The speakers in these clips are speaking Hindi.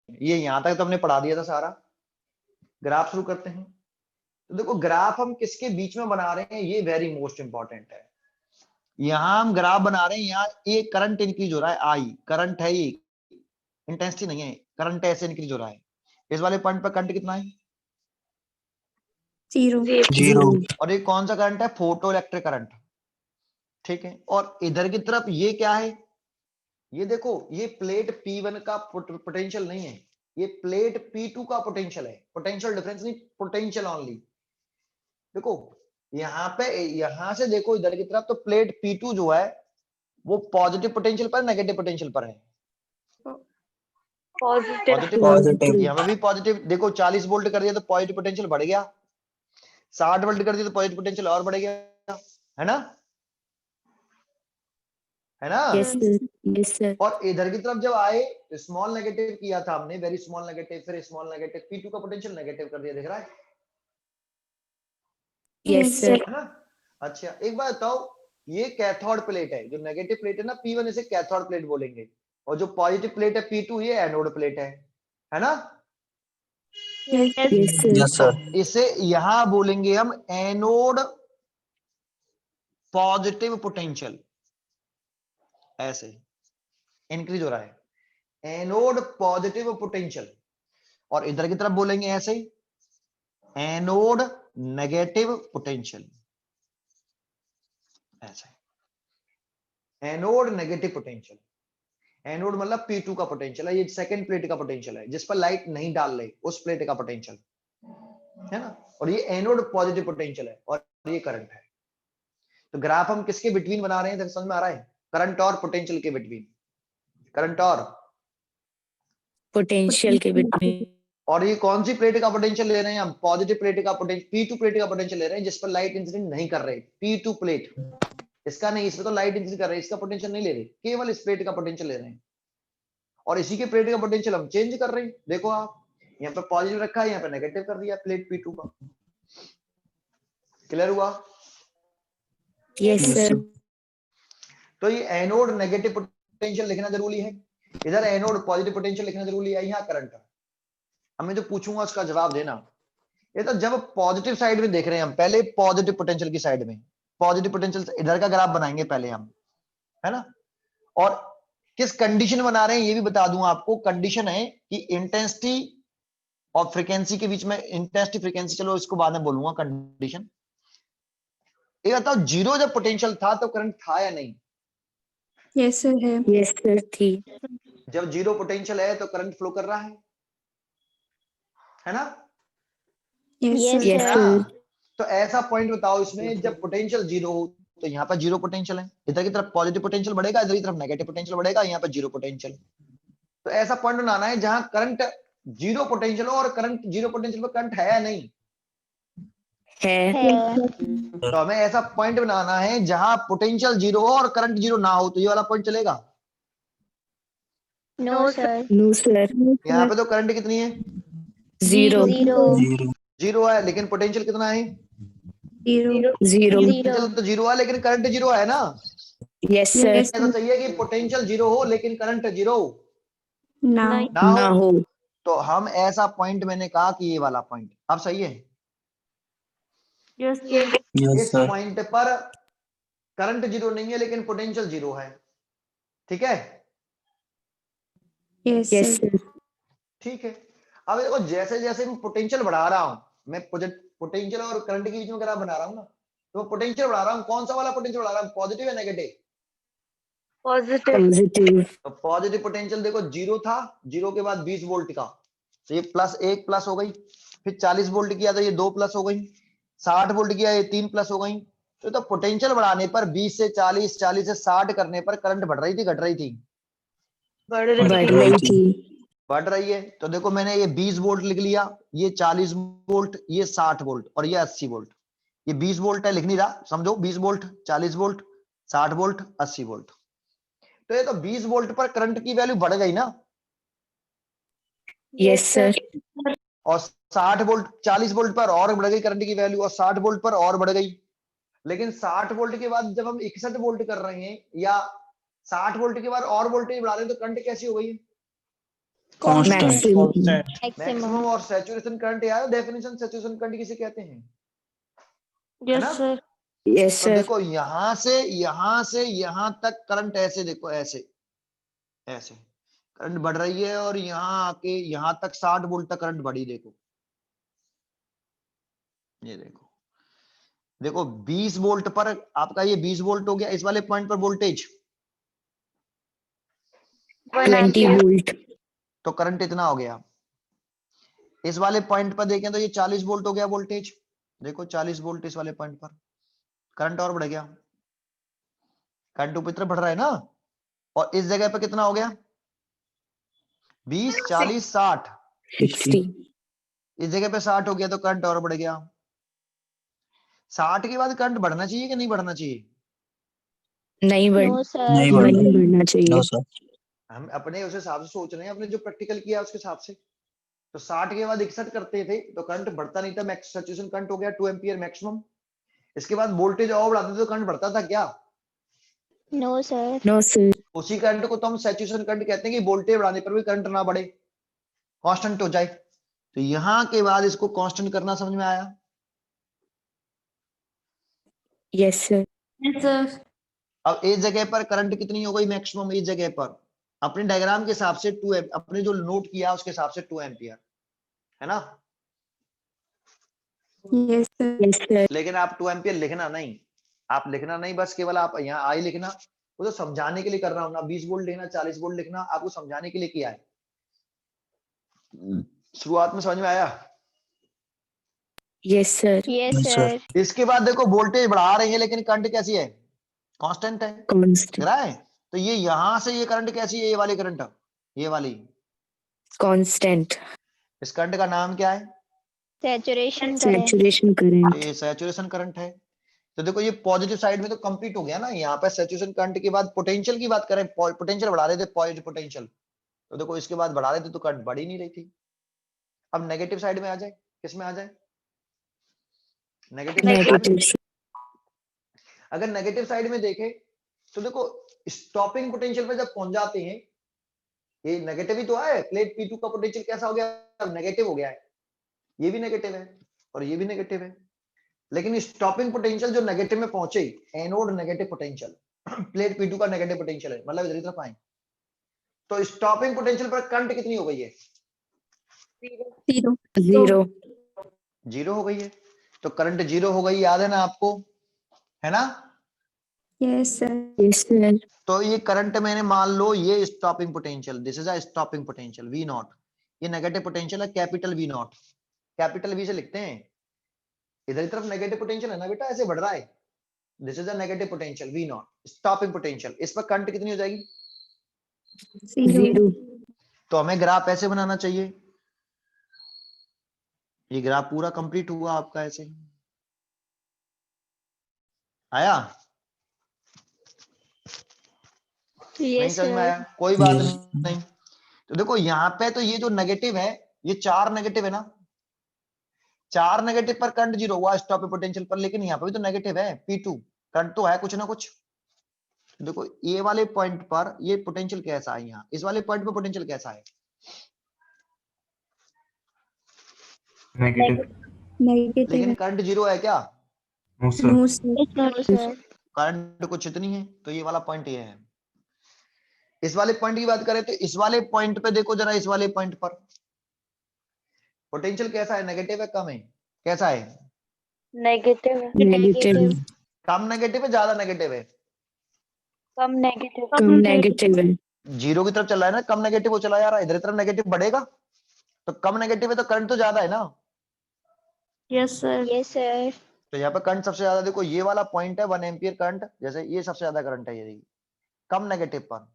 ये यहां तक तो हमने पढ़ा दिया था सारा। ग्राफ शुरू करते हैं। तो देखो ग्राफ हम किसके बीच में बना रहे हैं, ये वेरी मोस्ट इंपॉर्टेंट है। यहां हम ग्राफ बना रहे हैं, यहाँ ये करंट इंक्रीज हो रहा है, आई करंट है, ये इंटेंसिटी नहीं है, करंट ऐसे इंक्रीज हो रहा है। इस वाले पॉइंट पर करंट कितना है? 0। और ये कौन सा करंट है? Photo electric current. ठीक है, और इधर की तरफ ये क्या है? ये देखो, ये प्लेट P1 का पोटेंशियल नहीं है, ये प्लेट P2 का पोटेंशियल है। पोटेंशियल डिफरेंस नहीं, पोटेंशियल ओनली। देखो यहाँ पे, यहां से देखो इधर की तरफ, तो प्लेट P2 जो है वो पॉजिटिव पोटेंशियल पर, नेगेटिव पोटेंशियल पर है? पॉजिटिव। यहाँ पे भी पॉजिटिव। देखो 40 वोल्ट कर दिया तो पॉजिटिव पोटेंशियल बढ़ गया, 60 वोल्ट कर दिया तो पॉजिटिव पोटेंशियल और बढ़ गया, है ना? है ना? Yes sir. और इधर की तरफ जब आए तो स्मॉल नेगेटिव किया था हमने, वेरी स्मॉल नेगेटिव, फिर स्मॉल नेगेटिव, P2 का पोटेंशियल नेगेटिव कर दिया, दिख रहा है? Yes sir. है ना? अच्छा एक बात बताओ, ये कैथोड प्लेट है, जो नेगेटिव प्लेट है ना P1, इसे कैथोड प्लेट बोलेंगे, और जो पॉजिटिव प्लेट है P2, ये एनोड प्लेट है ना? Yes sir. तो इसे यहां बोलेंगे हम एनोड पॉजिटिव पोटेंशियल, ऐसे इंक्रीज हो रहा है एनोड पॉजिटिव पोटेंशियल। और इधर की तरफ बोलेंगे ऐसे ही, एनोड नेगेटिव पोटेंशियल, ऐसे एनोड नेगेटिव पोटेंशियल। एनोड मतलब P2 का पोटेंशियल है, ये सेकंड प्लेट का पोटेंशियल है जिस पर लाइट नहीं डाल रही, उस प्लेट का पोटेंशियल, है ना? और ये एनोड पॉजिटिव पोटेंशियल है, और ये करंट है। तो ग्राफ हम किसके बिटवीन बना रहे हैं, समझ में आ रहा है? करंट और पोटेंशियल के बिटवीन, करंट और पोटेंशियल के बिटवीन। और ये कौन सी प्लेट का पोटेंशियल ले रहे हैं हम? पॉजिटिव प्लेट का पोटेंशियल, P2 प्लेट का पोटेंशियल ले रहे हैं जिस पर लाइट इंसिडेंट नहीं कर रहे, P2 प्लेट, इसका नहीं, इसमें तो लाइट इंसिडेंट कर रहे हैं, इसका पोटेंशियल नहीं ले रहे, केवल इस प्लेट का पोटेंशियल ले रहे हैं। और इसी के प्लेट का पोटेंशियल हम चेंज कर रहे हैं। देखो आप, यहाँ पे पॉजिटिव रखा है, यहाँ पे नेगेटिव कर दिया प्लेट P2 का। क्लियर हुआ? Yes sir. तो ये एनोड नेगेटिव पोटेंशियल लिखना जरूरी है, इधर एनोड पॉजिटिव पोटेंशियल लिखना जरूरी है, यहाँ करंट का। हमें जो पूछूंगा उसका जवाब देना। ये तो जब पॉजिटिव साइड में देख रहे हैं हम, पहले पॉजिटिव पोटेंशियल की साइड में, पॉजिटिव पोटेंशियल इधर का ग्राफ बनाएंगे पहले हम, है ना? और किस कंडीशन बना रहे हैं ये भी बता दूं आपको। कंडीशन है कि इंटेंसिटी और फ्रीक्वेंसी के बीच में, इंटेंसिटी फ्रीक्वेंसी, चलो इसको बाद में बोलूंगा कंडीशन। ये बताओ, जीरो जब पोटेंशियल था तो करंट था या नहीं? यस सर है। यस सर थी। जब जीरो पोटेंशियल है तो करंट फ्लो कर रहा है ना? Yes yes sir. सर। तो ऐसा पॉइंट बताओ इसमें जब पोटेंशियल जीरो हो, तो यहाँ पर जीरो पोटेंशियल है, इधर की तरफ पॉजिटिव पोटेंशियल बढ़ेगा, इधर की तरफ नेगेटिव पोटेंशियल बढ़ेगा, यहाँ पर जीरो पोटेंशियल। तो ऐसा पॉइंट बनाना है जहां करंट जीरो पोटेंशियल हो, और करंट जीरो पोटेंशियल पर करंट है या नहीं है। तो हमें ऐसा पॉइंट बनाना है जहां पोटेंशियल जीरो हो और करंट जीरो ना हो। तो ये वाला पॉइंट चलेगा? No sir. No sir. यहाँ पे तो करंट कितनी है? 0। जीरो है, लेकिन पोटेंशियल कितना है? 0। पोटेंशियल तो जीरो है लेकिन करंट जीरो है ना? Yes sir. ऐसा चाहिए कि पोटेंशियल जीरो हो लेकिन करंट जीरो ना ना हो। तो हम ऐसा पॉइंट, मैंने कहा कि ये वाला पॉइंट अब सही है। इस पॉइंट पर करंट जीरो नहीं है लेकिन पोटेंशियल जीरो है, ठीक है? Yes yes sir. सर। ठीक है। अब देखो, जैसे जैसे मैं पोटेंशियल बढ़ा रहा हूं, मैं पोटेंशियल और करंट के बीच में ग्राफ बना रहा हूं ना, तो पोटेंशियल बढ़ा रहा हूं, कौन सा वाला पोटेंशियल बढ़ा रहा हूं, पॉजिटिव या नेगेटिव? पॉजिटिव। तो पॉजिटिव पोटेंशियल देखो जीरो था, जीरो के बाद 20 वोल्ट का, तो ये प्लस एक प्लस हो गई, फिर 40 वोल्ट किया तो ये दो प्लस हो गई, 60 वोल्ट किया ये तीन प्लस हो गई। तो पोटेंशियल बढ़ाने पर 20 से 40, 40 से 60 करने पर करंट बढ़ रही थी घट रही थी? बढ़ रही थी। बढ़ रही है। तो देखो मैंने ये 20 वोल्ट लिख लिया, ये 40 वोल्ट, ये 60 वोल्ट और ये 80 वोल्ट। ये 20 वोल्ट है, लिख नहीं रहा, समझो 20 वोल्ट, 40 वोल्ट, 60 वोल्ट, 80 वोल्ट। तो ये तो 20 वोल्ट पर करंट की वैल्यू बढ़ गई ना? Yes sir. और 60 वोल्ट, 40 वोल्ट पर और बढ़ गई करंट की वैल्यू, और 60 वोल्ट पर और बढ़ गई। लेकिन 60 वोल्ट के बाद जब हम 61 वोल्ट कर रहे हैं, या 60 वोल्ट के बाद और वोल्टेज बढ़ा रहे हैं, तो करंट कैसी हो गई? Maximum. मैक्सिमम और सैचुरेशन करंट यार डेफिनेशन सैचुरेशन करंट किसे कहते हैं, है ना? Yes, तो sir. देखो यहां से यहां तक करंट ऐसे, देखो ऐसे ऐसे करंट बढ़ रही है और यहां आके यहां तक 60 वोल्ट तक करंट बढ़ी, देखो ये देखो, देखो 20 वोल्ट पर आपका ये 20 वोल्ट हो गया, इस वाले पॉइंट पर वोल्टेज 20 volt. तो करंट इतना हो गया। इस वाले पॉइंट पर देखें तो ये 40 वोल्ट हो गया वोल्टेज, देखो 40 वोल्ट इस वाले पॉइंट पर, करंट और बढ़ गया, करंट ऊपर तरफ बढ़ रहा है ना। और इस जगह पर कितना हो गया, 20 40 60, 60. इस जगह पे 60 हो गया तो करंट और बढ़ गया। 60 के बाद करंट बढ़ना चाहिए कि नहीं बढ़ना चाहिए? नहीं No, sir. नहीं बढ़ना चाहिए. हम अपने उस हिसाब से सोच रहे हैं, अपने जो प्रैक्टिकल किया उसके हिसाब से। तो 60 के बाद 61 करते थे तो करंट बढ़ता नहीं था, मैक्स सैचुरेशन करंट हो गया 2 एम्पियर मैक्सिमम। इसके बाद वोल्टेज और बढ़ाते थे तो करंट बढ़ता था क्या? No, sir. No, sir. उसी करंट को तो हम सैचुरेशन करंट कहते हैं कि वोल्टेज बढ़ाने पर भी करंट ना बढ़े, कांस्टेंट हो जाए। तो यहां के बाद इसको कांस्टेंट करना समझ में आया? Yes, sir. अब इस जगह पर करंट कितनी हो गई मैक्सिमम, इस जगह पर अपने डायग्राम के हिसाब से 2, अपने जो नोट किया उसके हिसाब से 2 एम्पियर, है ना? Yes, sir. Yes, sir. लेकिन आप 2 एम्पियर लिखना नहीं, आप लिखना नहीं, बस केवल आप यहाँ आई लिखना, वो तो समझाने के लिए कर रहा हूँ ना। 20 वोल्ट लिखना, 40 वोल्ट लिखना, आपको समझाने के लिए किया है। शुरुआत में समझ में आया? Yes, sir. Yes, sir. इसके बाद देखो वोल्टेज बढ़ा रही है लेकिन करंट कैसी है, कांस्टेंट है, Constant. दिख रहा है? तो ये यहां से ये करंट कैसी है, ये वाली करंट, ये वाली, Constant. इस करंट का नाम क्या है? Saturation current. Saturation current. ये सैचुरेशन करंट है। तो देखो ये पॉजिटिव साइड में तो कंप्लीट हो गया ना। यहाँ पर सैचुरेशन करंट के बाद पोटेंशियल की बात करें, पोटेंशियल बढ़ा रहे थे, पॉजिटिव पोटेंशियल, तो देखो इसके बाद बढ़ा रहे थे तो करंट बढ़ ही नहीं रही थी। अब नेगेटिव साइड में आ जाए, किस में आ जाए, नेगेटिव साइड में। Negative. अगर नेगेटिव साइड में देखें तो देखो स्टॉपिंग पोटेंशियल पे जब पहुंच जाते हैं, ये नेगेटिव ही तो है, प्लेट P2 का पोटेंशियल कैसा हो गया, अब नेगेटिव हो गया है, ये भी नेगेटिव है और ये भी नेगेटिव है। लेकिन स्टॉपिंग पोटेंशियल जो नेगेटिव में पहुंचे, anode negative potential, plate P2 का नेगेटिव पोटेंशियल है, मतलब इधर तरफ आए, तो स्टॉपिंग पोटेंशियल पर करंट कितनी हो गई है? 0. 0. 0 हो गई है। तो करंट 0 हो गई, याद है ना आपको, है ना? Yes, sir. Yes, sir. तो ये करंट मैंने मान लो ये stopping potential, this is a stopping potential V not, ये नेगेटिव पोटेंशियल है capital V not, capital V से लिखते हैं। इधर की तरफ नेगेटिव पोटेंशियल है ना बेटा, ऐसे बढ़ रहा है, this is a negative potential V not, stopping potential. इस पर करंट कितनी हो जाएगी? 0. तो हमें ग्राफ ऐसे बनाना चाहिए, ये ग्राफ पूरा कंप्लीट हुआ आपका ऐसे, आया? नहीं Yes, समझ में sir. आया? कोई बात नहीं। तो देखो यहाँ पे तो ये जो नेगेटिव है, ये 4 नेगेटिव है ना, 4 नेगेटिव पर करंट 0 हुआ स्टॉपिंग पोटेंशियल पर, लेकिन यहाँ पे भी तो नेगेटिव है P2, करंट तो है कुछ ना कुछ। देखो ये वाले पॉइंट पर ये पोटेंशियल कैसा है, यहाँ इस वाले पॉइंट पर पोटेंशियल कैसा है? नेगेटिव। Negative. लेकिन करंट 0 है क्या? No sir. No, sir. No, sir. Current कुछ इतनी है, तो ये वाला पॉइंट ये है। इस वाले पॉइंट की बात करें तो इस वाले पॉइंट पे देखो जरा, इस वाले पॉइंट पर पोटेंशियल कैसा है, नेगेटिव है कम है, कैसा है? Negative. कम नेगेटिव है ज्यादा नेगेटिव है? कम नेगेटिव है. 0 की तरफ चल रहा है ना, कम नेगेटिव वो चला जा रहा है, इधर तरफ नेगेटिव बढ़ेगा, तो कम नेगेटिव है तो करंट तो ज्यादा है ना। Yes, sir. Yes, sir. तो यहाँ पे करंट सबसे ज्यादा, देखो ये वाला पॉइंट है 1 एम्पियर करंट, जैसे ये सबसे ज्यादा करंट है, ये देखिए कम नेगेटिव पर।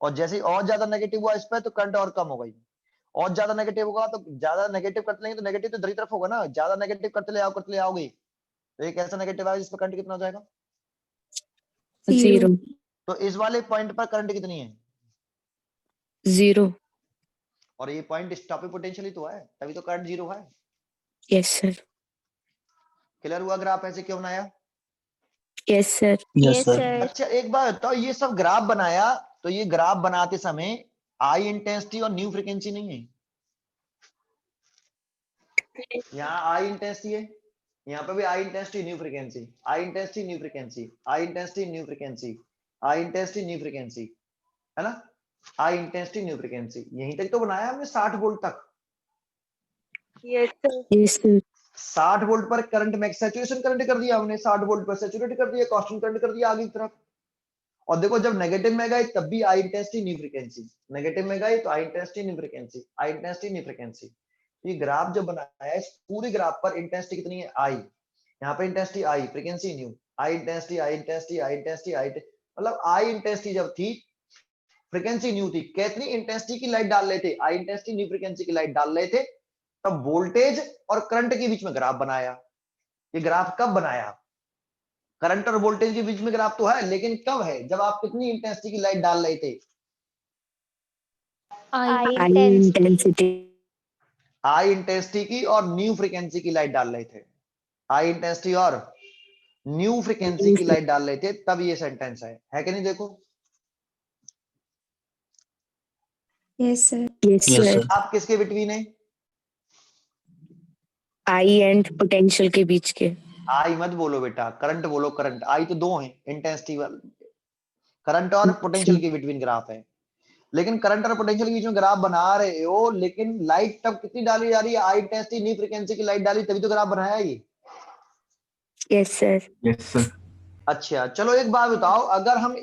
और जैसे ही और ज्यादा नेगेटिव हुआ इस पर तो करंट और कम हो गई, और ज्यादा नेगेटिव होगा तो ज्यादा नेगेटिव करते लेंगे तो नेगेटिव तो दूसरी तरफ होगा ना, ज्यादा नेगेटिव करते ले आओगे तो एक ऐसा नेगेटिव आएगा जिस पर करंट कितना हो जाएगा? 0. तो इस वाले पॉइंट पर करंट कितनी है? 0. और ये पॉइंट स्टॉपिंग पोटेंशियल ही तो है, तभी तो करंट 0 है। Yes, sir. क्लियर हुआ? ग्राफ ऐसे क्यों बनाया? Yes, sir. Yes, sir. अच्छा एक बात बताओ, ये सब ग्राफ बनाया तो ये ग्राफ बनाते समय आई इंटेंसिटी और न्यू फ्रीक्वेंसी नहीं है। यहाँ आई इंटेंसिटी है, यहाँ पे भी आई इंटेंसिटी न्यू फ्रीक्वेंसी, आई इंटेंसिटी न्यू फ्रीक्वेंसी, आई इंटेंसिटी न्यू फ्रीक्वेंसी, आई इंटेंसिटी न्यू फ्रीक्वेंसी, है ना। आई इंटेंसिटी न्यू फ्रीक्वेंसी, यहीं तक तो बनाया हमने 60 वोल्ट तक। Yes, sir. 60 वोल्ट पर करंट में सैचुरेशन करंट कर दिया हमने, 60 वोल्ट पर सैचुरेट कर दिया, कांस्टेंट करंट कर दिया आगे की तरफ। और देखो जब नेगेटिव में गए तब भी आई इंटेंसिटी न्यू फ्रीक्वेंसी, नेगेटिव में गए तो आई इंटेंसिटी न्यू फ्रीक्वेंसी, आई इंटेंसिटी न्यू फ्रीक्वेंसी। ये ग्राफ जो बनाया है, इस पूरे ग्राफ पर इंटेंसिटी कितनी है? आई। यहाँ पे intensity I, frequency nu, I intensity, I intensity, I intensity, I, मतलब आई इंटेंसिटी जब थी फ्रीक्वेंसी न्यू थी। कितनी इंटेंसिटी की लाइट डाल रहे थे? आई इंटेंसिटी न्यू फ्रीक्वेंसी की लाइट डाल रहे थे, तब वोल्टेज और करंट के बीच में ग्राफ बनाया। ये ग्राफ कब बनाया? करंट और वोल्टेज के बीच में ग्राफ तो है, लेकिन कब है? जब आप कितनी इंटेंसिटी की लाइट डाल रहे थे? High intensity. हाई इंटेंसिटी की और न्यू फ्रीक्वेंसी की लाइट डाल रहे थे, हाई इंटेंसिटी और न्यू फ्रीक्वेंसी की लाइट डाल रहे थे, तब ये सेंटेंस है कि नहीं? देखो Yes, sir. Yes, Yes, sir. sir. आप किसके बिटवीन है? I and potential के बीच के. आई मत बोलो बेटा, करंट बोलो, करंट। आई तो दो है इंटेंसिटी वाले, करंट और पोटेंशियल के बिटवीन ग्राफ है। लेकिन करंट और पोटेंशियल के बीच में ग्राफ बना रहे हो, लेकिन लाइट तब कितनी डाली जा रही है? आई इंटेंसिटी न्यू फ्रीक्वेंसी की लाइट डाली, तभी तो ग्राफ बनाया ये। Yes, sir. Yes, sir. अच्छा चलो एक बात बताओ, अगर हम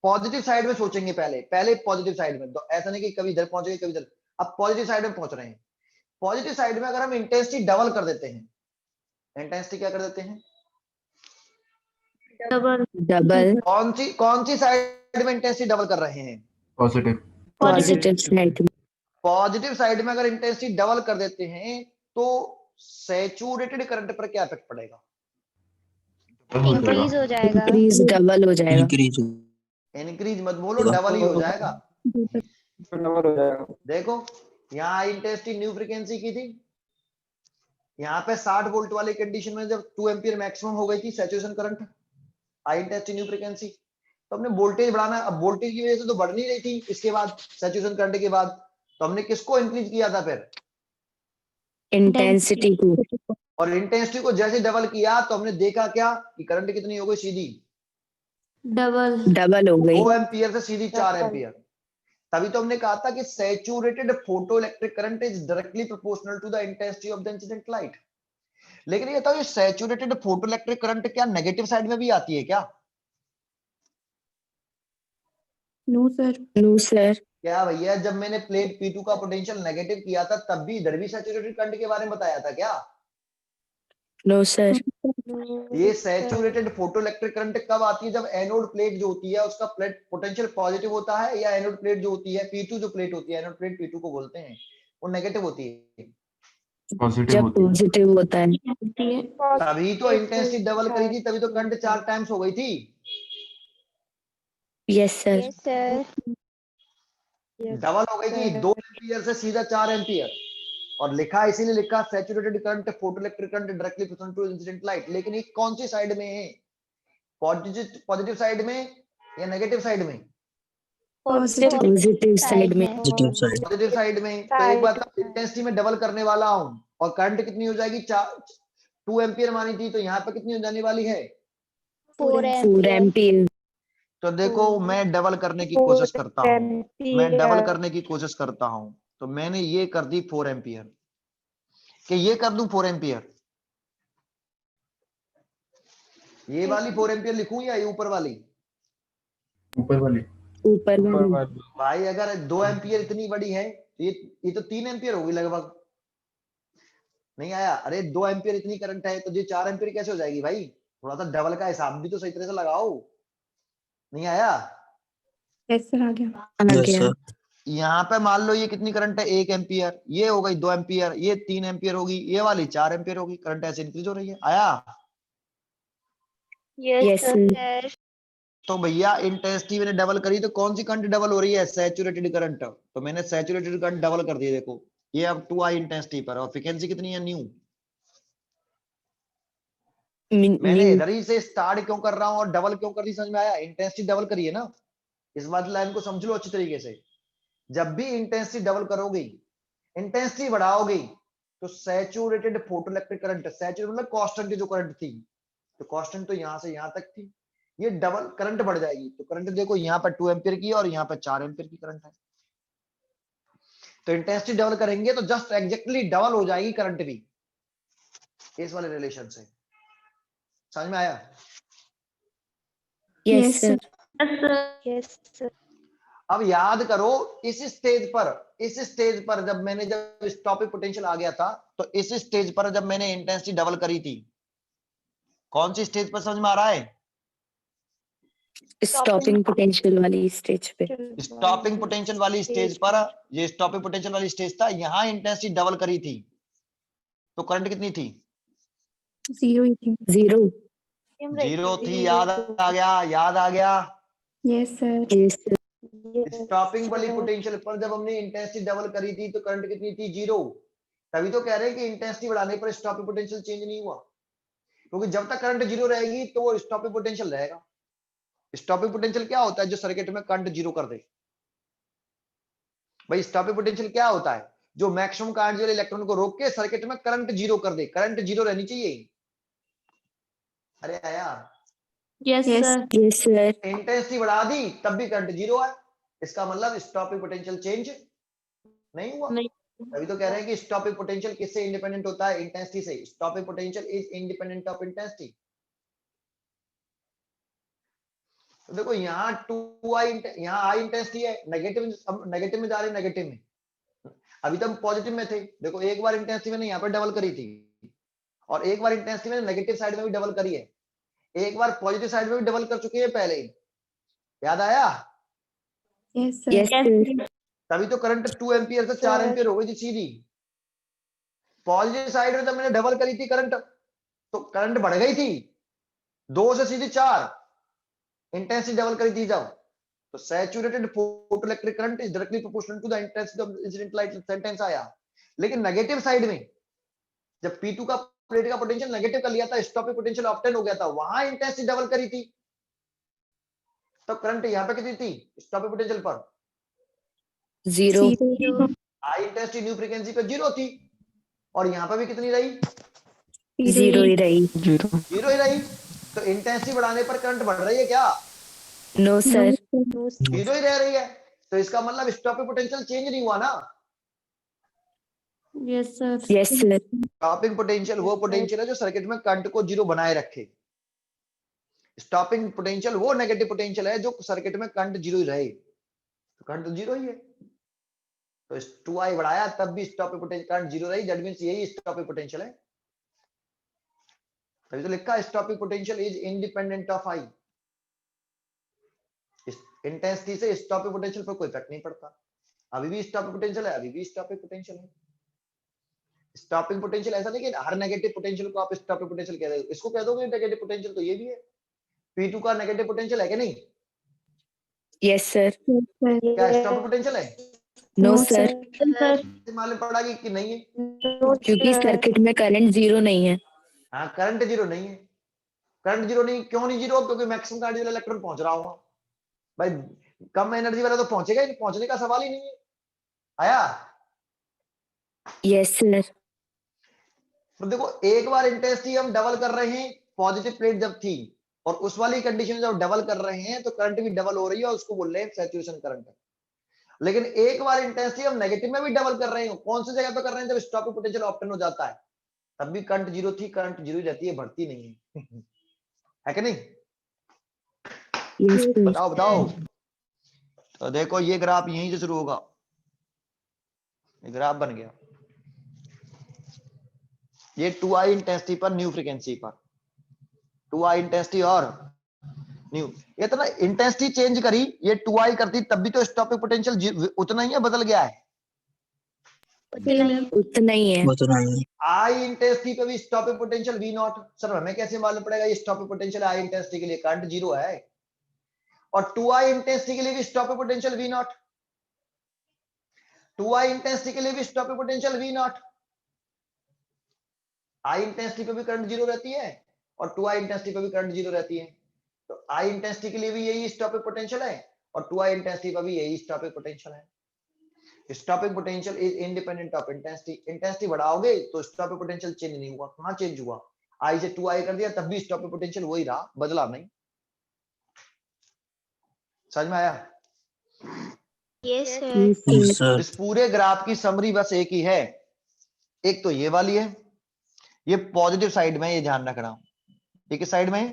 पॉजिटिव साइड में सोचेंगे, पहले पॉजिटिव साइड में, तो ऐसा नहीं कि कभी इधर पहुंचेंगे कभी इधर, अब पॉजिटिव साइड में पहुंच रहे हैं। पॉजिटिव साइड में अगर हम इंटेंसिटी डबल कर देते हैं, इंटेंसिटी क्या कर देते हैं? Double. कौन सी साइड में इंटेंसिटी डबल कर रहे हैं? Positive. Positive side. Positive side में अगर इंटेंसिटी डबल कर देते हैं तो सैचुरेटेड करंट पर क्या इफेक्ट पड़ेगा? इंक्रीज हो जाएगा। Increase double हो जाएगा. Increase. इंक्रीज मत बोलो, डबल ही हो जाएगा। Double हो जाएगा. देखो यहाँ इंटेंसिटी न्यू फ्रीक्वेंसी की थी, यहाँ पे 60 वोल्ट वाली कंडीशन में जब 2 एम्पियर मैक्सिमम हो गई थी सैचुरेशन करंट, आई इंटेंसिटी न्यू फ्रीक्वेंसी, तो हमने वोल्टेज बढ़ाना। अब वोल्टेज की वजह से तो बढ़ नहीं रही थी इसके बाद, सैचुरेशन करंट के बाद, तो हमने किसको इंक्रीज किया था फिर? Intensity को. और इंटेंसिटी को जैसे डबल किया तो हमने देखा क्या कि करंट कितनी हो गई? सीधी Double हो गई. 2 एम्पियर से सीधी 4 एम्पियर। तभी तो हमने कहा था कि saturated photo electric current is directly proportional to the intensity of the incident light. लेकिन ये बताओ, ये सैचुरेटेड फोटो इलेक्ट्रिक करंट क्या नेगेटिव साइड में भी आती है क्या? No, sir. No, sir. क्या भैया, जब मैंने प्लेट P2 का पोटेंशियल नेगेटिव किया था तब भी इधर भी सैचुरेटेड करंट के बारे में बताया था क्या? No, sir. ये सैचुरेटेड फोटो इलेक्ट्रिक करंट कब आती है? जब एनोड प्लेट जो होती है उसका प्लेट पोटेंशियल पॉजिटिव होता है, या एनोड प्लेट जो होती है P2 जो प्लेट होती है, एनोड प्लेट P2 को बोलते हैं, वो नेगेटिव होती है। Positive जब होती है. पॉजिटिव होता है. तभी तो इंटेंसिटी डबल करी थी, तभी तो करंट 4 टाइम्स हो गई थी। Yes, sir. Yes, sir. Double हो गई थी, 2 एम्पियर से सीधा 4 एम्पियर। और लिखा इसीलिए लिखा saturated current photo electric current directly proportional to incident light. लेकिन ये कौन सी साइड में है? पॉजिटिव साइड में या नेगेटिव साइड में? Positive side में. Positive side. पॉजिटिव साइड में। तो एक बार इंटेंसिटी में डबल करने वाला हूं, और करंट कितनी हो जाएगी? 2 एम्पियर मानी थी, तो यहाँ पे कितनी हो जाने वाली है? 4 4 ampere. तो देखो मैं डबल करने की कोशिश करता हूँ, मैं डबल करने की कोशिश करता हूँ, तो मैंने ये कर दी 4 एम्पियर, कि ये कर दूं 4 एम्पियर, ये वाली 4 एम्पियर लिखूं या ये ऊपर वाली? ऊपर वाली. ऊपर वाली. भाई अगर 2 एम्पियर इतनी बड़ी है तो ये तो 3 एम्पियर होगी लगभग। नहीं आया? अरे 2 एम्पियर इतनी करंट है तो ये 4 एम्पियर कैसे हो जाएगी भाई? थोड़ा सा डबल का हिसाब भी तो सही तरह से लगाओ। नहीं आया? Yes, sir. आ गया. आ Yes, गया. sir. यहाँ पे मान लो ये कितनी करंट है? 1 एम्पियर, ये हो गई 2 एम्पियर, ये 3 एम्पियर होगी, ये वाली 4 एम्पियर होगी। करंट ऐसे इंक्रीज हो रही है। आया? Yes, sir. तो भैया इंटेंसिटी मैंने डबल करी, तो कौन सी करंट डबल हो रही है? Saturated current. तो मैंने सैचुरेटेड करंट डबल कर दी। देखो ये अब 2 आई इंटेंसिटी पर, और फ्रीक्वेंसी कितनी है? न्यू। मैंने इधर ही से स्टार्ट क्यों कर रहा हूं और डबल क्यों कर दी? समझ में आया? इंटेंसिटी डबल करी है ना। इस बात लाइन को समझ लो अच्छी तरीके से। जब भी इंटेंसिटी डबल करोगे, इंटेंसिटी बढ़ाओगे, तो सैचुरेटेड फोटोइलेक्ट्रिक करंट, सैचुरेटेड मतलब कांस्टेंट की जो करंट थी, तो कांस्टेंट तो यहां से यहां तक थी, ये डबल करंट बढ़ जाएगी। तो करंट देखो यहाँ पर 2 एम्पियर की और यहाँ पर 4 एम्पियर की करंट है। तो इंटेंसिटी डबल करेंगे तो जस्ट एग्जैक्टली डबल हो जाएगी करंट भी, इस वाले रिलेशन से। समझ में आया? Yes sir. Yes sir. अब याद करो, इस स्टेज पर जब स्टॉपिंग पोटेंशियल आ गया था, तो इस स्टेज पर जब मैंने इंटेंसिटी डबल करी थी, कौन सी स्टेज पर, समझ में आ रहा है? स्टॉपिंग पोटेंशियल वाली स्टेज पे। स्टॉपिंग पोटेंशियल वाली स्टेज पर, ये स्टॉपिंग पोटेंशियल वाली स्टेज था, यहां इंटेंसिटी डबल करी थी, तो करंट कितनी थी? 0 ही थी। 0। 0 थी। याद आ गया, याद आ गया। Yes sir. Yes sir. Stopping वाली पोटेंशियल पर जब हमने इंटेंसिटी डबल करी थी, तो करंट कितनी थी? 0। तभी तो कह रहे हैं कि इंटेंसिटी बढ़ाने पर स्टॉपिंग पोटेंशियल चेंज नहीं हुआ, क्योंकि जब तक करंट 0 रहेगी तो वो स्टॉपिंग पोटेंशियल रहेगा। स्टॉपिंग पोटेंशियल क्या होता है? जो सर्किट में करंट 0 कर दे। भाई स्टॉपिंग पोटेंशियल क्या होता है? जो मैक्सिमम करंट वाले इलेक्ट्रॉन को रोक के सर्किट में करंट 0 कर दे। करंट 0 रहनी चाहिए। अरे आया, yes sir. Yes sir. Intensity बढ़ा दी तब भी करंट 0 है, इसका मतलब स्टॉपिंग पोटेंशियल चेंज नहीं हुआ। तभी तो कह रहे हैं कि स्टॉपिंग पोटेंशियल किससे इंडिपेंडेंट होता है? इंटेंसिटी से। Stopping potential is independent of intensity. तो देखो यहाँ 2i, यहाँ आई इंटेंसिटी है, नेगेटिव, अब नेगेटिव में जा रहे हैं, नेगेटिव में। अभी तो हम पॉजिटिव में थे। देखो एक बार इंटेंसिटी मैंने यहाँ पर डबल करी थी, और एक बार इंटेंसिटी मैंने नेगेटिव साइड में भी डबल करी है, एक बार पॉजिटिव साइड में भी डबल कर चुकी है पहले। याद आया? Yes yes sir. सर। तभी तो करंट 2 एम्पियर से 4 एम्पियर हो गई थी सीधी। पॉजिटिव साइड में जब मैंने डबल करी थी करंट, तो करंट बढ़ गई थी 2 से सीधी 4। इंटेंसिटी डबल करी थी जब, तो saturated photoelectric current is directly proportional to the intensity of incident light, sentence आया। लेकिन नेगेटिव साइड में जब P2 का प्लेट का पोटेंशियल नेगेटिव कर लिया था, स्टॉपिंग पोटेंशियल ऑब्टेन हो गया था, वहां इंटेंसिटी डबल करी थी, तो करंट यहां पे कितनी थी स्टॉपिंग पोटेंशियल पर? 0। हाई इंटेंसिटी न्यू फ्रीक्वेंसी पे 0 थी, और यहां पर भी कितनी रही? 0 ही रही। 0 ही रही। तो इंटेंसिटी बढ़ाने पर करंट बढ़ रही है क्या? No sir. 0 ही रह रही है। तो इसका मतलब स्टॉपिंग पोटेंशियल चेंज नहीं हुआ ना। Yes sir. Yes sir. Stopping potential वो पोटेंशियल है जो सर्किट में करंट को 0 बनाए रखे। स्टॉपिंग पोटेंशियल वो नेगेटिव पोटेंशियल है जो सर्किट में करंट 0 ही रहे। तो करंट तो 0 ही है, तो 2i बढ़ाया तब भी स्टॉपिंग पोटेंशियल करंट 0 रही, दैट मींस यही स्टॉपिंग पोटेंशियल है। तभी तो लिखा stopping potential is independent of i। Intensity से स्टॉपिंग पोटेंशियल पर कोई इफेक्ट नहीं पड़ता। अभी भी स्टॉपिंग पोटेंशियल है, अभी भी स्टॉपिंग पोटेंशियल है। स्टॉपिंग पोटेंशियल ऐसा नहीं कि हर नेगेटिव पोटेंशियल को आप स्टॉपिंग पोटेंशियल कह रहे हो, इसको कह दोगे नेगेटिव पोटेंशियल, तो ये भी है। P2 का नेगेटिव पोटेंशियल है कि नहीं? Yes sir. क्या स्टॉपिंग पोटेंशियल है? No sir. मालूम पड़ा कि नहीं है? क्योंकि सर्किट में करंट 0 नहीं है। हाँ, करंट 0 नहीं है। करंट 0 नहीं, क्यों नहीं 0? क्योंकि मैक्सिमम करंट वाला इलेक्ट्रॉन पहुंच रहा होगा। भाई कम एनर्जी वाला तो पहुंचेगा ही नहीं, पहुंचने का सवाल ही नहीं है। आया? Yes sir. तो देखो एक बार इंटेंसिटी हम डबल कर रहे हैं, पॉजिटिव प्लेट जब थी, और उस वाली कंडीशन जब डबल कर रहे हैं तो करंट भी डबल हो रही है, और उसको बोल रहे हैं सैचुरेशन करंट। लेकिन एक बार इंटेंसिटी हम नेगेटिव में भी डबल कर रहे हैं, कौन सी जगह पे कर रहे हैं? जब स्टॉपिंग पोटेंशियल ऑब्टेन हो जाता है, तब भी करंट 0 थी, करंट 0 रहती है, बढ़ती नहीं है। है कि नहीं? Yes sir. बताओ बताओ। तो देखो ये ग्राफ यहीं से शुरू होगा, ये ग्राफ बन गया, ये 2i इंटेंसिटी पर न्यू फ्रीक्वेंसी पर, 2i इंटेंसिटी और न्यू, इतना इंटेंसिटी चेंज करी, ये 2i करती तब भी तो स्टॉपिंग पोटेंशियल उतना ही है, बदल गया है? उतना ही है। आई इंटेंसिटी पे भी stopping potential V not. Sir हमें कैसे मालूम पड़ेगा ये स्टॉपिंग पोटेंशियल आई इंटेंसिटी के लिए? करंट 0 है, और 2i इंटेंसिटी के लिए भी stopping potential V not, 2i intensity के लिए भी stopping potential V not. I intensity पे भी करंट 0 रहती है, और 2i इंटेंसिटी पे भी करंट 0 रहती है। तो आई इंटेंसिटी के लिए भी यही स्टॉपिंग पोटेंशियल है, और 2i इंटेंसिटी पर भी यही स्टॉपिंग पोटेंशियल है। Stopping potential is independent of intensity. Intensity बढ़ाओगे तो स्टॉपिंग पोटेंशियल चेंज नहीं हुआ। कहां चेंज हुआ? आई से 2i कर दिया तब भी स्टॉपिंग पोटेंशियल वही रहा, बदला नहीं। समझ में आया? Yes sir. Yes, sir. इस पूरे ग्राफ की समरी बस एक ही है, एक तो ये वाली है, ये पॉजिटिव साइड में, ये ध्यान रखना। ये किस साइड में है?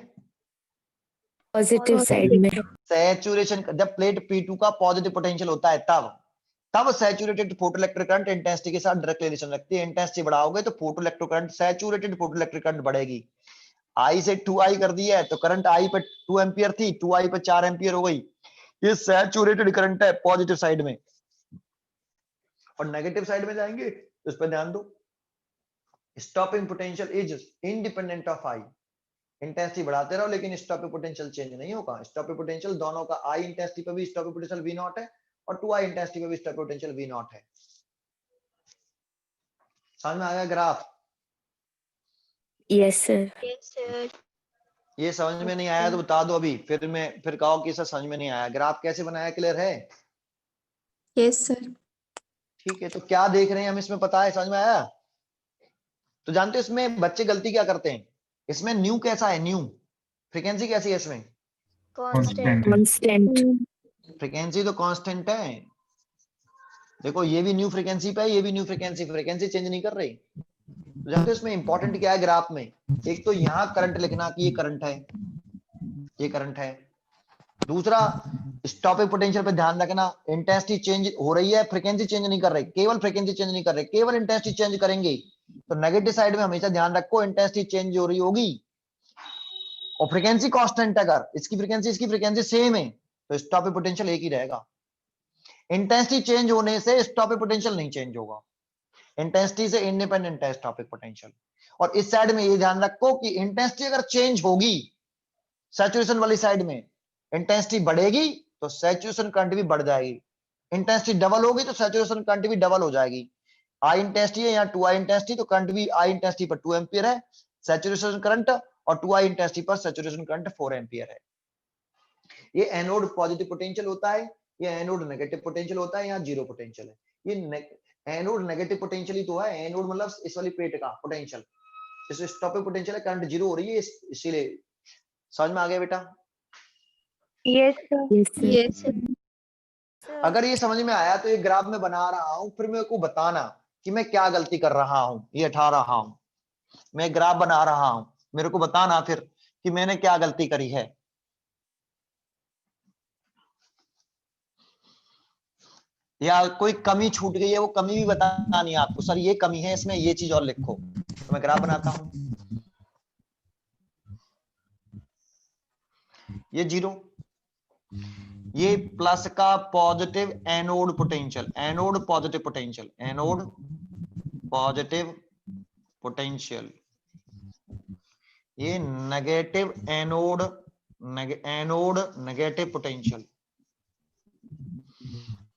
पॉजिटिव साइड में। सैचुरेशन, जब प्लेट P2 का पॉजिटिव पोटेंशियल होता है तब सैचुरेटेड फोटोइलेक्ट्रिक करंट इंटेंसिटी के साथ डायरेक्ट रिलेशन रखती है। इंटेंसिटी बढ़ाओगे तो photoelectric current, saturated photoelectric current बढ़ेगी। आई से 2i कर दिया है तो करंट आई पे 2 एंपियर थी, 2i पे 4 एंपियर हो गई। ये सैचुरेटेड करंट है पॉजिटिव साइड में। और नेगेटिव साइड में जाएंगे तो इस पर ध्यान दो, stopping potential is independent of I. Intensity बढ़ाते रहो लेकिन स्टॉपिंग पोटेंशियल चेंज नहीं होगा। स्टॉपिंग पोटेंशियल दोनों का, आई इंटेंसिटी पे भी स्टॉपिंग पोटेंशियल V नॉट है और 2i इंटेंसिटी पे भी स्टॉपिंग पोटेंशियल V नॉट है। समझ में आया ग्राफ? Yes sir. ये समझ में नहीं आया तो बता दो अभी, फिर कहो कि सर समझ में नहीं आया। ग्राफ कैसे बनाया, क्लियर है? Yes sir. ठीक है, तो क्या देख रहे हैं हम इसमें, पता है? समझ में आया? तो जानते हो इसमें बच्चे गलती क्या करते हैं? इसमें न्यू कैसा है, न्यू फ्रीक्वेंसी कैसी है इसमें? कांस्टेंट। कांस्टेंट। फ्रीक्वेंसी तो कांस्टेंट है। देखो ये भी न्यू फ्रीक्वेंसी पे है, ये भी न्यू फ्रीक्वेंसी, फ्रीक्वेंसी चेंज नहीं कर रही। तो जानते हो इसमें इंपॉर्टेंट क्या है ग्राफ में? एक तो यहाँ करंट लिखना कि ये करंट है, ये करंट है। दूसरा, स्टॉपिंग पोटेंशियल पे ध्यान रखना, इंटेंसिटी चेंज हो रही है, फ्रीक्वेंसी चेंज नहीं कर रही, केवल फ्रीक्वेंसी चेंज नहीं कर रही, केवल इंटेंसिटी चेंज करेंगे। तो नेगेटिव साइड में हमेशा ध्यान रखो इंटेंसिटी चेंज हो रही होगी और फ्रीक्वेंसी कांस्टेंट, अगर इसकी फ्रीक्वेंसी सेम है तो स्टॉपिंग पोटेंशियल एक ही रहेगा। इंटेंसिटी चेंज होने से स्टॉपिंग पोटेंशियल नहीं चेंज होगा, इंटेंसिटी से इंडिपेंडेंट है स्टॉपिंग पोटेंशियल। और इस साइड में ये ध्यान रखो कि इंटेंसिटी अगर चेंज होगी, सैचुरेशन वाली साइड में इंटेंसिटी बढ़ेगी तो सैचुरेशन करंट भी बढ़ जाएगी, इंटेंसिटी डबल होगी तो सैचुरेशन करंट भी डबल हो जाएगी। आई इंटेंसिटी है यहाँ 2i इंटेंसिटी, तो करंट भी आई इंटेंसिटी पर 2 एंपियर है सैचुरेशन करंट, और 2i इंटेंसिटी पर सैचुरेशन करंट 4 एंपियर है। ये एनोड पॉजिटिव पोटेंशियल होता है, ये एनोड नेगेटिव पोटेंशियल होता है, यहाँ जीरो पोटेंशियल है। ये एनोड नेगेटिव पोटेंशियल ही तो है, एनोड मतलब इस वाली प्लेट का पोटेंशियल, इस स्टॉपिंग पोटेंशियल है, करंट जीरो हो रही है इसीलिए। समझ में आ गया बेटा? Yes sir. Yes sir. अगर ये समझ में आया तो ये ग्राफ में बना रहा हूं, फिर मेरे को बताना कि मैं क्या गलती कर रहा हूं। ये हटा रहा हूं, मैं ग्राफ बना रहा हूं, मेरे को बताना फिर कि मैंने क्या गलती करी है। या कोई कमी छूट गई है, वो कमी भी बतानी है आपको, सर ये कमी है इसमें, ये चीज और लिखो। तो मैं ग्राफ बनाता हूं, ये जीरो, ये प्लस का positive anode potential, anode positive potential, anode positive potential, ये negative anode, anode negative potential,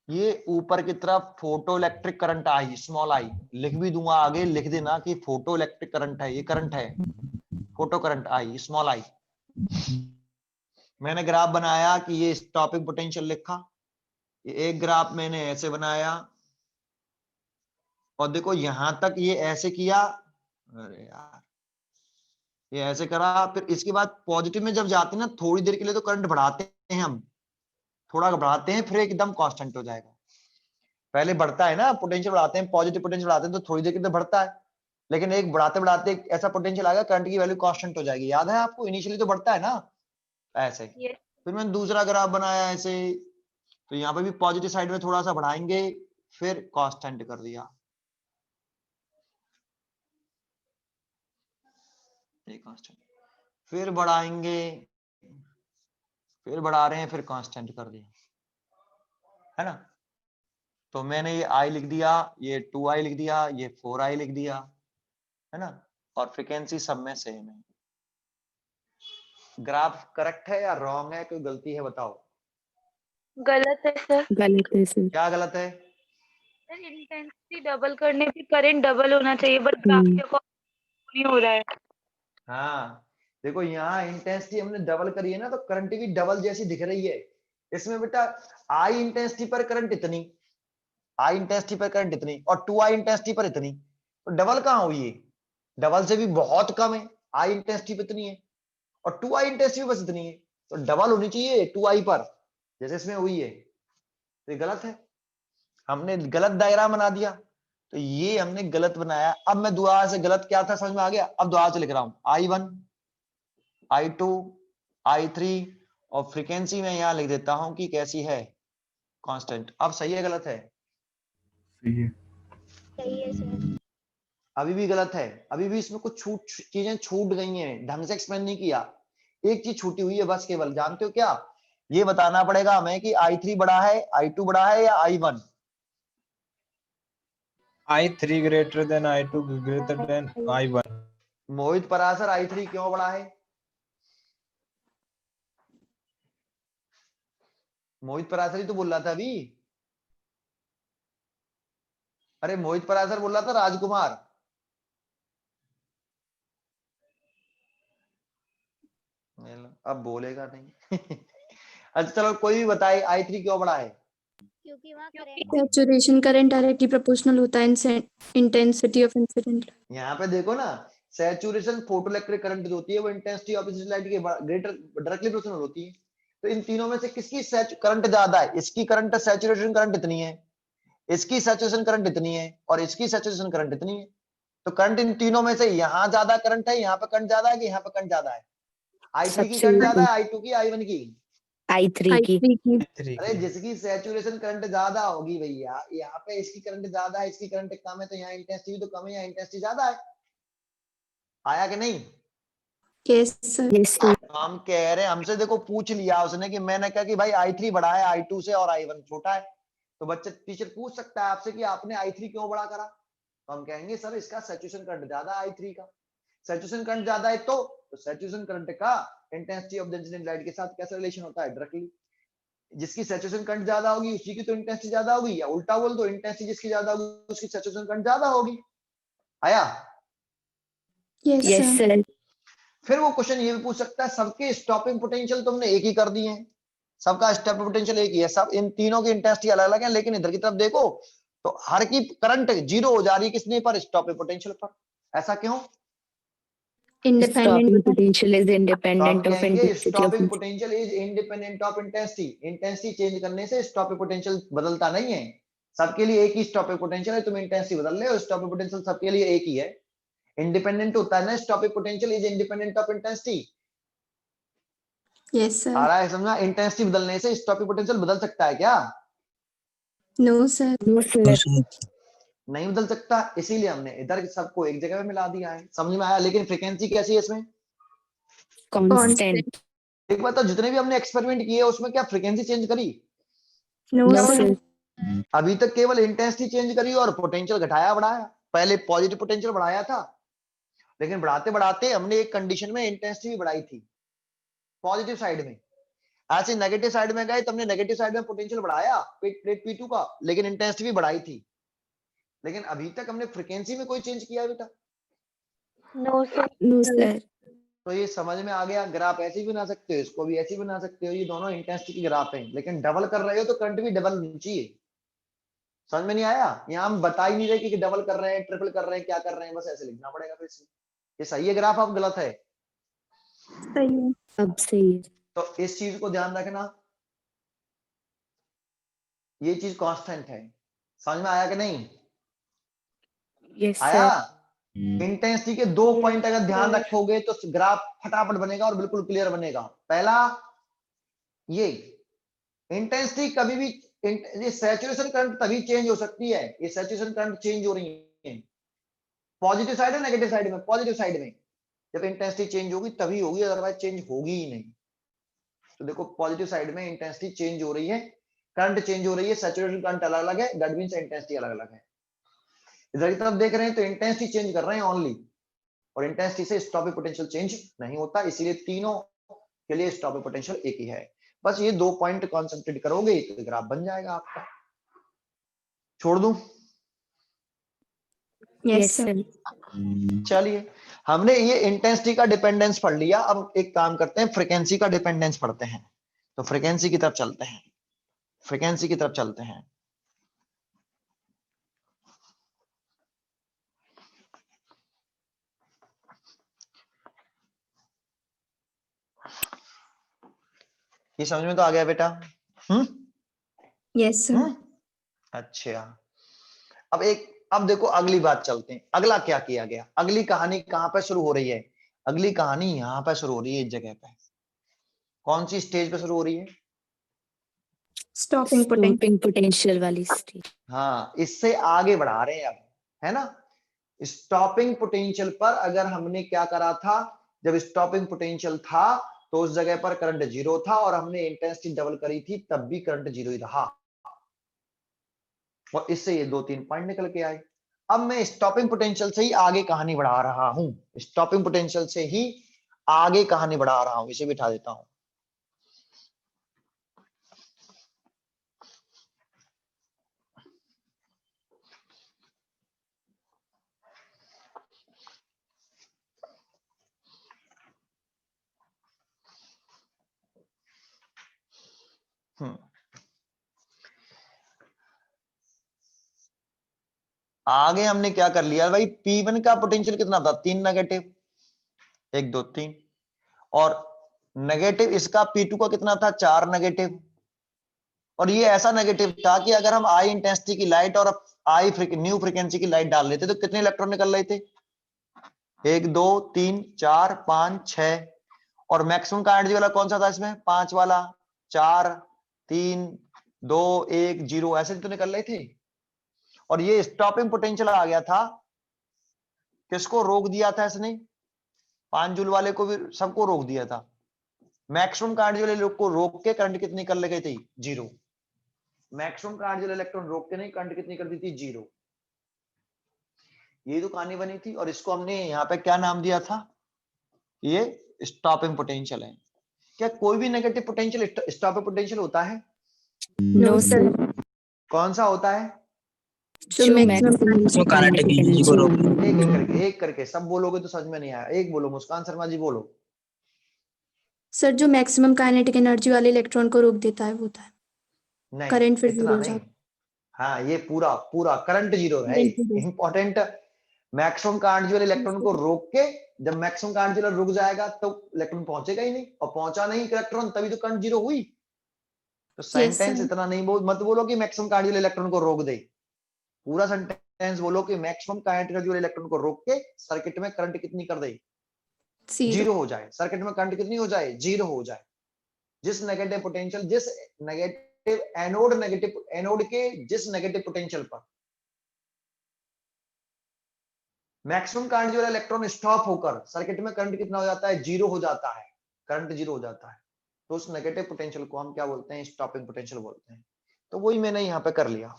ये ऊपर की तरफ photo electric current I, small I, लिख भी दूंगा आगे, लिख देना कि फोटो इलेक्ट्रिक करंट है, ये करंट है, फोटो करंट आई, स्मॉल आई। मैंने ग्राफ बनाया कि ये स्टॉपिंग पोटेंशियल लिखा, ये एक ग्राफ मैंने ऐसे बनाया, और देखो यहां तक ये ऐसे किया, अरे यार ये ऐसे करा, फिर इसके बाद पॉजिटिव में जब जाते हैं ना, थोड़ी देर के लिए तो करंट बढ़ाते हैं हम, थोड़ा बढ़ाते हैं, फिर एकदम कांस्टेंट हो जाएगा। पहले बढ़ता है ना, पोटेंशियल बढ़ाते हैं, पॉजिटिव पोटेंशियल बढ़ाते हैं तो थोड़ी देर के लिए बढ़ता है, लेकिन एक बढ़ाते बढ़ाते ऐसा पोटेंशियल आएगा करंट की वैल्यू कांस्टेंट हो जाएगी। याद है आपको? इनिशियली तो बढ़ता है ना ऐसे। फिर मैंने दूसरा ग्राफ बनाया ऐसे, तो यहाँ पे भी पॉजिटिव साइड में थोड़ा सा बढ़ाएंगे, फिर कांस्टेंट कर दिया, कांस्टेंट, फिर बढ़ाएंगे, फिर बढ़ा रहे हैं, फिर कांस्टेंट कर दिया, है ना? तो मैंने ये i लिख दिया, ये 2i लिख दिया, ये 4i लिख दिया, है ना? और फ्रीक्वेंसी सब में सेम है। ग्राफ करेक्ट है या रॉन्ग है, कोई गलती है बताओ? गलत है सर। गलत है सर। क्या गलत है? सर इंटेंसिटी डबल करने पे करंट डबल होना चाहिए, बट ग्राफ के अकॉर्डिंग नहीं हो रहा है। हाँ देखो यहाँ इंटेंसिटी हमने डबल करी है ना, तो करंट भी डबल जैसी दिख रही है। इसमें बेटा आई इंटेंसिटी पर करंट इतनी, आई इंटेंसिटी पर करंट इतनी और 2i इंटेंसिटी पर इतनी, तो डबल कहां हुई है? डबल से भी बहुत कम है, आई इंटेंसिटी पर इतनी है और 2i इंटेंसिटी बस इतनी है, तो डबल होनी चाहिए 2i पर, जैसे इसमें हुई है। तो ये गलत है, हमने गलत डायग्राम बना दिया, तो ये हमने गलत बनाया। अब मैं दोबारा से, गलत क्या था समझ में आ गया? अब दोबारा से लिख रहा हूं, I1, I2, I3 और फ्रीक्वेंसी में यहां लिख देता हूं कि कैसी है, कांस्टेंट। अब सही है गलत है? सही है। सही है सर। अभी भी गलत है, अभी भी इसमें कुछ चीजें छूट गई हैं, ढंग से एक्सप्लेन नहीं किया। एक चीज छूटी हुई है बस केवल, जानते हो क्या? ये बताना पड़ेगा हमें कि I3 बड़ा है, I2 बड़ा है या I1। I3 greater than I2 greater than I1. मोहित पराशर I3 क्यों बड़ा है? मोहित पराशर ही तो बोल रहा था अभी। अरे मोहित पराशर बोल रहा था, राजकुमार। अब बोलेगा नहीं। अच्छा चलो, कोई भी बताए I3 क्यों बड़ा है? क्योंकि वहाँ सैचुरेशन करंट डायरेक्टली प्रोपोर्शनल होता है इंटेंसिटी ऑफ इंसिडेंट। यहाँ पे देखो ना, सैचुरेशन फोटोइलेक्ट्रिक करंट जो होती है वो इंटेंसिटी ऑफ लाइट के ग्रेटर डायरेक्टली प्रोपोर्शनल होती है। तो इन तीनों में से किसकी करंट ज्यादा है? इसकी करंट सैचुरेशन करंट इतनी है, इसकी सैचुरेशन करंट इतनी है और इसकी सैचुरेशन करंट इतनी है। तो करंट इन तीनों में से यहाँ ज्यादा करंट है, यहाँ पे करंट ज्यादा है कि यहाँ पे करंट ज्यादा है? I3 की करंट ज्यादा है, I2 की, I1 की? I3 की। अरे जिसकी सैचुरेशन करंट ज्यादा होगी भैया, यहाँ पे इसकी करंट ज्यादा है, इसकी करंट कम है, तो यहाँ इंटेंसिटी तो कम है, यहाँ इंटेंसिटी ज्यादा है। आया कि नहीं? Yes sir. Yes, sir. हम कह रहे हैं, हमसे देखो पूछ लिया उसने कि मैंने कहा कि भाई I3 बड़ा है I2 से और I1 छोटा है, तो बच्चे टीचर पूछ सकता है आपसे कि आपने I3 क्यों बड़ा करा? तो हम कहेंगे सर इसका सैचुरेशन करंट ज्यादा है I3 का। सैचुरेशन करंट ज्यादा है तो सैचुरेशन करंट का intensity of the incident light के साथ कैसा रिलेशन होता है? डायरेक्टली। जिसकी सैचुरेशन करंट ज्यादा होगी उसी की तो इंटेंसिटी ज्यादा होगी, या उल्टा बोल दो, इंटेंसिटी जिसकी ज्यादा होगी उसकी सैचुरेशन करंट ज्यादा होगी। आया? Yes Yes, sir. sir. फिर वो क्वेश्चन ये भी पूछ सकता है, सबके स्टॉपिंग पोटेंशियल तुमने एक ही कर दिए हैं, सबका स्टॉपिंग पोटेंशियल एक ही है, सब इन तीनों की इंटेंसिटी अलग अलग है, लेकिन इधर की तरफ देखो तो हर की करंट जीरो हो जा रही है, किसने पर? स्टॉपिंग पोटेंशियल पर। ऐसा क्यों? Stopping independent. potential is तो हम independent of कहेंगे intensity of stopping potential is independent of intensity. Intensity change करने से स्टॉपिंग पोटेंशियल बदलता नहीं है, सबके लिए एक ही स्टॉपिंग पोटेंशियल है। तुम इंटेंसिटी बदल रहे हो, स्टॉपिंग पोटेंशियल सबके लिए एक ही है। इंडिपेंडेंट होता है ना, stopping potential is independent of intensity. Yes आ सर। रहा है समझा? इंटेंसिटी बदलने से स्टॉपिंग पोटेंशियल बदल सकता है क्या? No sir. No, sir. नहीं बदल सकता, इसीलिए हमने इधर सबको एक जगह पे मिला दिया है। समझ में आया? लेकिन फ्रीक्वेंसी कैसी है इसमें? Constant. एक बात तो, जितने भी हमने एक्सपेरिमेंट किए उसमें क्या फ्रीक्वेंसी चेंज करी? No No, sir. sir. अभी तक केवल इंटेंसिटी चेंज करी और पोटेंशियल घटाया बढ़ाया। पहले पॉजिटिव पोटेंशियल बढ़ाया था, लेकिन बढ़ाते बढ़ाते हमने एक कंडीशन में इंटेंसिटी भी बढ़ाई थी पॉजिटिव साइड में। ऐसे नेगेटिव साइड में गए तो हमने नेगेटिव साइड में पोटेंशियल बढ़ाया प्लेट P2 का, लेकिन इंटेंसिटी भी बढ़ाई थी। लेकिन अभी तक हमने फ्रीक्वेंसी में कोई चेंज किया है बेटा? No sir. No, sir. तो ये समझ में आ गया। ग्राफ ऐसे भी बना सकते हो, इसको भी ऐसे ही बना सकते हो, ये दोनों इंटेंसिटी के ग्राफ हैं, लेकिन डबल कर रहे हो तो करंट भी डबल होनी चाहिए। समझ में नहीं आया? यहाँ हम बता ही नहीं रहे कि डबल कर रहे हैं, ट्रिपल कर रहे हैं, क्या कर रहे हैं, बस ऐसे लिखना पड़ेगा। फिर ये सही है ग्राफ, अब गलत है? सही है। अब सही है। तो इस चीज को ध्यान रखना, ये चीज कांस्टेंट है। समझ में आया कि नहीं? Yes, आया? sir. इंटेंसिटी के दो पॉइंट अगर ध्यान रखोगे तो ग्राफ फटाफट बनेगा और बिल्कुल क्लियर बनेगा। पहला, ये इंटेंसिटी कभी भी, ये सैचुरेशन करंट तभी चेंज हो सकती है, ये सैचुरेशन करंट चेंज हो रही है पॉजिटिव साइड है नेगेटिव साइड में? पॉजिटिव साइड में जब इंटेंसिटी चेंज होगी तभी होगी, अदरवाइज चेंज होगी ही नहीं। तो देखो पॉजिटिव साइड में इंटेंसिटी चेंज हो रही है, करंट चेंज हो रही है, सैचुरेशन करंट अलग अलग है, दैट मींस इंटेंसिटी अलग अलग है। इधर की तरफ देख रहे हैं तो इंटेंसिटी चेंज कर रहे हैं ओनली, और इंटेंसिटी से स्टॉपिंग पोटेंशियल चेंज नहीं होता, इसीलिए तीनों के लिए स्टॉपिंग पोटेंशियल एक ही है। बस ये दो पॉइंट कॉन्सेंट्रेट करोगे तो ग्राफ बन जाएगा आपका। छोड़ दूं? Yes Yes, sir. sir. चलिए, हमने ये इंटेंसिटी का डिपेंडेंस पढ़ लिया, अब एक काम करते हैं, फ्रीक्वेंसी का डिपेंडेंस पढ़ते हैं। तो फ्रीक्वेंसी की तरफ चलते हैं, फ्रीक्वेंसी की तरफ चलते हैं। ये समझ में तो आ गया बेटा? Yes, sir. अच्छा, अब देखो अगली बात चलते हैं। अगला क्या किया गया? अगली कहानी कहां पे शुरू हो रही है? अगली कहानी यहां पे शुरू हो रही है, इस जगह पे। कौन सी स्टेज पे शुरू हो रही है? Stopping potential. Stopping potential वाली स्टेज। हाँ, इससे आगे बढ़ा रहे हैं अब, है ना? स्टॉपिंग पोटेंशियल पर अगर हमने क्या करा था, जब स्टॉपिंग पोटेंशियल था तो उस जगह पर करंट 0 था और हमने इंटेंसिटी डबल करी थी, तब भी करंट 0 ही रहा। और इससे ये 2-3 पॉइंट निकल के आए। अब मैं स्टॉपिंग पोटेंशियल से ही आगे कहानी बढ़ा रहा हूं, स्टॉपिंग पोटेंशियल से ही आगे कहानी बढ़ा रहा हूं। इसे बिठा देता हूं। आगे हमने क्या कर लिया भाई, P1 का पोटेंशियल कितना था? 3 नेगेटिव, 1 2 3। और नेगेटिव इसका P2 का कितना था? 4 नेगेटिव। और ये ऐसा नेगेटिव था कि अगर हम आई इंटेंसिटी की लाइट और आई न्यू फ्रीक्वेंसी की लाइट डाल लेते तो कितने इलेक्ट्रॉन निकल रहे थे? 1 2 3 4 5 6। और मैक्सिमम का एनर्जी वाला कौन सा था इसमें? 5 वाला। 4 3 2 1 0 ऐसे तो निकल रहे थे। और ये स्टॉपिंग पोटेंशियल आ गया था, किसको रोक दिया था इसने? 5 जूल वाले को भी, सबको रोक दिया था। मैक्सिमम करंट वाले लोग को रोक के करंट कितनी कर ले गई थी? 0। मैक्सिमम करंट वाले इलेक्ट्रॉन रोक के नहीं, करंट कितनी कर दी थी? 0। ये तो कहानी बनी थी। और इसको हमने यहाँ पे क्या नाम दिया था? ये स्टॉपिंग पोटेंशियल है। क्या कोई भी नेगेटिव पोटेंशियल स्टॉपिंग पोटेंशियल होता है? No sir. कौन सा होता है? जो maximum जो kinetic energy को रोक एक करके सब बोलोगे तो समझ में नहीं आया। एक बोलो, मुस्कान शर्मा जी बोलो। सर जो मैक्सिमम काइनेटिक एनर्जी वाले इलेक्ट्रॉन को रोक देता है वो होता है। नहीं, करंट फिर इतना जीरो हो नहीं। जाता हाँ, ये पूरा पूरा करंट 0 है। है। इंपॉर्टेंट। मैक्सिमम करंट वाले इलेक्ट्रॉन को रोक के, जब मैक्सिमम करंट वाला रुक जाएगा तो इलेक्ट्रॉन पहुंचेगा ही नहीं, और पहुंचा नहीं इलेक्ट्रॉन तभी तो करंट 0 हुई। तो सेंटेंस इतना नहीं मत बोलो कि मैक्सिमम करंट वाले इलेक्ट्रॉन को रोक दे। पूरा सेंटेंस बोलो कि मैक्सिमम करंट वाले इलेक्ट्रॉन को रोक के सर्किट में करंट कितनी कर दे? 0 हो जाए। सर्किट में करंट कितनी हो जाए? 0 हो जाए। जिस नेगेटिव पोटेंशियल, जिस नेगेटिव एनोड के जिस नेगेटिव पोटेंशियल पर मैक्सिमम करंट वाला इलेक्ट्रॉन स्टॉप होकर सर्किट में करंट कितना हो जाता है? 0 हो जाता है। करंट 0 हो जाता है तो उस नेगेटिव पोटेंशियल को हम क्या बोलते हैं? स्टॉपिंग पोटेंशियल बोलते हैं। तो वही मैंने यहां पे कर लिया,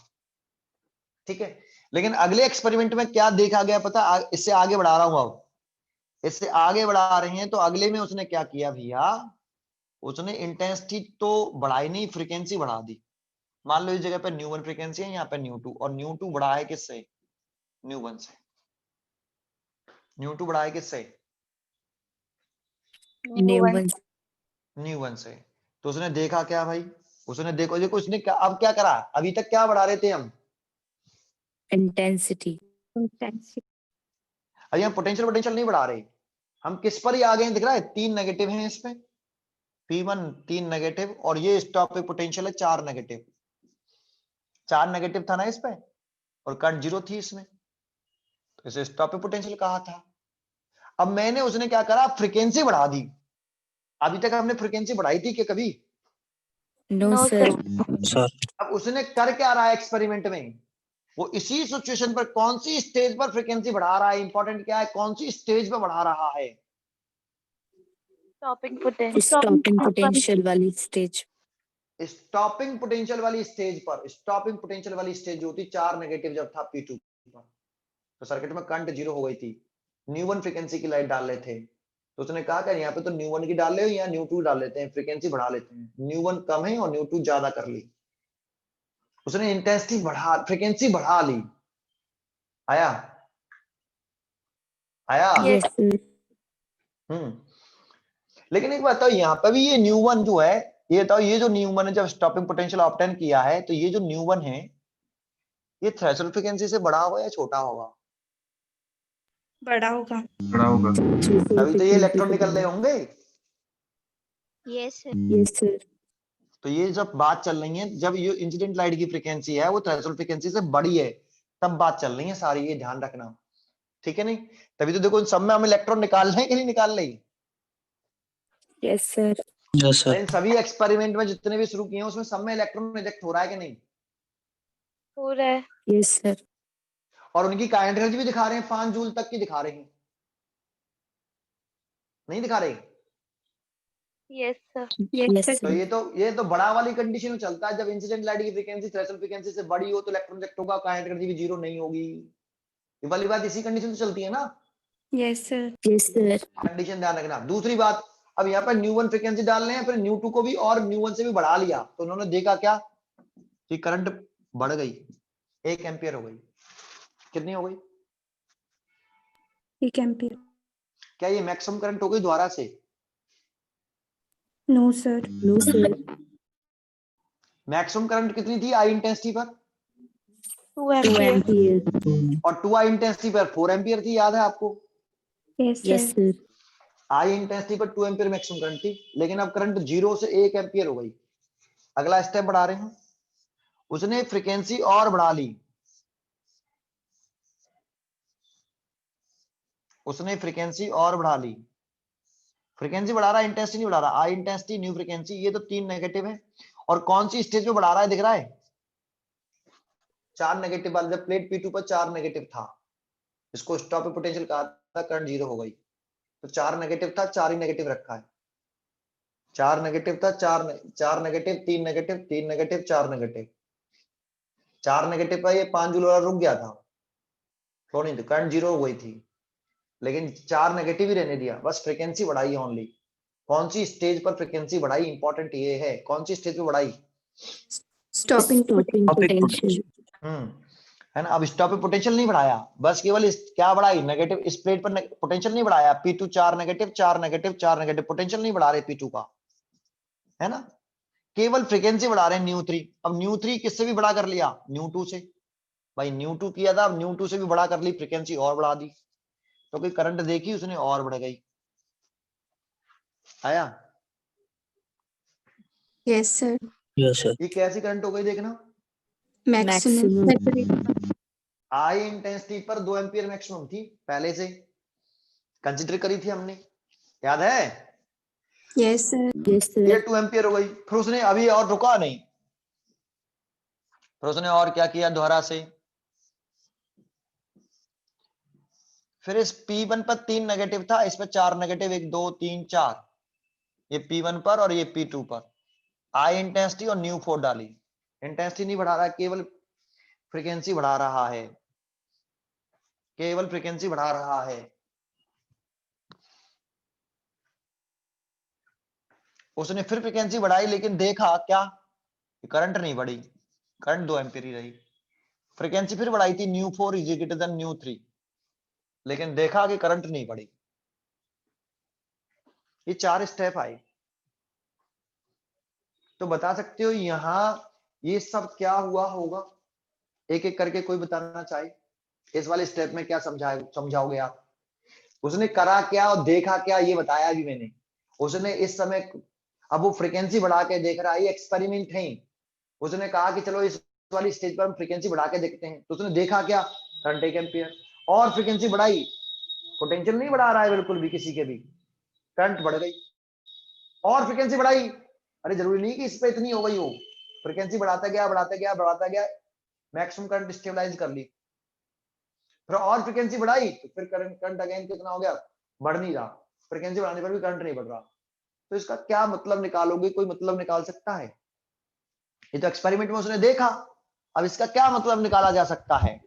ठीक है। लेकिन अगले एक्सपेरिमेंट में क्या देखा गया पता? इससे आगे बढ़ा रहा हूं। अब इससे आगे बढ़ा रहे हैं तो अगले में उसने क्या किया भैया? उसने इंटेंसिटी तो बढ़ाई नहीं, फ्रीक्वेंसी बढ़ा दी। मान लो इस जगह पे न्यू 1 फ्रीक्वेंसी है, यहाँ पे न्यू 2, और न्यू 2 बढ़ा है किससे? न्यू 1 से। न्यू 2 बढ़ा है किससे? न्यू 1 से। तो उसने देखा क्या भाई? उसने देखो उसने क्या, अब क्या करा? अभी तक क्या बढ़ा रहे थे हम? इंटेंसिटी। अभी हम पोटेंशियल नहीं बढ़ा रहे। हम किस पर ही आ गए? दिख रहा है 3 नेगेटिव हैं इसमें। P1 3 नेगेटिव, और ये स्टॉपिंग पोटेंशियल है 4 नेगेटिव। 4 नेगेटिव था ना इस पे, और करंट 0 थी इसमें, तो इसे स्टॉपिंग पोटेंशियल कहा था। अब मैंने उसने क्या करा? फ्रीक्वेंसी बढ़ा दी। अभी तक हमने फ्रीक्वेंसी बढ़ाई थी कि कभी? No sir. अब उसने कर क्या रहा है एक्सपेरिमेंट में? वो इसी सिचुएशन पर कौन सी स्टेज पर फ्रीक्वेंसी बढ़ा रहा है? इंपॉर्टेंट क्या है? कौन सी स्टेज पर बढ़ा रहा है? स्टॉपिंग पोटेंशियल वाली स्टेज। स्टॉपिंग पोटेंशियल वाली स्टेज पर। स्टॉपिंग पोटेंशियल वाली स्टेज जो होती 4 नेगेटिव जब था P2 पर, तो सर्किट में करंट 0 हो गई थी। न्यू 1 फ्रीक्वेंसी की लाइट डाल रहे थे, तो उसने कहा कि यहाँ पे तो न्यू 1 की डाल ले, या न्यू 2 डाल लेते हैं, फ्रीक्वेंसी बढ़ा लेते हैं। न्यू 1 कम है और न्यू 2 ज्यादा कर ली। उसने इंटेंसिटी बढ़ा, फ्रीक्वेंसी बढ़ा ली। आया? Yes sir. लेकिन एक बात बताओ, यहाँ पे भी ये न्यू 1 जो है, ये बताओ, ये जो न्यू 1 है, जब स्टॉपिंग पोटेंशियल ऑब्टेन किया है, तो ये जो न्यू 1 है, ये थ्रेशोल्ड फ्रीक्वेंसी से बड़ा होगा या छोटा होगा? बड़ा होगा। बड़ा होगा। तभी तो ये इलेक्ट्रॉन निकल रहे होंगे। Yes yes sir. तो ये जब बात चल रही है, जब ये इंसिडेंट लाइट की फ्रीक्वेंसी है वो थ्रेशोल्ड फ्रीक्वेंसी से बड़ी है, तब बात चल रही है सारी, ये ध्यान रखना, ठीक है नहीं? तभी तो देखो इन सब में हम इलेक्ट्रॉन निकाल रहे हैं कि नहीं निकाल रहे? Yes, sir. Yes sir. इन सभी एक्सपेरिमेंट में जितने भी शुरू किए हैं उसमें सब में इलेक्ट्रॉन रिजेक्ट हो रहा है कि नहीं? हो रहा है। Yes, sir. और उनकी काइनेटिक एनर्जी भी दिखा रहे हैं, 5 जूल तक की दिखा रहे हैं, नहीं दिखा रहे? Yes sir. Yes, तो sir. ये तो बड़ा वाली कंडीशन में चलता है, जब इंसिडेंट लाइट की फ्रीक्वेंसी थ्रेशोल्ड फ्रीक्वेंसी से बड़ी हो तो इलेक्ट्रॉन रिजेक्ट होगा, काइनेटिक एनर्जी भी जीरो नहीं होगी। ये वाली बात इसी कंडीशन से चलती है ना, Yes, sir. Yes, sir. Condition ध्यान रखना। दूसरी बात, अब यहाँ पर न्यू1 फ्रीक्वेंसी डाल रहे हैं, फिर न्यू2 को भी और न्यू1 से भी बढ़ा लिया, तो उन्होंने देखा क्या कि करंट बढ़ गई, 1 एम्पियर हो गई। कितनी हो गई? 1 ampere. क्या ये मैक्सिमम करंट हो गई द्वारा से? No, sir. No, sir. Maximum current कितनी थी आई इंटेंसिटी पर? 2 2 एम्पियर। ampere. और 2 आई इंटेंसिटी पर 4 एम्पियर थी, याद है आपको? Yes, Yes, sir. sir. आई इंटेंसिटी पर 2 एम्पियर मैक्सिमम करंट थी, लेकिन अब करंट 0 से 1 एम्पियर हो गई। अगला स्टेप बढ़ा रहे हैं, उसने फ्रीक्वेंसी और बढ़ा ली, उसने फ्रीक्वेंसी और बढ़ा ली। फ्रीक्वेंसी बढ़ा रहा है, इंटेंसिटी नहीं बढ़ा रहा। आई इंटेंसिटी न्यू फ्रीक्वेंसी, ये तो 3 नेगेटिव है। और कौन सी स्टेज पे बढ़ा रहा है दिख रहा है? 4 नेगेटिव वाले, जब प्लेट P2 पर 4 नेगेटिव था, इसको स्टॉप पोटेंशियल कहा था, करंट 0 हो गई। तो 4 नेगेटिव था, 4 ही नेगेटिव रखा है। 4 नेगेटिव था, 4 negative, 3 negative, 3 negative, 4 negative. 4 negative पर ये 5 जूल वाला रुक गया था, फ्लो नहीं, तो करंट 0 हो गई थी, लेकिन 4 नेगेटिव ही रहने दिया, बस फ्रीक्वेंसी बढ़ाई ओनली। कौन सी स्टेज पर फ्रीक्वेंसी बढ़ाई, इंपॉर्टेंट ये है, कौन सी स्टेज पे बढ़ाई? Stopping. Stopping potential. है ना? अब स्टॉप पोटेंशियल नहीं बढ़ाया, बस केवल क्या बढ़ाई, नेगेटिव। इस प्लेट पर पोटेंशियल नहीं बढ़ाया, P2 4 negative, 4 negative, 4 negative, potential नहीं बढ़ा रहे P2 का, है ना? केवल फ्रीक्वेंसी बढ़ा रहे हैं न्यू3। अब न्यू3 किससे भी बड़ा कर लिया? न्यू2 से। भाई न्यू2 किया था, अब न्यू2 से भी बड़ा कर ली, फ्रीक्वेंसी और बढ़ा दी, तो कोई करंट देखी उसने और बढ़ गई। आया? Yes, sir. Yes sir. ये कैसी करंट हो गई देखना, Maximum. Maximum. आई इंटेंसिटी पर 2 एम्पियर मैक्सिमम थी, पहले से कंसीडर करी थी हमने, याद है? Yes, sir. Yes, ये sir. 2 एम्पियर हो गई, फिर उसने अभी और रुका नहीं, फिर उसने और क्या किया दोबारा से, फिर इस P1 पर 3 नेगेटिव था, इस पर 4 नेगेटिव, 1 2 3 4, ये P1 पर और ये P2 पर आई इंटेंसिटी और न्यू4 डाली। इंटेंसिटी नहीं बढ़ा रहा, केवल फ्रीक्वेंसी बढ़ा रहा है, केवल फ्रीक्वेंसी बढ़ा रहा है। उसने फिर फ्रीक्वेंसी बढ़ाई, लेकिन देखा क्या, करंट नहीं बढ़ी, करंट 2 एम्पियर ही रही। फ्रीक्वेंसी फिर बढ़ाई थी, न्यू4 इज ग्रेटर देन न्यू3, लेकिन देखा कि करंट नहीं बढ़ी। ये 4 स्टेप आए। तो बता सकते हो यहां ये सब क्या हुआ होगा? एक एक करके कोई बताना चाहे, इस वाले स्टेप में क्या समझाओगे आप? उसने करा क्या और देखा क्या, ये बताया भी मैंने। उसने इस समय, अब वो फ्रीक्वेंसी बढ़ा के देख रहा है, ये एक्सपेरिमेंट है। उसने कहा कि चलो इस वाली स्टेज पर हम फ्रीक्वेंसी बढ़ा के देखते हैं, तो उसने देखा क्या, करंट 1 एम्पियर, और फ्रीक्वेंसी बढ़ाई, पोटेंशियल नहीं बढ़ा रहा है बिल्कुल भी किसी के भी, करंट बढ़ गई। और फ्रीक्वेंसी बढ़ाई, अरे जरूरी नहीं कि इस पे इतनी हो गई हो, फ्रीक्वेंसी बढ़ाता गया बढ़ाता गया बढ़ाता गया, मैक्सिमम करंट स्टेबलाइज कर ली, फिर और फ्रीक्वेंसी बढ़ाई, तो फिर करंट अगेन कितना हो गया, बढ़ नहीं रहा, फ्रीक्वेंसी बढ़ाने पर भी करंट नहीं बढ़ रहा। तो इसका क्या मतलब निकालोगे, कोई मतलब निकाल सकता है? ये तो एक्सपेरिमेंट में उसने देखा, अब इसका क्या मतलब निकाला जा सकता है?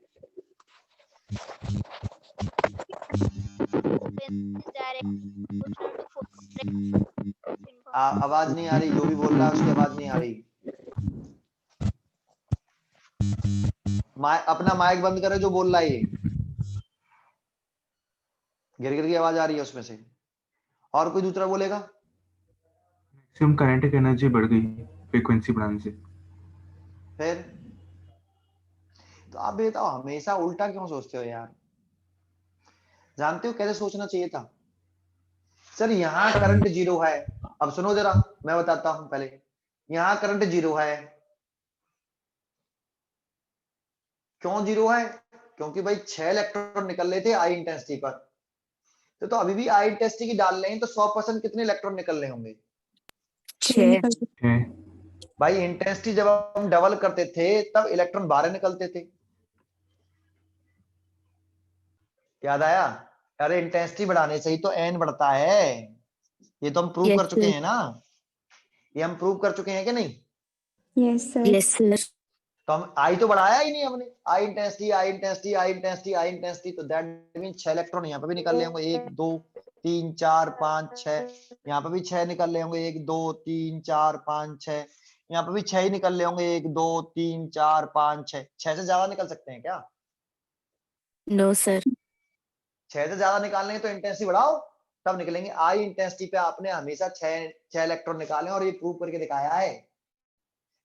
आवाज नहीं आ रही, जो भी बोल रहा है उसकी आवाज नहीं आ रही। अपना माइक बंद करे जो बोल रहा है, ये गिर गिर की आवाज आ रही है उसमें से। और कोई दूसरा बोलेगा? मैक्सिमम काइनेटिक एनर्जी बढ़ गई फ्रीक्वेंसी बढ़ाने से। फिर तो आप बेटा हमेशा उल्टा क्यों सोचते हो यार? जानते हो कैसे सोचना चाहिए था? सर यहाँ करंट 0 है, अब सुनो जरा, मैं बताता हूं पहले। यहां करंट 0 है। क्यों 0 है? क्योंकि भाई 6 इलेक्ट्रॉन निकल रहे थे आई इंटेंसिटी पर, तो अभी भी आई इंटेंसिटी की डाल रहे हैं तो 100% कितने इलेक्ट्रॉन निकल रहे होंगे? 6 6 भाई इंटेंसिटी जब हम डबल करते थे तब इलेक्ट्रॉन बाहर निकलते थे, याद आया? अरे इंटेंसिटी बढ़ाने से ही तो एन बढ़ता है, ये तो हम प्रूव Yes, कर चुके sir. हैं ना, ये हम प्रूव कर चुके हैं कि नहीं? Yes, sir. Yes, sir. तो हम आई तो बढ़ाया ही नहीं हमने, I intensity I intensity I intensity I intensity, तो दैट मीन 6 इलेक्ट्रॉन यहाँ पे भी निकल रहे होंगे, 1 2 3 4 5 6, यहाँ पे भी 6 निकल रहे होंगे, 1 2 3 4 5 6, यहाँ पे भी 6 ही निकल रहे होंगे, 1 2 3 4 5 6, 6 से ज्यादा निकल सकते हैं क्या? No, sir. 6 से ज्यादा निकालने तो इंटेंसिटी बढ़ाओ तब निकलेंगे। आई इंटेंसिटी पे आपने हमेशा 6 इलेक्ट्रॉन निकाले और ये प्रूव करके दिखाया है।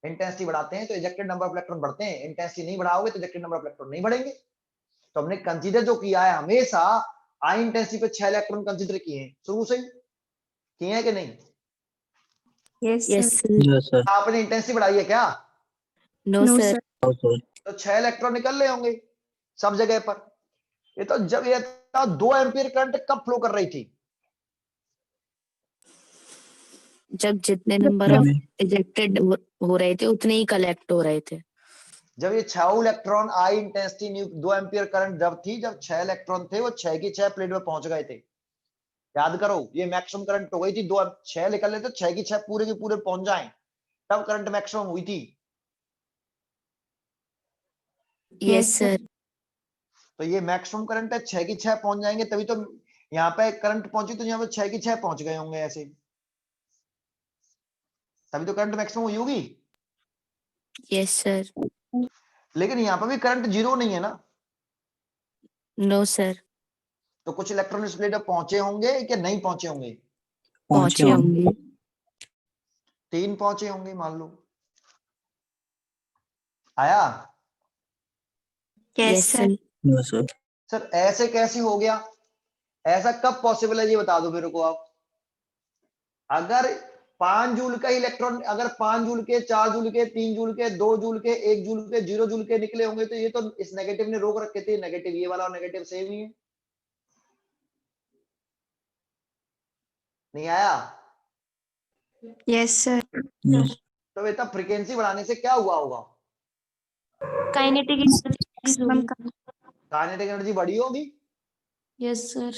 इंटेंसिटी बढ़ाते हैं तो इजेक्टेड नंबर ऑफ इलेक्ट्रॉन बढ़ते हैं, इंटेंसिटी नहीं बढ़ाओगे तो इजेक्टेड नंबर ऑफ इलेक्ट्रॉन नहीं बढ़ेंगे। तो हमने कंसीडर जो किया है हमेशा आई इंटेंसिटी पे 6 इलेक्ट्रॉन कंसीडर किए हैं, शुरू से ही किए हैं कि नहीं? Yes, Yes, sir. sir. Yes, sir. आपने इंटेंसिटी बढ़ाई है क्या? No, No, sir. sir. No, sir. तो 6 इलेक्ट्रॉन निकल रहे होंगे सब जगह पर। ये तो जब ये 2 एम्पीयर करंट कब फ्लो कर रही थी? जब जितने नंबर ऑफ Maybe. इजेक्टेड हो रहे थे उतने ही कलेक्ट हो रहे थे। जब ये 6 इलेक्ट्रॉन आई इंटेंसिटी 2 एम्पीयर करंट जब थी, जब 6 इलेक्ट्रॉन थे वो 6 की 6 प्लेट में पहुंच गए थे। याद करो, ये मैक्सिमम करंट हो गई थी, 2 6 निकल रहे थे, 6 की 6 पूरे के पूरे पहुंच जाए तब करंट मैक्सिमम हुई थी। Yes, sir. तो ये मैक्सिमम करंट है, 6 की 6 पहुंच जाएंगे तभी तो यहाँ पे करंट पहुंची, तो यहाँ पे 6 की 6 पहुंच गए होंगे ऐसे, तभी तो करंट मैक्सिमम हुई होगी। Yes, sir. लेकिन यहाँ पे भी करंट 0 नहीं है ना, No, sir. तो कुछ इलेक्ट्रॉन इस प्लेट में पहुंचे होंगे कि नहीं पहुंचे होंगे? पहुंचे होंगे। 3 पहुंचे होंगे मान लो। आया? Yes, Yes, sir. sir. Yes, sir. Sir ऐसे कैसे हो गया? ऐसा कब पॉसिबल है ये बता दो मेरे को आप। अगर 5 जूल का इलेक्ट्रॉन, अगर 5 जूल के, 4 जूल के, 3 जूल के, 2 जूल के, 1 जूल के, 0 जूल के निकले होंगे, तो ये तो इस नेगेटिव ने रोक रखे थे, नेगेटिव ये वाला और नेगेटिव सेम ही है। नहीं आया? Yes, sir. Yes. तो बेटा फ्रीक्वेंसी बढ़ाने से क्या हुआ होगा? Kinetic Maximum current. Kinetic energy बढ़ी होगी। यस सर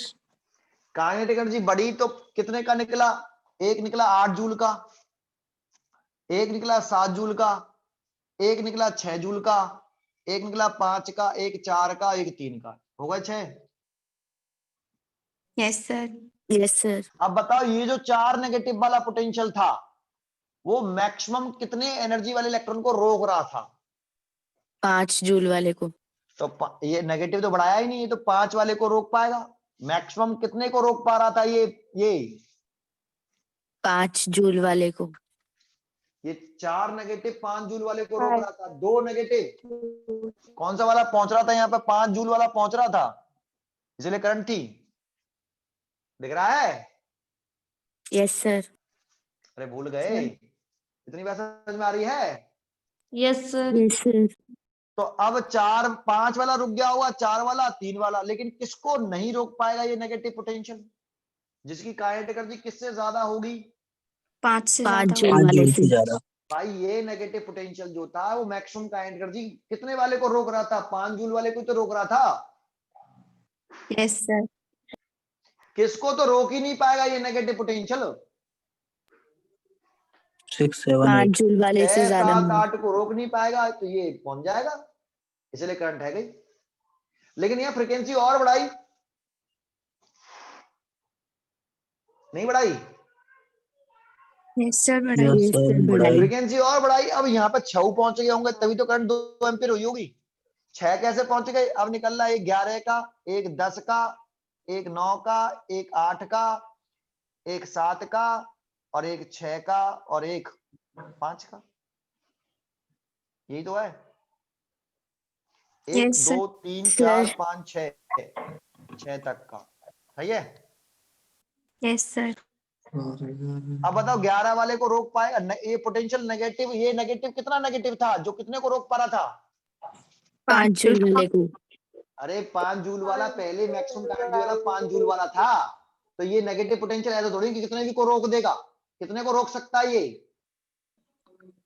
काइनेटिक एनर्जी बढ़ी तो कितने का निकला? एक निकला 8 जूल का, एक निकला 7 जूल का, एक निकला 6 जूल का, एक निकला 5 का, एक 4 का, एक 3 का, हो गए 6। Yes, sir. Yes, sir. अब बताओ ये जो 4 नेगेटिव वाला पोटेंशियल था वो मैक्सिमम कितने एनर्जी वाले इलेक्ट्रॉन को रोक रहा था? 5 जूल वाले को। तो ये नेगेटिव तो बढ़ाया ही नहीं, ये तो 5 वाले को रोक पाएगा। मैक्सिमम कितने को रोक पा रहा था ये 5 जूल वाले को। ये 4 नेगेटिव 5 जूल वाले को रोक रहा था। 2 नेगेटिव कौन सा वाला पहुंच रहा था यहाँ पे? 5 जूल वाला पहुंच रहा था, इसलिए करंट थी। दिख रहा है? Yes, sir. अरे भूल गए? इतनी बात समझ में आ रही है? Yes sir Yes, sir. तो अब 4 5 वाला रुक गया होगा, 4 वाला 3 वाला, लेकिन किसको नहीं रोक पाएगा ये नेगेटिव पोटेंशियल? जिसकी काइनेटिक एनर्जी किससे ज्यादा होगी? 5 से 5 ज्यादा जूल होगा। 5 वाले जूल से। से ज्यादा। भाई ये नेगेटिव पोटेंशियल जो था वो मैक्सिमम काइनेटिक एनर्जी कितने वाले को रोक रहा था? 5 जूल वाले को तो रोक रहा था। Yes, sir. किसको तो रोक ही नहीं पाएगा ये नेगेटिव पोटेंशियल? 6 7 5 8 जूल वाले से 6 ज्यादा 7 8 को रोक नहीं पाएगा, तो ये पहुंच जाएगा, इसलिए करंट है गई। लेकिन यह फ्रीक्वेंसी और बढ़ाई, नहीं बढ़ाई? Yes, sir. Yes, बढ़ाइए। Yes, sir. sir, बढ़ाई। फ्रीक्वेंसी और बढ़ाई, अब यहाँ पे 6 पहुंच गए होंगे तभी तो करंट 2 एम्पीयर हुई होगी। 6 कैसे पहुंच गए? अब निकल रहा है एक 11 का, एक 10 का, एक 9 का, एक 8 का, एक 7 का, और एक 6 का, और एक 5 का। यही तो है। 1 Yes, sir. 2 3 Sir. 4 5 6 तक का, सही है? Yes, sir. अब बताओ 11 वाले को रोक पाएगा? ये पोटेंशियल नेगेटिव, ये नेगेटिव कितना नेगेटिव था जो कितने को रोक पा रहा था? 5 जूल वाले को। अरे 5 जूल वाला पहले मैक्सिमम एनर्जी वाला 5 जूल वाला था, तो ये नेगेटिव पोटेंशियल ऐसा थोड़ी कि कितने भी को रोक देगा। कितने को रोक सकता है ये?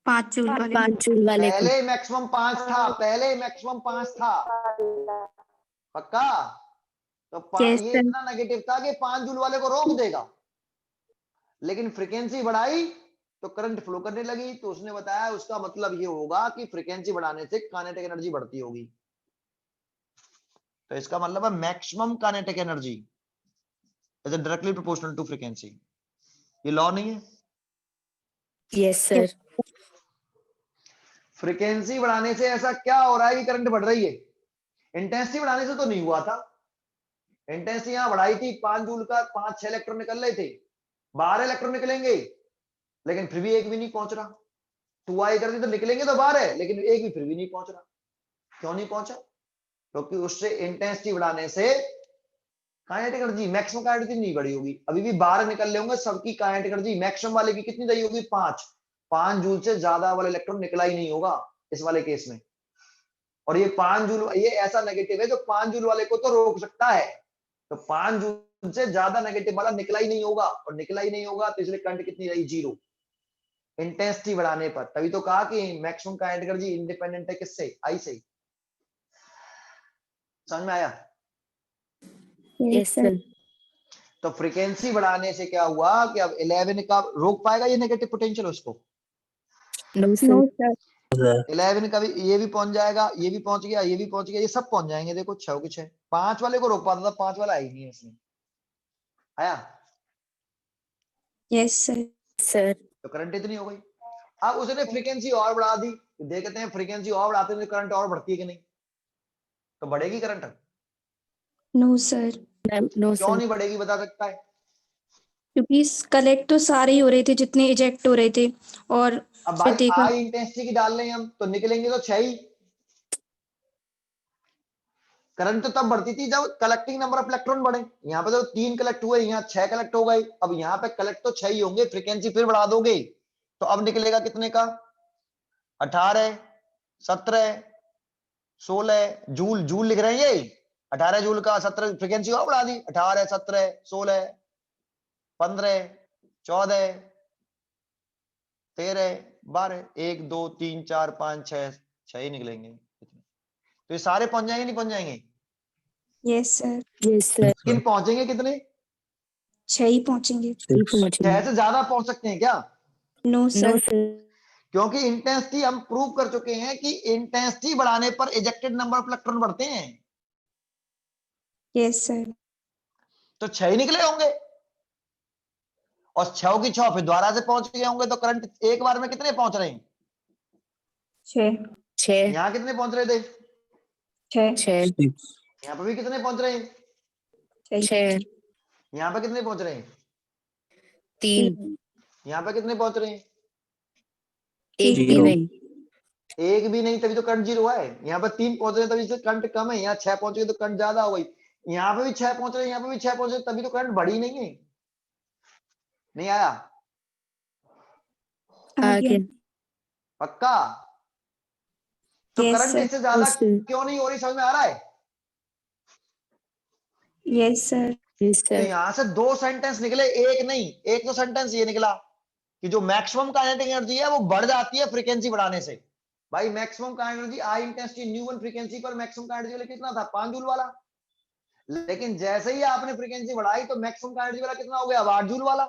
5 जूल वाले 5 जूल वाले को। पहले मैक्सिमम 5 था, पहले मैक्सिमम 5 था, पक्का? तो Yes, ये sir. इतना नेगेटिव था कि 5 जूल वाले को रोक देगा, लेकिन फ्रीक्वेंसी बढ़ाई तो करंट फ्लो करने लगी। तो उसने बताया उसका मतलब ये होगा कि फ्रीक्वेंसी बढ़ाने से काइनेटिक एनर्जी बढ़ती होगी। तो इसका मतलब है maximum kinetic energy is directly proportional to frequency. ये लॉ नहीं है? Yes sir. फ्रीक्वेंसी बढ़ाने से ऐसा क्या हो रहा है कि करंट बढ़ रही है? इंटेंसिटी बढ़ाने से तो नहीं हुआ था। इंटेंसिटी यहां बढ़ाई थी 5 जूल का, 5-6 इलेक्ट्रॉन निकल रहे थे, 12 इलेक्ट्रॉन निकलेंगे, लेकिन फिर भी एक भी नहीं पहुंच रहा। 2i कर दी तो निकलेंगे तो 12, लेकिन एक भी फिर भी नहीं पहुंच रहा। क्यों नहीं पहुंचा? क्योंकि उससे इंटेंसिटी बढ़ाने से kinetic energy, maximum kinetic energy नहीं बढ़ी होगी। अभी भी 12 निकल रहे होंगे, सबकी काइनेटिक एनर्जी मैक्सिमम वाले की कितनी रही होगी? 5 जूल से ज्यादा वाला इलेक्ट्रॉन निकला ही नहीं होगा इस वाले केस में। और ये 5 जूल, ये ऐसा नेगेटिव है जो 5 जूल वाले को तो रोक सकता है, तो 5 जूल से ज्यादा नेगेटिव वाला निकला ही नहीं होगा, और निकला ही नहीं होगा तो इसलिए करंट कितनी रही? 0। इंटेंसिटी बढ़ाने पर तभी तो कहा कि मैक्सिमम काइनेटिक एनर्जी इंडिपेंडेंट है किससे? आई से। समझ में आया? Yes sir. तो फ्रीक्वेंसी बढ़ाने से क्या हुआ कि अब 11 का रोक पाएगा ये नेगेटिव पोटेंशियल उसको? No no sir. सर 11 का भी, ये भी पहुंच जाएगा, ये भी पहुंच गया, ये भी पहुंच गया, ये सब पहुंच जाएंगे। देखो 6 के 6, 5 वाले को रोक पाता था, 5 वाला आई नहीं है इसमें। आया? Yes sir sir. तो करंट इतनी हो गई। अब उसने फ्रीक्वेंसी और बढ़ा दी, देखते हैं फ्रीक्वेंसी और बढ़ाते हैं करंट और बढ़ती है कि नहीं। तो बढ़ेगी करंट? नो सर नो क्यों सर। नहीं बढ़ेगी बता सकता है? क्योंकि कलेक्ट तो सारे ही हो रहे थे जितने इजेक्ट हो रहे थे, और अब फिर भाई देखा आई इंटेंसिटी की डाल रहे हैं हम, तो निकलेंगे तो 6 ही। करंट तो तब बढ़ती थी जब कलेक्टिंग नंबर ऑफ इलेक्ट्रॉन बढ़े। यहाँ पे तो 3 कलेक्ट हुए, यहाँ 6 कलेक्ट हो गए। अब यहाँ पे कलेक्ट तो 6 ही होंगे, फ्रीक्वेंसी फिर बढ़ा दोगे तो अब निकलेगा कितने का? 18, 17, 16 जूल। जूल लिख रहे हैं ये 18 जूल का 17, फ्रीक्वेंसी और बढ़ा दी। 18, 17, 16, 15, 14, 13, 12, 1, 2, 3, 4, 5, 6 ही निकलेंगे। तो ये सारे पहुंच जाएंगे नहीं पहुंच जाएंगे? Yes sir yes sir. किन पहुंचेंगे कितने? 6 ही पहुंचेंगे। 6 से ज्यादा पहुंच सकते हैं क्या? No no sir sir. क्योंकि इंटेंसिटी हम प्रूव कर चुके हैं कि इंटेंसिटी बढ़ाने पर इजेक्टेड नंबर ऑफ इलेक्ट्रॉन बढ़ते हैं। यस सर तो 6 ही निकले होंगे, और 6 की 6 फिर दोबारा से पहुंच गए होंगे, तो करंट एक बार में कितने पहुंच रहे हैं? 6 6 यहां कितने पहुंच रहे थे? 6 6 यहां पर भी कितने पहुंच रहे हैं? 6 यहां पर कितने पहुंच रहे हैं? 3 यहां पर कितने पहुंच रहे हैं? एक भी Zero. नहीं। एक भी नहीं, तभी तो करंट 0 है। यहाँ पर 3 पहुंच रहे हैं तभी से करंट कम है, यहाँ 6 पहुंच गए तो करंट ज्यादा हो गई। यहाँ पे भी 6 पहुंच रहे हैं, यहाँ पे भी 6 पहुंच रहे हैं, तभी तो करंट बढ़ी नहीं है। नहीं आया? आगे। पक्का? तो Yes, करंट sir. इससे ज्यादा Yes, sir. क्यों नहीं हो रही? समझ में आ रहा है? यस सर यस तो सर। यहां से 2 सेंटेंस निकले, एक नहीं। एक तो सेंटेंस ये निकला कि जो मैक्सिमम काइनेटिक एनर्जी है वो बढ़ जाती है फ्रीक्वेंसी बढ़ाने से। भाई मैक्सिमम काइनेटिक एनर्जी आई इंटेंसिटी न्यू वन फ्रीक्वेंसी पर मैक्सिमम काइनेटिक एनर्जी कितना था? 5 जूल वाला। लेकिन जैसे ही आपने फ्रीक्वेंसी बढ़ाई तो मैक्सिमम काइनेटिक वाला कितना हो गया? 8 जूल वाला।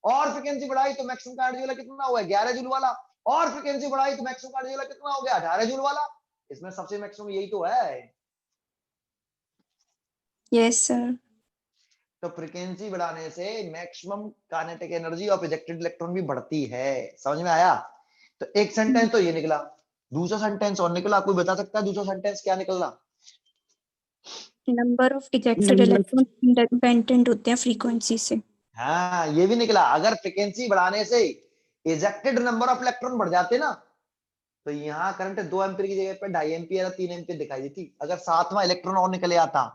और फ्रीक्वेंसी बढ़ाई तो मैक्सिमम काइनेटिक वाला कितना हो गया? 11 जूल वाला। और फ्रीक्वेंसी बढ़ाई तो मैक्सिमम काइनेटिक वाला कितना हो गया? 18 जूल वाला। इसमें सबसे मैक्सिमम यही तो है। यस सर तो फ्रीक्वेंसी बढ़ाने से maximum kinetic energy of ejected electron भी बढ़ती है। समझ में आया? तो एक सेंटेंस तो ये निकला, दूसरा सेंटेंस और निकला। कोई बता सकता है दूसरा सेंटेंस क्या निकलना? Number of ejected Number- electron independent होते हैं फ्रीक्वेंसी से। हाँ, ये भी निकला। अगर फ्रीक्वेंसी बढ़ाने से इजेक्टेड नंबर ऑफ इलेक्ट्रॉन बढ़ जाते ना, तो यहाँ करंट 2 एम्पीयर की जगह पे 2.5 एम्पीयर या 3 एम्पीयर दिखाई देती। अगर 7वां इलेक्ट्रॉन और निकले आता।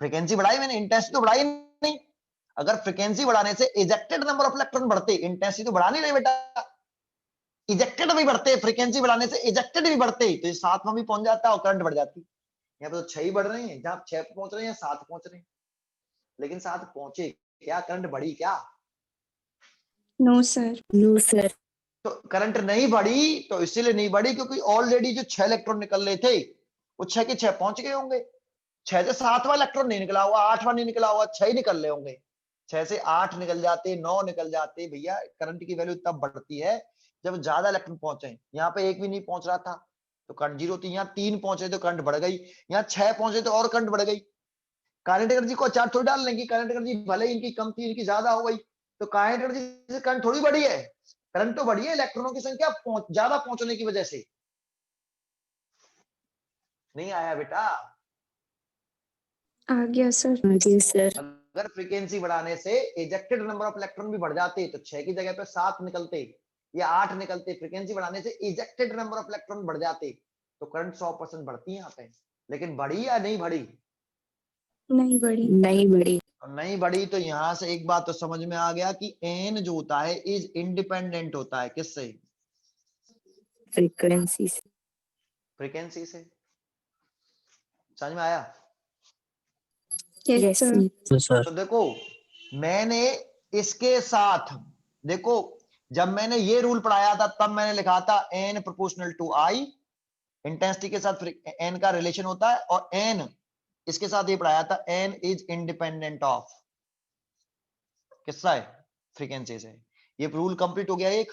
फ्रीक्वेंसी बढ़ाई मैंने, इंटेंसिटी तो बढ़ाई नहीं। अगर फ्रीक्वेंसी बढ़ाने से इजेक्टेड नंबर ऑफ इलेक्ट्रॉन बढ़ते, इंटेंसिटी तो बढ़ा नहीं रहे बेटा, इजेक्टेड भी बढ़ते, फ्रीक्वेंसी बढ़ाने से इजेक्टेड भी बढ़ते, तो ये 7 में भी पहुंच जाता और करंट बढ़ जाती। यहाँ पे तो 6 ही बढ़ रहे हैं, जहां 6 पहुंच रहे हैं 7 पहुंच रहे हैं, लेकिन 7 पहुंचे क्या, करंट बढ़ी क्या? No, sir. No sir. तो करंट नहीं बढ़ी, तो इसीलिए नहीं बढ़ी क्योंकि ऑलरेडी जो 6 इलेक्ट्रॉन निकल रहे थे वो 6 के 6 पहुंच गए होंगे। 6 से 7वां इलेक्ट्रॉन नहीं निकला हुआ, 8वां नहीं निकला हुआ, 6 ही निकल रहे होंगे। 6 से 8 निकल जाते, 9 निकल जाते, भैया करंट की वैल्यू तब बढ़ती है जब ज्यादा इलेक्ट्रॉन पहुंचे। यहाँ पे एक भी नहीं पहुंच रहा था तो करंट जीरो थी, यहाँ 3 पहुंचे तो करंट बढ़ गई, यहाँ 6 पहुंचे तो और करंट बढ़ गई। काइनेटिक एनर्जी को अचार थोड़ी डालने की, काइनेटिक एनर्जी भले इनकी कम थी इनकी ज्यादा हो गई, तो काइनेटिक एनर्जी से करंट थोड़ी बढ़ी है, करंट तो बढ़ी है इलेक्ट्रॉनों की संख्या ज्यादा पहुंचने की वजह से। नहीं आया बेटा? आ गया, sir. जी सर। अगर फ्रीक्वेंसी बढ़ाने से इजेक्टेड नंबर ऑफ इलेक्ट्रॉन भी बढ़ जाते तो 6 की जगह पे 7 निकलते या 8 निकलते। फ्रीक्वेंसी बढ़ाने से इजेक्टेड नंबर ऑफ इलेक्ट्रॉन बढ़ जाते तो करंट 100% बढ़ती है यहाँ पे। लेकिन बढ़ी या नहीं बढ़ी? नहीं बढ़ी। नहीं बढ़ी। नहीं बढ़ी तो यहां से एक बात तो समझ में आ गया कि एन जो होता है इज इंडिपेंडेंट होता है किससे? फ्रीक्वेंसी से। फ्रीक्वेंसी से। समझ में आया? Yes, yes sir. तो देखो मैंने इसके साथ, देखो जब मैंने ये रूल पढ़ाया था तब मैंने लिखा था N proportional to I, intensity के साथ एन का रिलेशन होता है, और एन इसके साथ ये पढ़ाया था एन इज इंडिपेंडेंट ऑफ किससे? फ्रीक्वेंसी से। ये रूल कंप्लीट हो गया एक।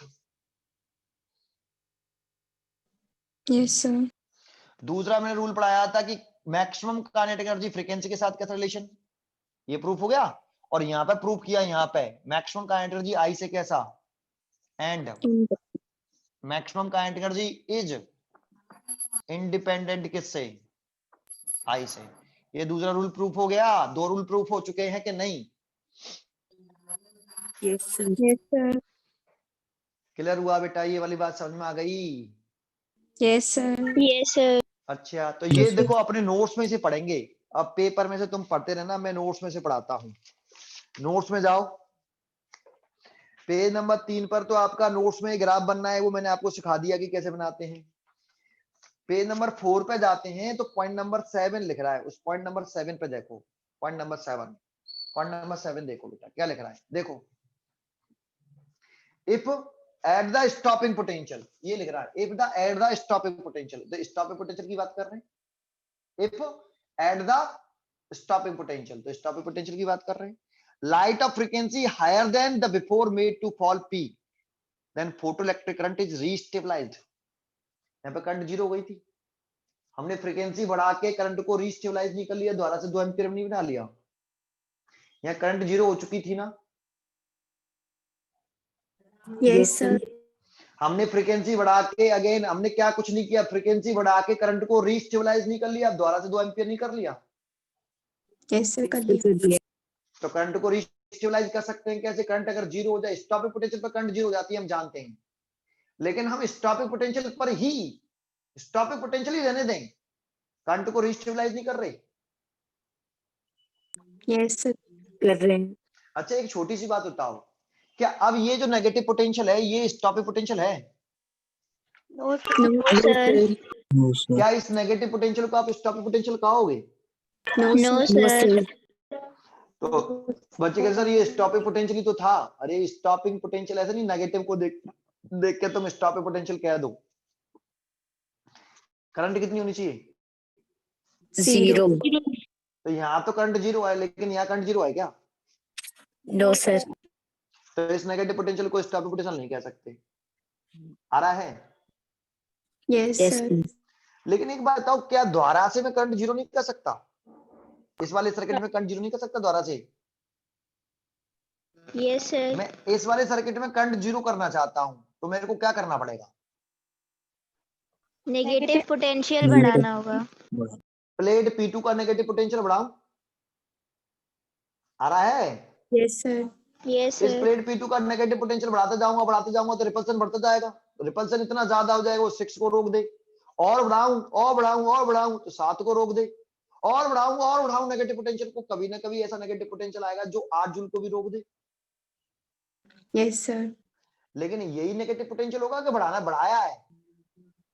Yes, sir. दूसरा मैंने रूल पढ़ाया था कि मैक्सिमम काइनेटिक एनर्जी फ्रीक्वेंसी के साथ कैसा रिलेशन, ये प्रूफ हो गया। और यहाँ पे प्रूफ किया, यहाँ पे मैक्सिमम काइनेटिक एनर्जी आई से कैसा, and maximum kinetic energy is independent किससे? आई से। ये दूसरा रूल प्रूफ हो गया। 2 रूल प्रूफ हो चुके हैं कि नहीं? Yes sir. Yes, sir. Clear हुआ बेटा? ये वाली बात समझ में आ गई? Yes, sir. Yes, sir. अच्छा तो ये देखो अपने नोट्स में से पढ़ेंगे, अब पेपर में से तुम पढ़ते रहना, मैं नोट्स में से पढ़ाता हूँ। नोट्स में जाओ, पेज नंबर 3 पर तो आपका नोट्स में ग्राफ बनना है, वो मैंने आपको सिखा दिया कि कैसे बनाते हैं। पेज नंबर 4 पे जाते हैं तो पॉइंट नंबर 7 लिख रहा है, उस पॉइंट नंबर 7 पे देखो। पॉइंट नंबर 7 देखो बेटा क्या लिख रहा है, देखो if at the stopping potential, ये लिख रहा है if the at the stopping potential, तो स्टॉपिंग पोटेंशियल की बात कर रहे हैं। If at the stopping potential, तो स्टॉपिंग पोटेंशियल की बात कर रहे हैं। Light of frequency higher than the before made to fall P, then photoelectric current is restabilized. यहाँ पे करंट जीरो हो गई थी, हमने फ्रीक्वेंसी बढ़ा के करंट को रीस्टेबलाइज नहीं कर लिया, द्वारा से 2 एम्पीयर नहीं बना लिया। यहाँ करंट जीरो हो चुकी थी ना, Yes, sir. हमने फ्रीक्वेंसी बढ़ा के अगेन हमने क्या कुछ नहीं किया, फ्रीक्वेंसी बढ़ा के करंट को रीस्टेबलाइज नहीं कर लिया, द्वारा से 2 एम्पीयर नहीं कर लिया। Yes, sir. कर लिया। तो करंट को रीस्टेबलाइज कर सकते हैं कैसे? करंट अगर जीरो हो जाए, स्टॉपिंग पोटेंशियल पर करंट जीरो हो जाती है हम जानते हैं, लेकिन हम स्टॉपिंग पोटेंशियल पर ही स्टॉपिंग पोटेंशियल ही रहने दें, करंट को रीस्टेबलाइज नहीं कर रहे। Yes, sir. कर रहे हैं। अच्छा एक छोटी सी बात बताओ, क्या अब ये जो नेगेटिव पोटेंशियल है ये स्टॉपिंग पोटेंशियल है? No, No, sir. क्या इस नेगेटिव पोटेंशियल को आप स्टॉपिंग पोटेंशियल कहोगे? No, No, sir. sir. तो बच्चे के सर ये स्टॉपिंग पोटेंशियल ही तो था। अरे स्टॉपिंग पोटेंशियल ऐसे नहीं, नेगेटिव को देख के तुम स्टॉपिंग पोटेंशियल कह दो। करंट कितनी होनी चाहिए? जीरो। तो यहाँ तो करंट जीरो है, लेकिन यहाँ करंट जीरो है क्या? No sir. तो इस नेगेटिव पोटेंशियल को स्टॉपिंग पोटेंशियल नहीं कह सकते। आ रहा है? Yes, yes sir. लेकिन एक बात बताओ, क्या द्वारा से मैं करंट जीरो नहीं कर सकता? इस वाले सर्किट में करंट जीरो नहीं कर सकता द्वारा से? Yes, sir. मैं इस वाले सर्किट में करंट जीरो करना चाहता हूं, तो मेरे को क्या करना पड़ेगा? नेगेटिव पोटेंशियल बढ़ाना होगा। प्लेट P2 का नेगेटिव पोटेंशियल बढ़ाऊं? आ रहा है? Yes, sir. Yes, इस sir. प्लेट P2 का नेगेटिव पोटेंशियल बढ़ाते जाऊंगा तो रिपल्सन बढ़ता जाएगा, तो रिपल्सन इतना ज्यादा हो जाएगा वो 6 को रोक दे, और बढ़ाऊं तो 7 को रोक दे, और बढ़ाऊंगा और बढ़ाऊं नेगेटिव पोटेंशियल को, कभी ना कभी ऐसा नेगेटिव पोटेंशियल आएगा जो 8 जूल को भी रोक दे। Yes sir. लेकिन यही नेगेटिव पोटेंशियल होगा कि बढ़ाना बढ़ाया है।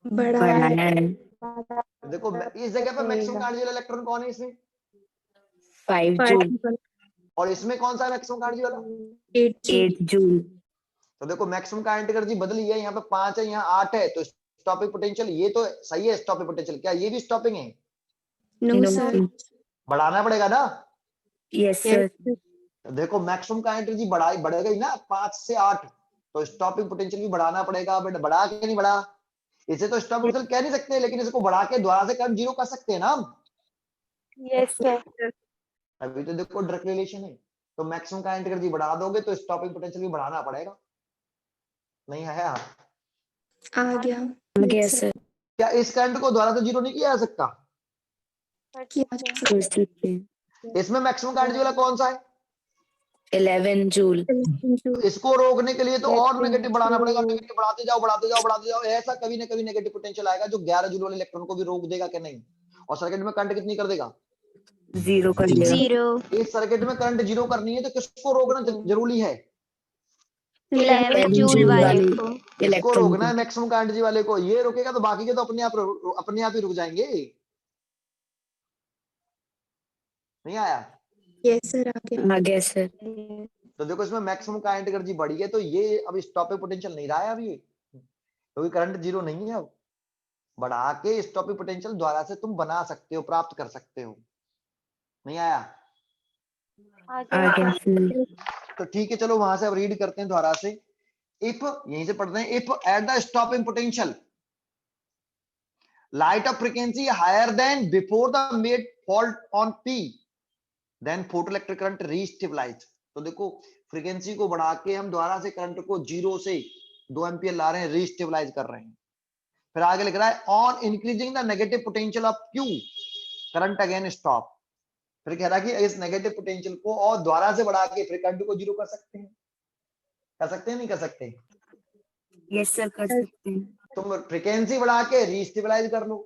बड़ा बढ़ाया है। है देखो इस जगह पे मैक्सिमम कार्डियल इलेक्ट्रॉन कौन है इसमें, 5 जूल, और इसमें कौन सा है मैक्सिमम कार्डियल वाला? 8 जूल। तो देखो मैक्सिमम काइनेटिक एनर्जी बदली है, यहाँ पे 5 है, यहाँ 8 है, तो स्टॉपिंग पोटेंशियल ये तो सही है। स्टॉपिंग पोटेंशियल क्या ये भी स्टॉपिंग है? No no sir. बढ़ाना पड़ेगा ना। Yes yes sir. सर। देखो मैक्सिमम काइनेटिक एनर्जी बढ़ेगा ही ना 5 से 8, तो स्टॉपिंग पोटेंशियल भी बढ़ाना पड़ेगा। बट बढ़ा के नहीं बढ़ा, इसे तो स्टॉपिंग पोटेंशियल कह नहीं सकते, लेकिन इसको बढ़ा के दोबारा से करंट जीरो कर सकते हैं ना हम। Yes sir. अभी तो देखो डायरेक्ट रिलेशन है, तो मैक्सिमम काइनेटिक एनर्जी बढ़ा दोगे तो स्टॉपिंग पोटेंशियल भी बढ़ाना पड़ेगा। नहीं है आ गया। गया यस सर। सर। क्या इस करंट को दोबारा से जीरो नहीं किया जा सकता? किया जा सकता कर सकते हैं। इसमें मैक्सिमम काइनेटिक वाला कौन सा है? 11 जूल। है। इसको रोकने के लिए तो और नेगेटिव बढ़ाना पड़ेगा। नेगेटिव बढ़ाते जाओ बढ़ाते जाओ बढ़ाते जाओ, ऐसा कभी ना कभी नेगेटिव पोटेंशियल आएगा जो 11 जूल वाले इलेक्ट्रॉन को भी रोक देगा कि नहीं। और सर्किट में करंट कितनी कर देगा? 0 कर देगा। 0 इस सर्किट में करंट जीरो करनी है तो किसको रोकना जरूरी है? 11 11 जूल जूल वाले वाले को। इसको इलेक्ट्रॉन रोकना है मैक्सिमम करंट जी वाले को। ये रोकेगा तो बाकी के तो अपने आप ही रुक जाएंगे। नहीं आया? Yes sir. आ गया। आ गया सर। तो देखो इसमें मैक्सिमम काइनेटिक एनर्जी बढ़ी है, तो ये अब स्टॉपिंग पोटेंशियल नहीं रहा है अभी, क्योंकि करंट जीरो नहीं है। अब बढ़ा के स्टॉपिंग पोटेंशियल द्वारा से तुम बना सकते हो, प्राप्त कर सकते हो। नहीं आया? आ गया सर। तो ठीक है, चलो वहां से अब रीड करते हैं द्वारा से। इफ यहीं से पढ़ते हैं, if at the stopping potential light of frequency higher than before the made fault on P, then photoelectric current restabilize. तो देखो फ्रीक्वेंसी को बढ़ा के हम द्वारा से करंट को 0 से 2 एम्पियर ला रहे हैं, रीस्टेबलाइज कर रहे हैं। फिर आगे लिख रहा है on increasing the negative potential of Q current again stop. फिर कह रहा है कि इस नेगेटिव पोटेंशियल को और द्वारा से बढ़ा के फिर करंट को 0 कर सकते हैं। कर सकते हैं नहीं कर सकते? यस सर कर सकते हैं। तुम फ्रीक्वेंसी बढ़ा के रीस्टेबलाइज कर लो,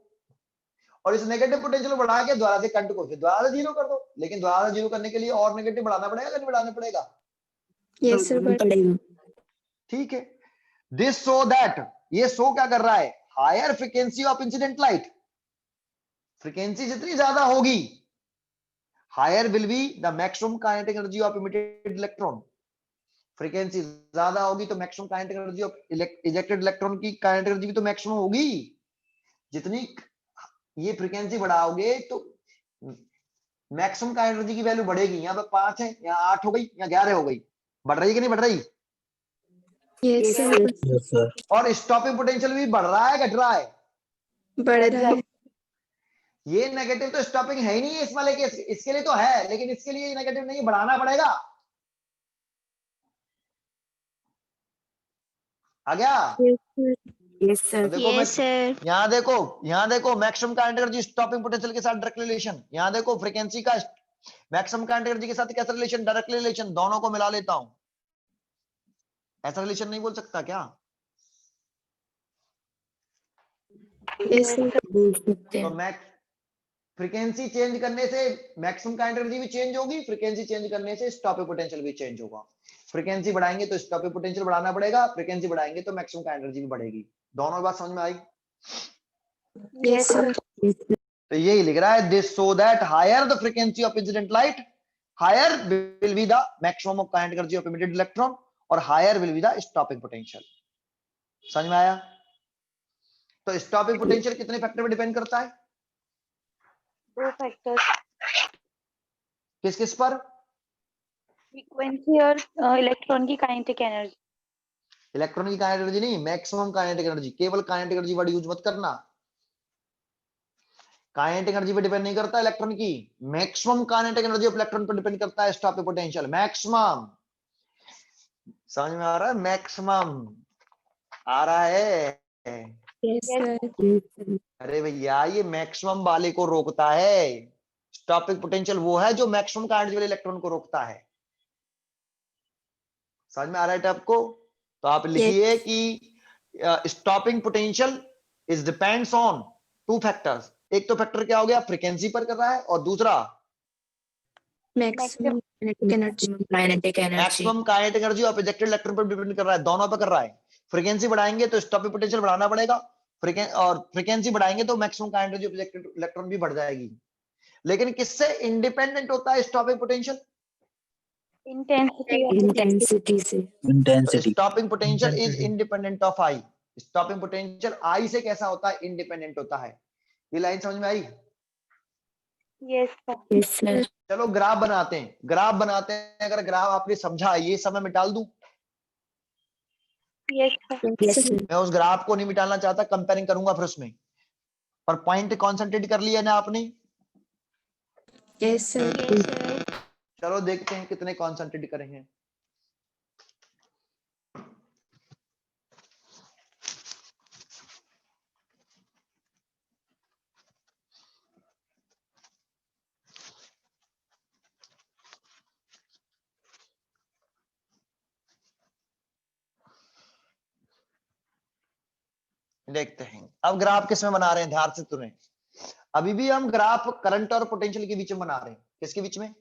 और इस नेगेटिव पोटेंशियल को बढ़ा के द्वारा से करंट को फिर द्वारा से 0 कर दो। लेकिन द्वारा से 0 करने के लिए और नेगेटिव बढ़ाना पड़ेगा कि नहीं बढ़ाना पड़ेगा? Yes sir. पड़ेगा। ठीक है। दिस सो दैट, ये सो क्या कर रहा है? Higher frequency of incident light, frequency जितनी ज्यादा होगी higher will be the maximum kinetic energy of emitted electron. Frequency ज्यादा होगी तो maximum kinetic energy of ejected electron की काइनेटिक एनर्जी भी तो मैक्सिमम होगी। जितनी ये फ्रीक्वेंसी बढ़ाओगे तो मैक्सिमम काइनेटिक एनर्जी की वैल्यू बढ़ेगी। यहाँ पे 5 है, यहाँ 8 हो गई, यहाँ 11 हो गई। बढ़ रही है कि नहीं बढ़ रही? Yes sir. और स्टॉपिंग पोटेंशियल भी बढ़ रहा है घट रहा है? बढ़ रहा है। ये नेगेटिव तो स्टॉपिंग है ही नहीं है इस वाले के, इसके लिए तो है, लेकिन इसके लिए नेगेटिव नहीं, बढ़ाना पड़ेगा। आ गया? Yes sir. देखो यस सर। यहाँ देखो maximum kinetic energy stopping potential के साथ डायरेक्ट रिलेशन। यहाँ देखो फ्रीक्वेंसी का मैक्सिमम काइनेटिक एनर्जी के साथ कैसा रिलेशन? Direct relation. दोनों को मिला लेता हूं, ऐसा रिलेशन नहीं बोल सकता क्या? Yes sir. बोल सकते तो हैं। फ्रीक्वेंसी चेंज करने से मैक्सिमम काइनेटिक एनर्जी भी चेंज होगी, फ्रीक्वेंसी चेंज करने से स्टॉपिंग पोटेंशियल भी चेंज होगा। फ्रीक्वेंसी बढ़ाएंगे तो स्टॉपिंग पोटेंशियल बढ़ाना पड़ेगा, फ्रीक्वेंसी बढ़ाएंगे तो मैक्सिमम काइनेटिक एनर्जी भी बढ़ेगी। दोनों बात समझ में आई? Yes sir. तो यही लिख रहा है, this so that higher the frequency of incident light higher will be the maximum of kinetic energy of emitted electron, और higher will be the stopping potential. समझ में आया? तो स्टॉपिंग पोटेंशियल कितने फैक्टर पे डिपेंड करता है? 2 फैक्टर्स, किस किस पर? फ्रीक्वेंसी और इलेक्ट्रॉन की काइनेटिक एनर्जी। इलेक्ट्रॉन की काइनेटिक एनर्जी नहीं, मैक्सिमम काइनेटिक एनर्जी। केवल काइनेटिक एनर्जी वर्ड यूज मत करना। काइनेटिक एनर्जी पे डिपेंड नहीं करता इलेक्ट्रॉन की, maximum kinetic energy of electron पर डिपेंड करता है स्टॉपिंग पोटेंशियल। मैक्सिमम, समझ में आ रहा है? मैक्सिमम आ रहा है? Yes sir. अरे भैया ये मैक्सिमम वाले को रोकता है। स्टॉपिंग पोटेंशियल वो है जो मैक्सिमम काइनेटिक वाले इलेक्ट्रॉन को रोकता है। समझ में आ रहा है आपको? तो आप लिखिए कि stopping potential is depends on 2 factors, एक तो फैक्टर क्या हो गया, फ्रीक्वेंसी पर कर रहा है, और दूसरा maximum kinetic energy. Kinetic energy. Maximum kinetic energy और प्रोजेक्टेड इलेक्ट्रॉन पर डिपेंड कर रहा है, दोनों पर कर रहा है। फ्रीक्वेंसी बढ़ाएंगे तो स्टॉपिंग पोटेंशियल बढ़ाना पड़ेगा, और फ्रीक्वेंसी बढ़ाएंगे तो maximum kinetic energy projected electron भी बढ़ जाएगी। लेकिन किससे इंडिपेंडेंट होता है स्टॉपिंग पोटेंशियल? इंटेंसिटी से। Stopping potential is independent of I. Stopping potential आई से कैसा होता है, इंडिपेंडेंट होता है। ये लाइन समझ में आई? Yes sir. Yes sir. चलो ग्राफ बनाते हैं, ग्राफ बनाते हैं। अगर ग्राफ आपने समझा, ये सब मैं मिटा दूं? Yes sir. Yes sir. मैं उस ग्राफ को नहीं मिटाना चाहता, कंपेयरिंग करूंगा फिर उसमें, पर पॉइंट कॉन्सेंट्रेट कर लिया ना आपने? Yes, sir. Yes sir. चलो देखते हैं कितने कॉन्सेंट्रेट करेंगे। देखते हैं अब ग्राफ किस में बना रहे हैं, ध्यान से सुने। अभी भी हम ग्राफ करंट और पोटेंशियल के बीच में बना रहे हैं। किसके बीच में?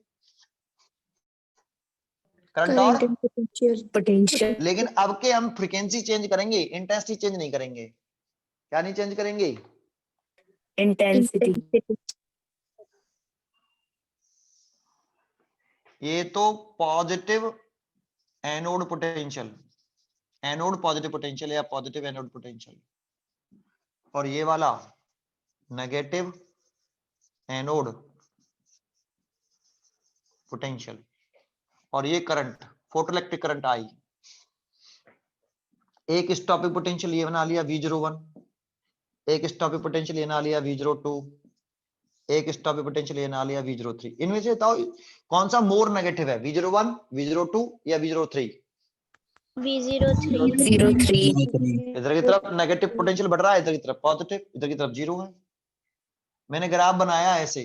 करंट और Current and potential. पोटेंशियल। लेकिन अब के हम फ्रीक्वेंसी चेंज करेंगे, इंटेंसिटी चेंज नहीं करेंगे। क्या नहीं चेंज करेंगे? इंटेंसिटी। Intensity. ये तो positive anode potential, anode positive potential या पॉजिटिव एनोड पोटेंशियल, और ये वाला नेगेटिव एनोड पोटेंशियल, और ये करंट फोटोइलेक्ट्रिक करंट आई। एक स्टॉपिंग पोटेंशियल ये बना लिया V01, एक स्टॉपिंग पोटेंशियल ये बना लिया V02, एक स्टॉपिंग पोटेंशियल ये बना लिया V03। इनमें से बताओ कौन सा मोर नेगेटिव है, V01, V02 या V03? V03 03। इधर की तरफ नेगेटिव पोटेंशियल बढ़ रहा है, इधर की तरफ पॉजिटिव, इधर की तरफ जीरो है। मैंने ग्राफ बनाया ऐसे,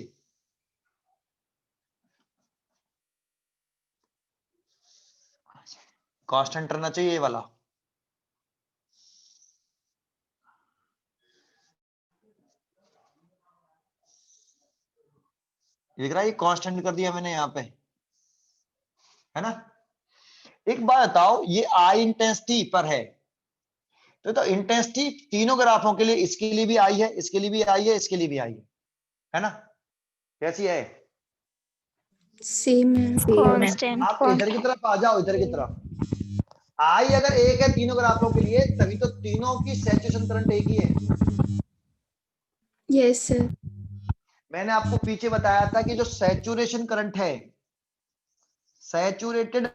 कांस्टेंट रहना चाहिए ये वाला। दिख रहा है, ये कांस्टेंट कर दिया मैंने यहाँ पे, है ना। एक बात बताओ, ये आई इंटेंसिटी पर है, तो इंटेंसिटी तीनों ग्राफों के लिए, इसके लिए भी आई है, इसके लिए भी आई है, इसके लिए भी आई है ना। कैसी है? Same है. कांस्टेंट। आप इधर की तरफ आ जाओ, इधर की तरफ। आई अगर एक है तीनों ग्राफों के लिए, तभी तो तीनों की सैचुरेशन करंट एक ही है। Yes, sir. मैंने आपको पीछे बताया था कि जो सैचुरेशन करंट है, सैचुरेटेड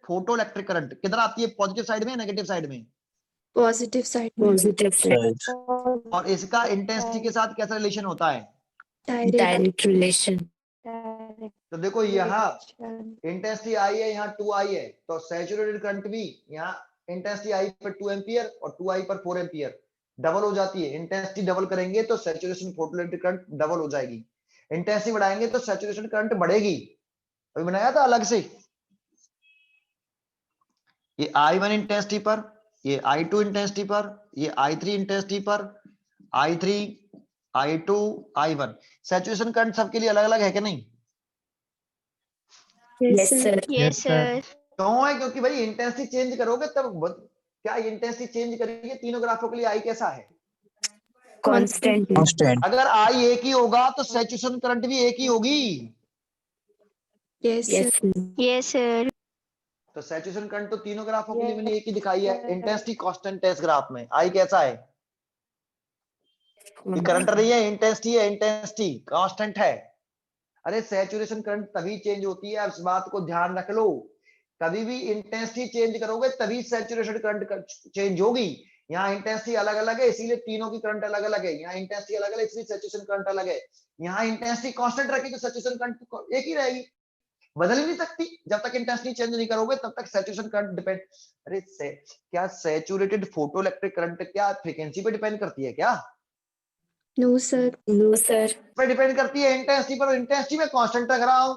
फोटोइलेक्ट्रिक करंट किधर आती है, पॉजिटिव साइड में, नेगेटिव साइड में? Positive side में. Positive side. और इसका इंटेंसिटी के साथ कैसा रिलेशन होता है? Direct. Direct relation. तो देखो यहाँ इंटेंसिटी आई है, यहाँ 2 आई है, तो सैचुरेटेड करंट भी यहाँ इंटेंसिटी आई पर 2 एम्पियर और 2 आई पर 4 एम्पियर डबल हो जाती है। इंटेंसिटी डबल करेंगे तो सैचुरेशन फोटोइलेक्ट्रिक करंट डबल हो जाएगी, इंटेंसिटी बढ़ाएंगे तो सैचुरेशन करंट बढ़ेगी। अभी बनाया था अलग से, ये I1 इंटेंसिटी पर, ये I2 इंटेंसिटी पर, ये I3 इंटेंसिटी पर, I3, I2, I1। Saturation current सबके लिए अलग अलग है कि नहीं? Yes Yes, sir. Sir. Yes sir. क्यों है? क्योंकि भाई इंटेंसिटी चेंज करोगे तब क्या इंटेंसिटी चेंज करेंगे तीनों ग्राफों के लिए। आई कैसा है? कांस्टेंट। अगर आई एक ही होगा तो सैचुरेशन करंट भी एक ही होगी। Yes, sir. Yes. Yes sir. तो सैचुरेशन करंट तो तीनों ग्राफों के लिए मैंने एक ही दिखाई है। इंटेंसिटी कांस्टेंट है इस ग्राफ में। आई कैसा है? ये करंट नहीं है, इंटेंसिटी है, इंटेंसिटी कांस्टेंट है। अरे सैचुरेशन करंट तभी चेंज होती है, इस बात को ध्यान रख लो। कभी भी इंटेंसिटी चेंज करोगे तभी सैचुरेशन करंट चेंज होगी। यहाँ इंटेंसिटी अलग अलग है इसीलिए तीनों की करंट अलग अलग है, यहाँ इंटेंसिटी अलग अलग है इसलिए सैचुरेशन करंट अलग है। यहाँ इंटेंसिटी कांस्टेंट रखी तो सैचुरेशन करंट एक ही रहेगी, बदल ही नहीं सकती। जब तक इंटेंसिटी चेंज नहीं करोगे तब तक सैचुरेशन करंट डिपेंड। अरे क्या सैचुरेटेड फोटोइलेक्ट्रिक करंट क्या फ्रीक्वेंसी पे डिपेंड करती है क्या? No, sir. No sir. पे डिपेंड करती है इंटेंसिटी पर। इंटेंसिटी में कांस्टेंट रख रहा हूं,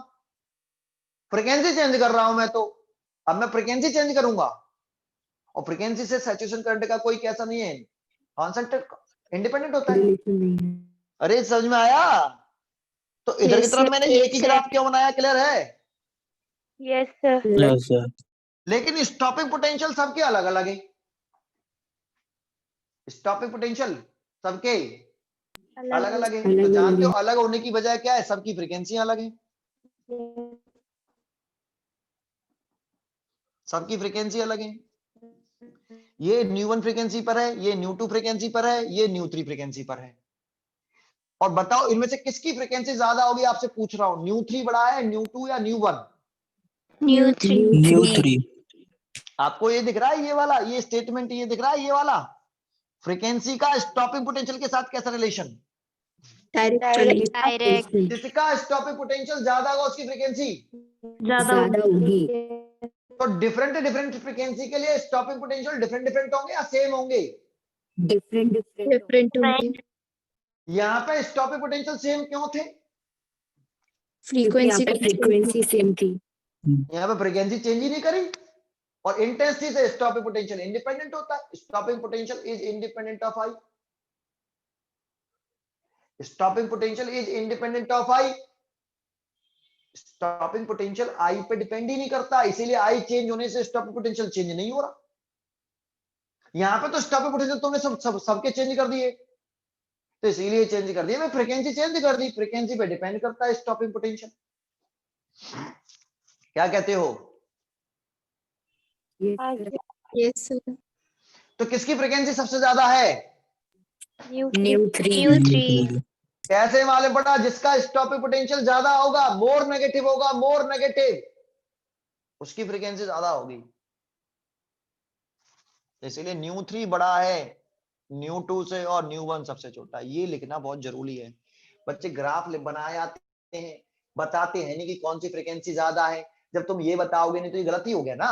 फ्रीक्वेंसी चेंज कर रहा हूं मैं, तो अब मैं फ्रीक्वेंसी चेंज करूंगा और फ्रीक्वेंसी से सैचुरेशन करंट का कोई कैसा नहीं है, कांस्टेंट इंडिपेंडेंट होता है। रिलेशन नहीं है। अरे समझ में आया? तो इधर की Yes, तरफ sir. मैंने एक ही Yes, ग्राफ sir. क्यों बनाया, क्लियर है? Yes, sir. Yes, sir. लेकिन स्टॉपिंग पोटेंशियल सबके अलग अलग है। स्टॉपिंग पोटेंशियल सबके अलग अलग है। तो जानते हो अलग होने की वजह क्या है? सबकी फ्रीक्वेंसी अलग है, सबकी फ्रीक्वेंसी अलग है। ये न्यू1 फ्रीक्वेंसी पर है, ये न्यू2 फ्रीक्वेंसी पर है, ये न्यू3 फ्रीक्वेंसी पर है। और बताओ इनमें से किसकी फ्रीक्वेंसी ज्यादा होगी? आपसे पूछ रहा हूं, न्यू3 बड़ा है, न्यू2 या न्यू1? New 3. New 3. आपको ये दिख रहा है, ये वाला, ये स्टेटमेंट ये दिख रहा है, ये वाला फ्रीक्वेंसी का स्टॉपिंग पोटेंशियल के साथ कैसा रिलेशन? Direct Direct. जिसका स्टॉपिंग पोटेंशियल ज्यादा होगा उसकी फ्रीक्वेंसी ज्यादा होगी। तो डिफरेंट डिफरेंट फ्रीक्वेंसी के लिए स्टॉपिंग पोटेंशियल डिफरेंट डिफरेंट होंगे या सेम होंगे? डिफरेंट different होंगे. यहाँ पे स्टॉपिंग पोटेंशियल सेम क्यों थे? Frequency फ्रीक्वेंसी सेम थी। यहाँ पे फ्रीक्वेंसी चेंज ही नहीं करी और इंटेंसिटी से स्टॉपिंग पोटेंशियल इंडिपेंडेंट होता है। Stopping potential is independent of I. Stopping potential is independent of I. Stopping potential आई पे डिपेंड ही नहीं करता, इसीलिए आई चेंज होने से स्टॉपिंग पोटेंशियल चेंज नहीं हो रहा। यहाँ पे तो स्टॉपिंग पोटेंशियल तुमने सबके चेंज कर दिए, तो इसीलिए चेंज कर दिए। मैं फ्रीक्वेंसी चेंज कर दी, फ्रीक्वेंसी पे डिपेंड करता है स्टॉपिंग पोटेंशियल। क्या कहते हो? Yes, sir. तो किसकी फ्रीक्वेंसी सबसे ज्यादा है? न्यू3 New 3. कैसे मालूम पड़ा? जिसका स्टॉपिंग पोटेंशियल ज्यादा होगा, मोर नेगेटिव होगा, मोर नेगेटिव, उसकी फ्रीक्वेंसी ज्यादा होगी। इसीलिए न्यू3 बड़ा है न्यू2 से और न्यू1 सबसे छोटा है। ये लिखना बहुत जरूरी है। बच्चे ग्राफ बनाए आते हैं, बताते हैं नहीं कि कौन सी फ्रीक्वेंसी ज्यादा है। जब तुम ये बताओगे नहीं तो ये गलती हो गया ना।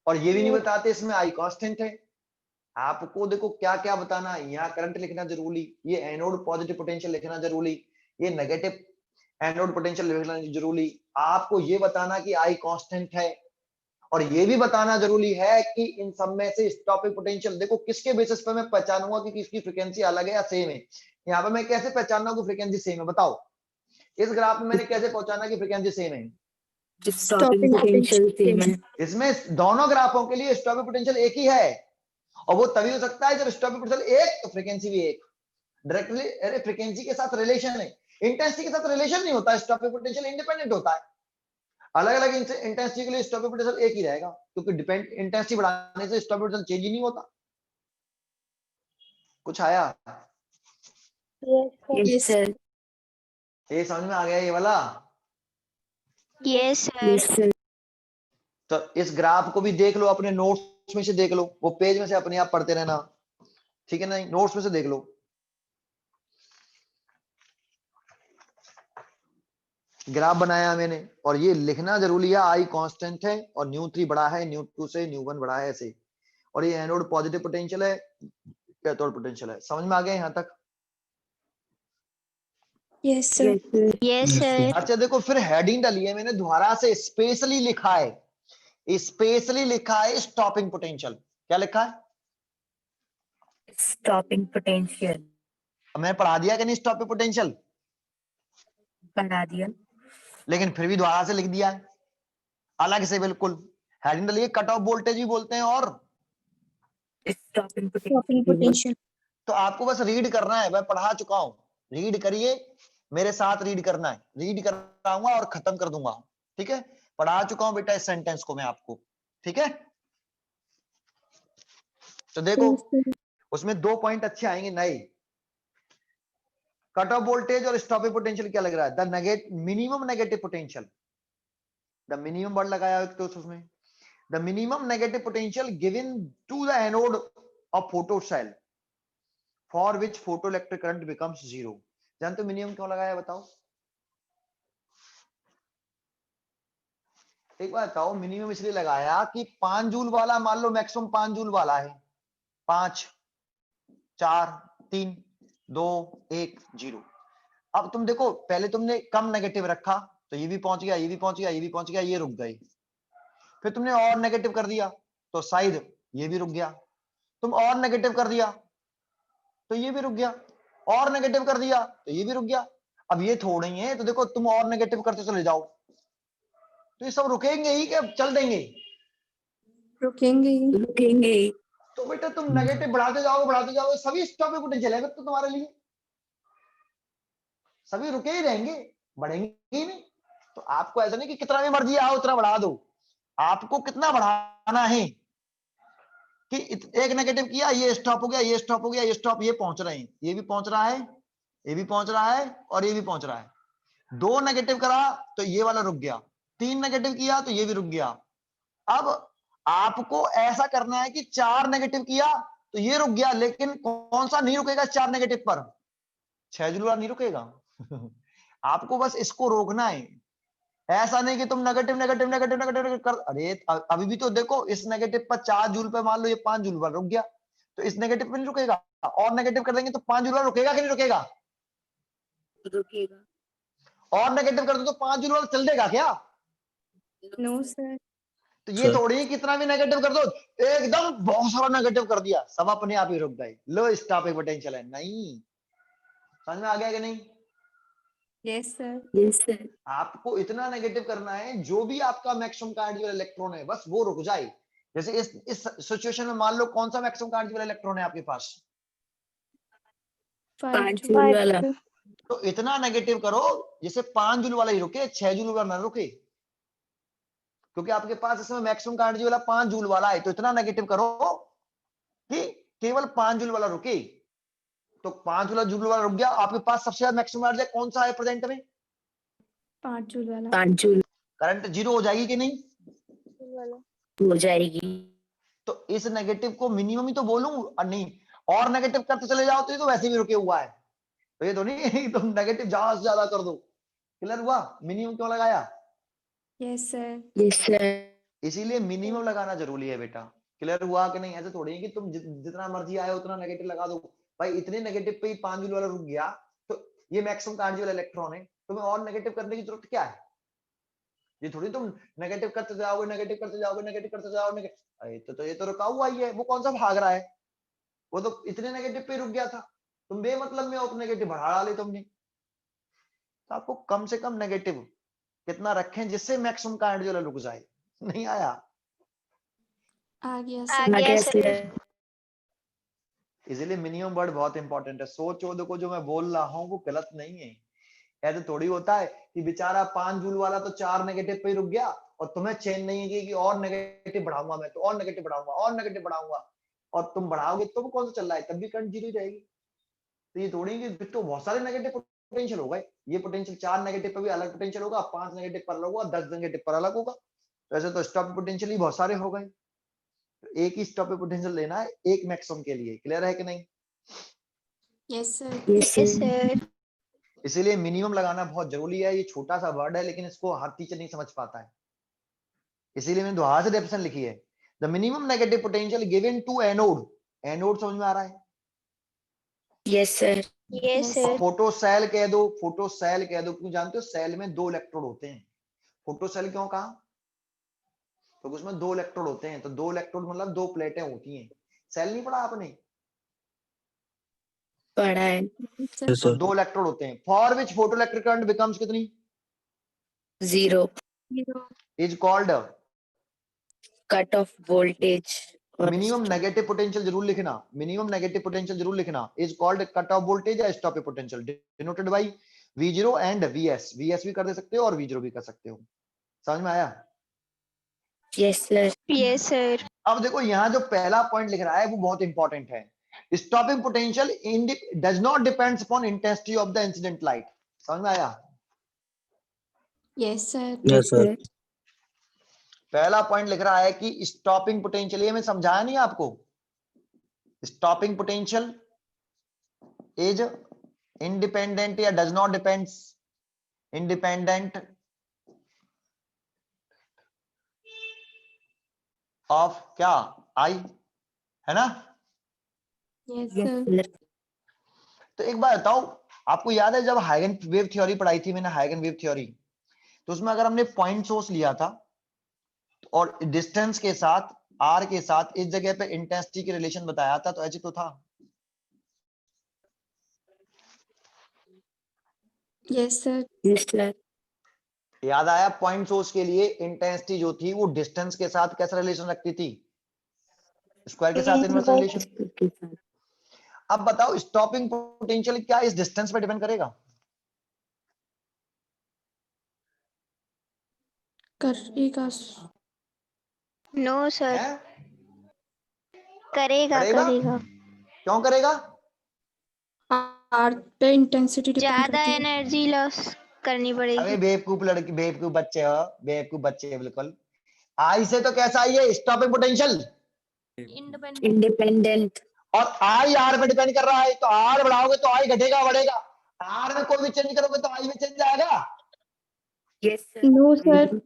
और ये भी नहीं बताते इसमें आई कांस्टेंट है। आपको देखो क्या क्या बताना है। यहाँ करंट लिखना जरूरी, ये एनोड पॉजिटिव पोटेंशियल लिखना जरूरी, ये नेगेटिव एनोड पोटेंशियल लिखना जरूरी। आपको ये बताना कि आई कांस्टेंट है और ये भी बताना जरूरी है कि इन सब में से स्टॉपिंग पोटेंशियल देखो किसके बेसिस पे मैं पहचानूंगा कि किसकी फ्रीक्वेंसी अलग है या सेम है। यहाँ पे मैं कैसे पहचानना कि फ्रीक्वेंसी सेम है? बताओ इस ग्राफ में मैंने कैसे पहचाना कि फ्रीक्वेंसी सेम है? स्टॉपिंग पोटेंशियल सेम है। इसमें दोनों ग्राफों के लिए स्टॉपिंग पोटेंशियल एक ही है और वो तभी हो सकता है जब स्टॉपिंग पोटेंशियल एक तो फ्रीक्वेंसी भी एक। डायरेक्टली अरे फ्रीक्वेंसी के साथ रिलेशन है, इंटेंसिटी के साथ रिलेशन नहीं होता। स्टॉपिंग पोटेंशियल इंडिपेंडेंट होता है। अलग अलग इंटेंसिटी के लिए स्टॉपिंग पोटेंशियल एक ही रहेगा क्योंकि डिपेंड इंटेंसिटी बढ़ाने से स्टॉपिंग पोटेंशियल चेंज ही नहीं होता। कुछ आया? Yes sir. ये समझ में आ गया ये वाला? Yes, sir. Yes sir. तो इस ग्राफ को भी देख लो, अपने नोट्स में से देख लो, वो पेज में से अपने आप पढ़ते रहना, ठीक है? नहीं नोट्स में से देख लो। ग्राफ बनाया मैंने और ये लिखना जरूरी है, आई कांस्टेंट है और न्यू3 बड़ा है न्यू2 से, न्यू1 बड़ा है ऐसे। और ये एनोड पॉजिटिव पोटेंशियल है, कैथोड पोटेंशियल है। समझ में आ गया यहाँ तक? Yes, sir. Yes, sir. अच्छा देखो फिर हेडिंग डाली है मैंने दोबारा से, स्पेशली लिखा है, स्पेशली लिखा है स्टॉपिंग पोटेंशियल। क्या लिखा है? Stopping potential. मैं पढ़ा दिया कि नहीं स्टॉपिंग पोटेंशियल? पढ़ा दिया। लेकिन फिर भी दोबारा से लिख दिया है अलग से, बिल्कुल हेडिंग डाली है। कट ऑफ वोल्टेज भी बोलते हैं और स्टॉपिंग Stopping potential. तो आपको बस रीड करना है, मैं पढ़ा चुका हूं, रीड करिए मेरे साथ, रीड करना है, रीड कराऊंगा और खत्म कर दूंगा, ठीक है? पढ़ा चुका हूं बेटा इस सेंटेंस को मैं आपको, ठीक है? तो देखो उसमें 2 पॉइंट अच्छे आएंगे नए। कट ऑफ वोल्टेज और स्टॉपिंग पोटेंशियल क्या लग रहा है? The minimum negative potential, the minimum word लगाया है तो उसमें the minimum negative potential given to the anode of photo cell for which photo electric current becomes zero. जानते हो मिनिमम क्यों लगाया बताओ? एक बात बताओ, मिनिमम इसलिए लगाया कि 5 जूल वाला मान लो मैक्सिमम 5 जूल वाला है, 5 4 3 2 1 0। अब तुम देखो पहले तुमने कम नेगेटिव रखा तो ये भी पहुंच गया, ये भी पहुंच गया, ये भी पहुंच गया, ये रुक गए। फिर तुमने और नेगेटिव कर दिया तो शायद ये भी रुक गया। तुम और नेगेटिव कर दिया तो ये भी रुक गया, और नेगेटिव कर दिया तो ये भी रुक गया। अब ये थोड़े ही है, तो देखो तुम और नेगेटिव करते चले जाओ तो ये सब रुकेंगे ही कि अब चल देंगे? रुकेंगे। रुकेंगे। तो बेटा तुम नेगेटिव बढ़ाते जाओगे, सभी स्टॉपिंग पोटेंशियल है तो तुम्हारे लिए, सभी रुके ही रहेंगे, बढ़ेंगे ही नहीं। तो आपको ऐसा नहीं कि कितना भी मर्जी आओ उतना बढ़ा दो, आपको कितना बढ़ाना है कि एक नेगेटिव किया, ये स्टॉप हो गया, ये स्टॉप हो गया, ये स्टॉप, ये पहुंच रहे हैं, ये भी पहुंच रहा है, ये भी पहुंच रहा है, और ये भी पहुंच रहा है। 2 नेगेटिव करा तो ये वाला रुक गया, 3 नेगेटिव किया तो ये भी रुक गया। अब आपको ऐसा करना है कि 4 नेगेटिव किया तो ये रुक गया, लेकिन कौन सा नहीं रुकेगा 4 नेगेटिव पर? 6 जूल वाला नहीं रुकेगा। आपको बस इसको रोकना है, ऐसा नहीं कि तुम नेगेटिव नेगेटिव नेगेटिव नेगेटिव कर, अरे अभी भी तो देखो इस नेगेटिव पर 4 जूल पे मान लो ये 5 जूल पर रुक गया, तो इस नेगेटिव पे नहीं रुकेगा, और नेगेटिव कर देंगे तो 5 जूल वाला रुकेगा कि नहीं रुकेगा? रुकेगा। और नेगेटिव कर दो तो 5 जूल वाला चल देगा क्या? No sir. तो ये थोड़ी ही कितना भी नेगेटिव कर दो, एकदम बहुत सारा नेगेटिव कर दिया, सब अपने आप ही रुक गए, लो स्टॉपिंग पोटेंशियल है। नहीं, समझ में आ गया कि नहीं? Yes sir. Yes sir. आपको इतना नेगेटिव करना है जो भी आपका मैक्सिमम चार्ज वाला इलेक्ट्रॉन है बस वो रुक जाए। जैसे इस सिचुएशन में मान लो कौन सा मैक्सिमम चार्ज वाला इलेक्ट्रॉन है आपके पास? 5 जूल वाला। तो इतना नेगेटिव करो जैसे 5 जूल वाला ही रुके, 6 जूल वाला ना रुके, क्योंकि आपके पास इसमें मैक्सिमम चार्ज वाला 5 जूल वाला है। तो इतना नेगेटिव करो कि केवल 5 जूल वाला रुके, तो 5 जूल वाला रुक गया। आपके पास सबसे ज्यादा मैक्सिमम चार्ज कौन सा है प्रेजेंट में? 5 जूल वाला। 5 जूल करंट जीरो हो जाएगी कि नहीं? हो जाएगी। तो इस नेगेटिव को मिनिमम ही तो बोलूं, और नहीं और नेगेटिव करते चले जाओ तो ये तो वैसे भी रुके हुआ है। तो ये तो नहीं तुम नेगेटिव ज्यादा से ज्यादा कर दो। क्लियर हुआ? मिनिमम क्यों लगाया? Yes sir. Yes sir. इसीलिए मिनिमम लगाना जरूरी है बेटा। क्लियर हुआ कि नहीं? ऐसे थोड़ी है कि तुम जितना मर्जी आए उतना नेगेटिव लगा दो। भाई इतने नेगेटिव पे ही 5 जूल वाला रुक गया, तो ये मैक्सिमम चार्ज वाला इलेक्ट्रॉन है, तुम्हें और नेगेटिव करने की जरूरत क्या है? ये थोड़ी तुम नेगेटिव करते जाओगे, नेगेटिव करते जाओगे, नेगेटिव करते जाओगे, तो ये तो रुका हुआ ही है, वो कौन सा भाग रहा है? वो तो इतने नेगेटिव पे रुक गया था, तुम बेमतलब में और नेगेटिव बढ़ा डाले तुमने। तो आपको कम से कम नेगेटिव कितना रखें जिससे मैक्सिमम चार्ज वाला रुक जाए। नहीं आया? आ गया आ सर। गया कैसे? सर। इसलिए मिनिमम वर्ड बहुत इंपॉर्टेंट है। सोचो देखो जो मैं बोल रहा हूँ वो गलत नहीं है। ऐसे थोड़ी होता है कि बेचारा 5 जूल वाला तो 4 नेगेटिव पे ही रुक गया और तुम्हें चैन नहीं है कि और नेगेटिव बढ़ाऊंगा मैं, तो और नेगेटिव बढ़ाऊंगा, और नेगेटिव बढ़ाऊंगा, और तुम बढ़ाओगे तो कौन सा चल रहा है, तब भी करंट जीरो ही रहेगी। तो ये थोड़ी कि तो बहुत सारे नेगेटिव पोटेंशियल हो गए, ये पोटेंशियल 4 नेगेटिव पे भी अलग पोटेंशियल होगा, 5 नेगेटिव पर अलग होगा, 10 नेगेटिव पर अलग होगा। वैसे तो स्टॉप पोटेंशियल ही बहुत सारे हो गए, तो एक ही स्टॉप पोटेंशियल लेना है एक मैक्सिमम के लिए। क्लियर है कि नहीं? Yes sir. Yes sir. इसीलिए मिनिमम लगाना बहुत जरूरी है। ये छोटा सा वर्ड है लेकिन इसको हर टीचर नहीं समझ पाता है, इसीलिए मैंने दोबारा से डेफिनेशन लिखी है। The minimum negative potential given to anode. Anode समझ में आ रहा है? Yes sir. Yes sir. Photo cell कह दो, फोटो सेल कह दो, क्यों जानते हो? सेल में 2 इलेक्ट्रोड होते हैं। फोटो सेल क्यों कहा? तो उसमें 2 इलेक्ट्रोड होते हैं, तो 2 इलेक्ट्रोड मतलब 2 प्लेटें होती हैं। सेल नहीं पढ़ा आपने? पढ़ा है। तो 2 इलेक्ट्रोड होते हैं। For which photo electric current becomes कितनी? 0 is called cut off voltage. Minimum negative potential जरूर लिखना, मिनिमम नेगेटिव पोटेंशियल जरूर लिखना। Is called cut off voltage या stop potential, denoted by V0 and VS। VS भी कर दे सकते हो और V0 भी कर सकते हो। समझ में आया? Yes sir. Yes sir. अब देखो यहाँ जो पहला पॉइंट लिख रहा है वो बहुत इंपॉर्टेंट है। Stopping potential does not depends upon intensity of the incident light. समझ में आया? Yes sir. Yes sir. पहला पॉइंट लिख रहा है कि स्टॉपिंग पोटेंशियल, ये मैं समझाया नहीं आपको? स्टॉपिंग पोटेंशियल इज इंडिपेंडेंट या does not depends, independent of क्या? आई, है ना? Yes yes sir. सर। तो एक बात बताओ, आपको याद है जब हाइगन वेव थ्योरी पढ़ाई थी मैंने, हाइगन वेव थ्योरी, तो उसमें अगर हमने पॉइंट सोर्स लिया था और डिस्टेंस के साथ आर के साथ इस जगह पे इंटेंसिटी के रिलेशन बताया था, तो ऐसे तो था। Yes, sir. Yes, sir. याद आया पॉइंट सोर्स के लिए इंटेंसिटी जो थी वो डिस्टेंस के साथ कैसा रिलेशन रखती थी? स्क्वायर के साथ इनवर्स रिलेशन। Okay, sir. अब बताओ स्टॉपिंग पोटेंशियल क्या इस डिस्टेंस पे डिपेंड करेगा? करेगा। नो सर, है? करेगा करेगा? करेगा। क्यों करेगा? आर पे इंटेंसिटी डिपेंड ज्यादा करती है। एनर्जी लॉस करनी अबे पड़ेगी। बेवकूफ लड़की, बेवकूफ बच्चे हो, बेवकूफ बच्चे बिल्कुल। आई से तो कैसा आई है स्टॉपिंग पोटेंशियल, Independent. और आई आर पे डिपेंड कर रहा है, तो आर बढ़ाओगे तो आई घटेगा बढ़ेगा, आर में कोई भी चेंज करोगे तो आई में चेंज आएगा। Yes, sir. No sir.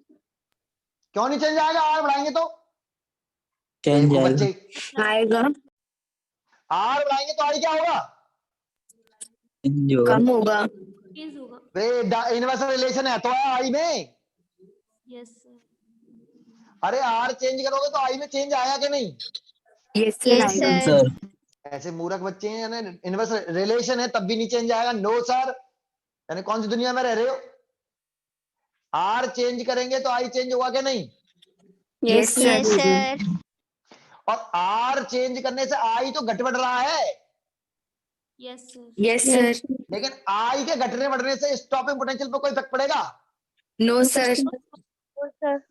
क्यों नहीं चेंज आएगा? आर बढ़ाएंगे तो चेंज बेवकूफ आएगा। बच्चे, आएगा, आर बढ़ाएंगे तो आई क्या होगा? चेंज होगा। कम होगा। इनवर्स रिलेशन है तो आई में। अरे आर चेंज करोगे तो आई में चेंज आया कि नहीं? Yes, sir. यस आएगा। सर। सर ऐसे मूर्ख बच्चे हैं, यानी इनवर्स रिलेशन है तब भी नहीं चेंज आएगा? नो सर, यानी कौन सी दुनिया में रह रहे हो? आर चेंज करेंगे तो आई चेंज होगा कि नहीं? Yes, sir. Yes sir. और आर चेंज करने से आई तो घट बढ़ रहा है, Yes, sir. लेकिन आई के घटने बढ़ने से स्टॉपिंग पोटेंशियल पर कोई इफेक्ट पड़ेगा? No, sir. तो सर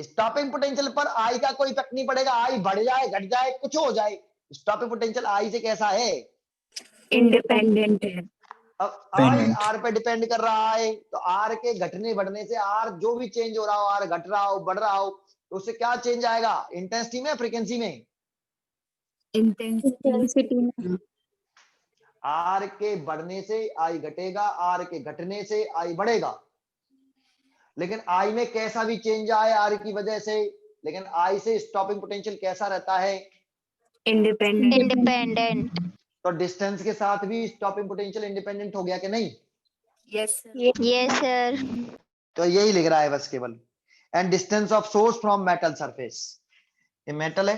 स्टॉपिंग पोटेंशियल पर आई का कोई इफेक्ट नहीं पड़ेगा, आई बढ़ जाए घट जाए कुछ हो जाए, स्टॉपिंग पोटेंशियल आई से कैसा है? Independent है। अब आई Dependent. आर पे डिपेंड कर रहा है, तो आर के घटने बढ़ने से आर जो भी चेंज हो रहा हो, आर घट रहा हो बढ़ रहा हो, तो उससे क्या चेंज आएगा? इंटेंसिटी में, फ्रीक्वेंसी में? Intensity. इंटेंसिटी में। आर के बढ़ने से आई घटेगा, आर के घटने से आई बढ़ेगा, लेकिन आई में कैसा भी चेंज आए आर की वजह से, लेकिन आई से स्टॉपिंग पोटेंशियल कैसा रहता है? Independent. इंडिपेंडेंट। तो डिस्टेंस के साथ भी स्टॉपिंग पोटेंशियल इंडिपेंडेंट हो गया कि नहीं? Yes, sir. Yes sir. तो यही लिख रहा है बस केवल। And distance of source from metal surface, ये मेटल है,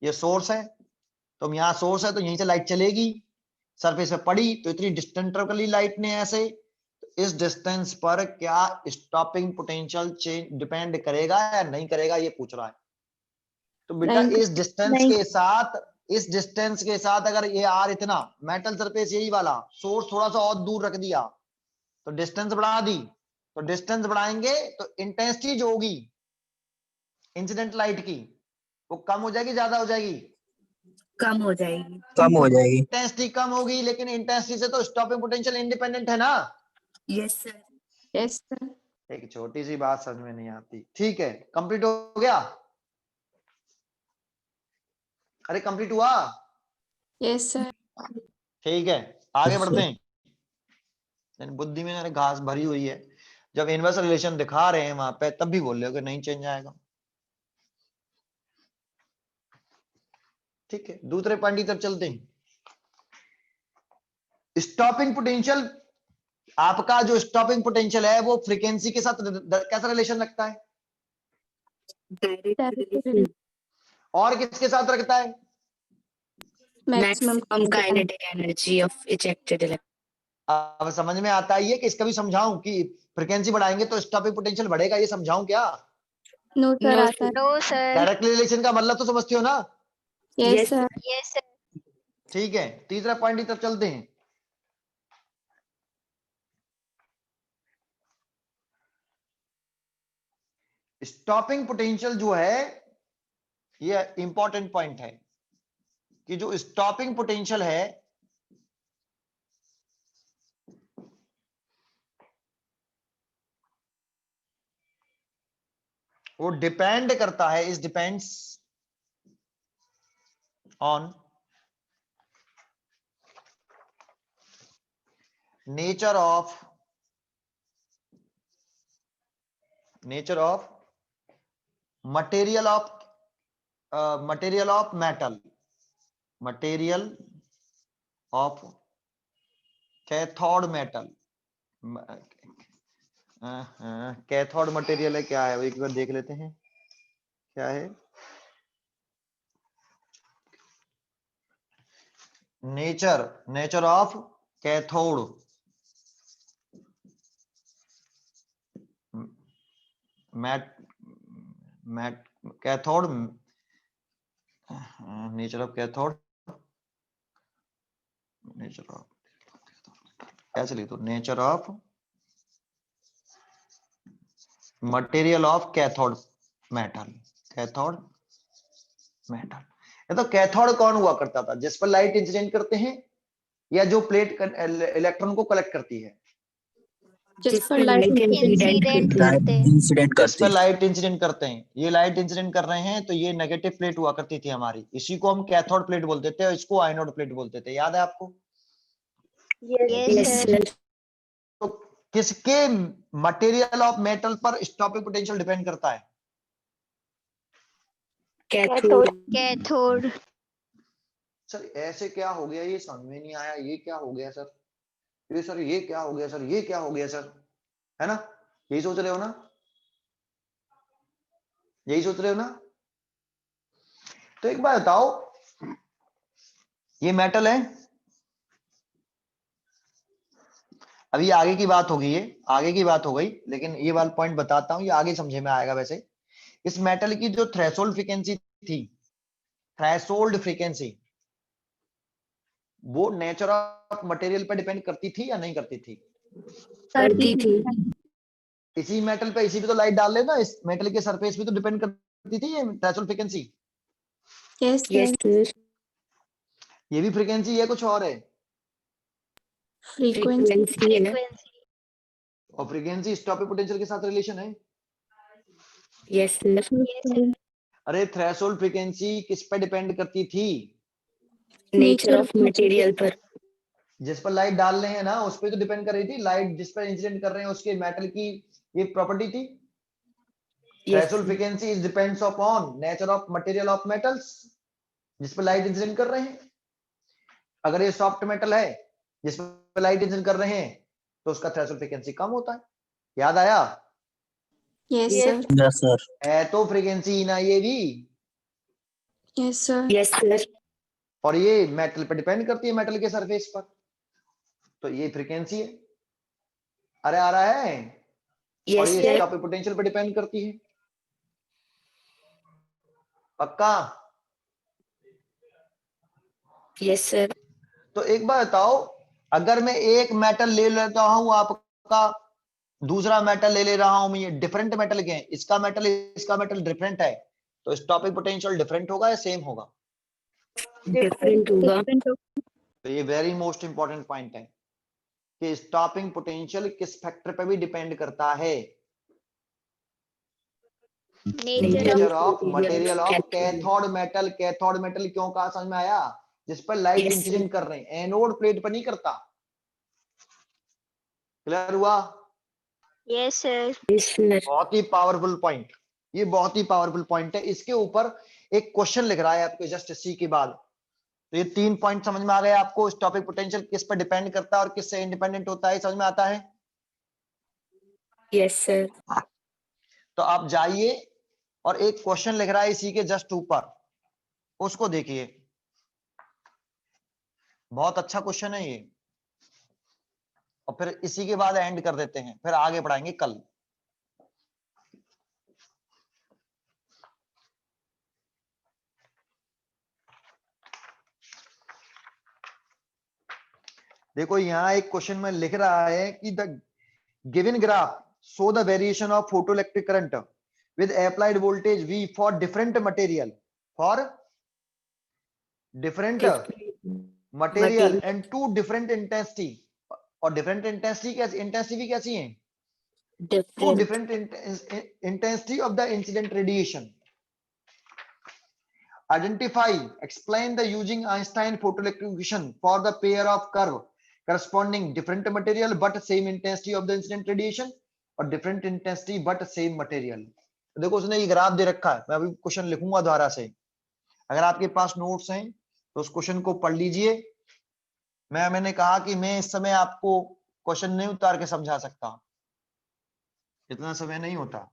ये सोर्स है, तो यहाँ सोर्स है तो यहीं से लाइट चलेगी, सरफेस पे पड़ी तो इतनी डिस्टेंस ट्रेवल करी लाइट ने ऐसे, तो इस डिस्टेंस पर क्या स्टॉपिंग पोटेंशियल चेंज डिपेंड करेगा या नहीं करेगा, ये पूछ रहा है। तो बेटा नहीं। इस डिस्टेंस नहीं। के साथ, इस डिस्टेंस के साथ अगर ये आर इतना, मेटल सरफेस यही वाला, सोर्स थोड़ा सा और दूर रख दिया तो डिस्टेंस बढ़ा दी, तो डिस्टेंस बढ़ाएंगे तो इंटेंसिटी जो होगी इंसिडेंट लाइट की वो कम हो जाएगी, ज्यादा हो जाएगी? कम हो जाएगी। कम हो जाएगी। इंटेंसिटी कम होगी, लेकिन इंटेंसिटी से तो स्टॉपिंग पोटेंशियल इंडिपेंडेंट है ना? Yes, sir. Yes sir. एक छोटी सी बात समझ में नहीं आती। ठीक है, कंप्लीट हो गया? अरे कंप्लीट हुआ? Yes sir. ठीक है, आगे Yes, बढ़ते sir. हैं। यानी बुद्धि में यानी घास भरी हुई है, जब इनवर्स रिलेशन दिखा रहे हैं वहां पे तब भी बोल रहे हो कि नहीं चेंज आएगा। ठीक है, दूसरे पॉइंट की तरफ चलते हैं। स्टॉपिंग पोटेंशियल, आपका जो स्टॉपिंग पोटेंशियल है वो फ्रीक्वेंसी के साथ कैसा रिलेशन रखता है? Direct Direct relation. और किसके साथ रखता है? Maximum Maximum kinetic energy of ejected electron. अब समझ में आता ही है कि इसका भी समझाऊं कि फ्रीक्वेंसी बढ़ाएंगे तो स्टॉपिंग पोटेंशियल बढ़ेगा, ये समझाऊं क्या? नो सर No, आता है। No sir. डायरेक्ट रिलेशन का मतलब तो समझते हो ना? Yes Yes, sir. Yes sir. ठीक है, तीसरा पॉइंट की तरफ चलते हैं। स्टॉपिंग पोटेंशियल जो है, ये इंपॉर्टेंट पॉइंट है कि जो स्टॉपिंग पोटेंशियल है वो डिपेंड करता है, इस depends on nature of material of metal, material of cathode metal. Cathode material है, क्या है वो एक बार देख लेते हैं क्या है। Nature of cathode mat mat cathode, nature of cathode, nature of, कैसे लिख दो, nature of material of cathode metal, cathode metal. ये तो कैथोड कौन हुआ करता था, जिस पर लाइट इंसिडेंट करते हैं या जो प्लेट इलेक्ट्रॉन को कलेक्ट करती है? जिस पर लाइट इंसिडेंट करते हैं। इंसिडेंट जिस करती पर लाइट इंसिडेंट करते हैं। ये लाइट इंसिडेंट कर रहे हैं तो ये नेगेटिव प्लेट हुआ करती थी हमारी, इसी को हम कैथोड प्लेट बोलते थे और इसको आयनोड प्लेट बोलते थे, याद है आपको? Yes yes sir. सर। तो किसके मटेरियल ऑफ मेटल पर स्टॉपिंग पोटेंशियल डिपेंड करता है? कैथोड। कैथोड। सर ऐसे क्या हो गया, ये समझ में नहीं आया, ये क्या हो गया सर, ये सर ये क्या हो गया सर, ये क्या हो गया सर, है ना? यही सोच रहे हो ना, यही सोच रहे हो ना? तो एक बात बताओ, ये मेटल है, अभी आगे की बात होगी, ये आगे की बात हो गई, लेकिन ये वाला पॉइंट बताता हूं, ये आगे समझे में आएगा। वैसे इस मेटल की जो थ्रेशोल्ड फ्रीक्वेंसी थी, थ्रेशोल्ड फ्रीक्वेंसी, वो नेचर ऑफ मटेरियल पर डिपेंड करती थी या नहीं करती थी? करती थी। इसी मेटल पे, इसी पे तो लाइट डाल लेना, इस मेटल के सरफेस पे तो डिपेंड करती थी ये threshold frequency. Yes yes sir. Sir. ये भी फ्रीक्वेंसी है, कुछ और है? फ्रीक्वेंसी। फ्रीक्वेंसी है। और फ्रीक्वेंसी स्टॉपिंग पोटेंशियल के साथ रिलेशन है। Yes sir. अरे थ्रेशोल्ड फ्रीक्वेंसी किस पे डिपेंड करती थी? नेचर ऑफ मटेरियल पर। जिस पर लाइट डाल रहे हैं ना, उस पर तो डिपेंड कर रही थी, लाइट जिस पर इंसिडेंट कर रहे हैं उसके मेटल की ये प्रॉपर्टी थी। Yes threshold frequency is depends upon nature of material of metals, जिस पर लाइट इंसिडेंट कर रहे हैं। अगर ये सॉफ्ट मेटल है जिस पर लाइट इंसिडेंट कर रहे हैं तो उसका थ्रेशोल्ड फ्रीक्वेंसी कम होता है। याद आया? Yes Yes. Sir. Yes sir. है तो फ्रीक्वेंसी ना ये भी, यस सर। Yes sir. और ये मेटल पर डिपेंड करती है, मेटल के सरफेस पर, तो ये फ्रीक्वेंसी है। अरे आ रहा है? और यस ये सर। स्टॉपिंग पोटेंशियल पर डिपेंड करती है, पक्का? Yes sir. तो एक बात बताओ, अगर मैं एक मेटल ले लेता हूं आपका, दूसरा मेटल ले ले रहा हूं मैं, ये डिफरेंट मेटल के हैं, इसका मेटल डिफरेंट है, तो स्टॉपिंग पोटेंशियल डिफरेंट होगा या सेम होगा? डिफरेंट होगा। तो ये वेरी मोस्ट इंपॉर्टेंट पॉइंट है कि स्टॉपिंग पोटेंशियल किस फैक्टर पे भी डिपेंड करता है? Nature of material of cathode metal. Cathode metal क्यों कहा, समझ में आया? जिस पर लाइट Yes, इंसिडेंट कर रहे हैं, एनोड प्लेट पर नहीं करता। क्लियर हुआ? Yes sir. Yes sir. बहुत ही पावरफुल पॉइंट, ये बहुत ही पावरफुल पॉइंट है। इसके ऊपर एक क्वेश्चन लिख रहा है आपको जस्ट इसी के बाद। तो ये 3 पॉइंट समझ में आ गए आपको, स्टॉपिंग पोटेंशियल किस पर डिपेंड करता है और किससे इंडिपेंडेंट होता है, समझ में आता है? Yes sir. तो आप जाइए और एक क्वेश्चन लिख रहा है इसी के जस्ट ऊपर, उसको देखिए, बहुत अच्छा क्वेश्चन है ये। और फिर इसी के बाद एंड कर देते हैं, फिर आगे पढ़ाएंगे कल। देखो यहां एक क्वेश्चन में लिख रहा है कि the given graph show the variation of photoelectric current with applied voltage V for different material, for different material and two different intensity। और different intensity कैसी, intensity भी कैसी है? Two different. different intensity of the incident radiation। Identify, explain the using Einstein photoelectric equation for the pair of curve corresponding different material but same intensity of the incident radiation और different intensity but same material। देखो उसने ये ग्राफ दे रखा है, मैं अभी क्वेश्चन लिखूंगा दोबारा से, अगर आपके पास नोट्स हैं तो उस क्वेश्चन को पढ़ लीजिए। मैंने कहा कि मैं इस समय आपको क्वेश्चन नहीं उतार के समझा सकता, इतना समय नहीं होता।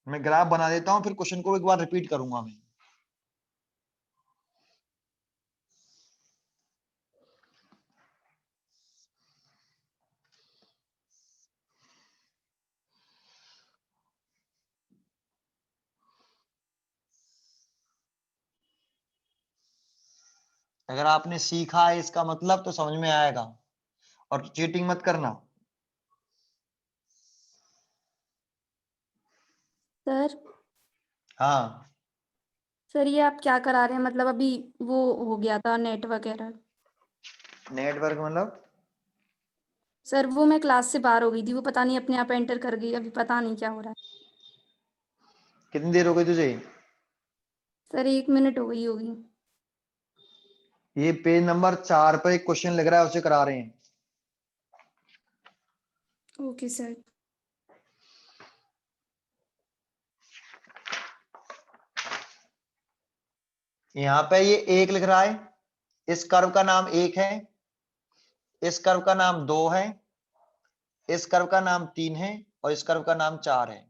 मैं ग्राफ बना देता हूं, फिर क्वेश्चन को एक बार रिपीट करूंगा मैं। अगर आपने सीखा है इसका मतलब तो समझ में आएगा, और चीटिंग मत करना। सर हाँ, सर ये आप क्या करा रहे हैं, मतलब अभी वो हो गया था नेट वगैरह। नेटवर्क मतलब सर वो मैं क्लास से बाहर हो गई थी, वो पता नहीं अपने आप एंटर कर गई, अभी पता नहीं क्या हो रहा है। कितनी देर हो गई तुझे? सर 1 मिनट हो गई होगी। ये पेज नंबर 4 पर एक क्वेश्चन लग रहा है, उसे करा रहे हैं। Okay sir. यहाँ पे ये 1 लिख रहा है, इस कर्व का नाम 1 है, इस कर्व का नाम 2 है, इस कर्व का नाम 3 है, और इस कर्व का नाम 4 है।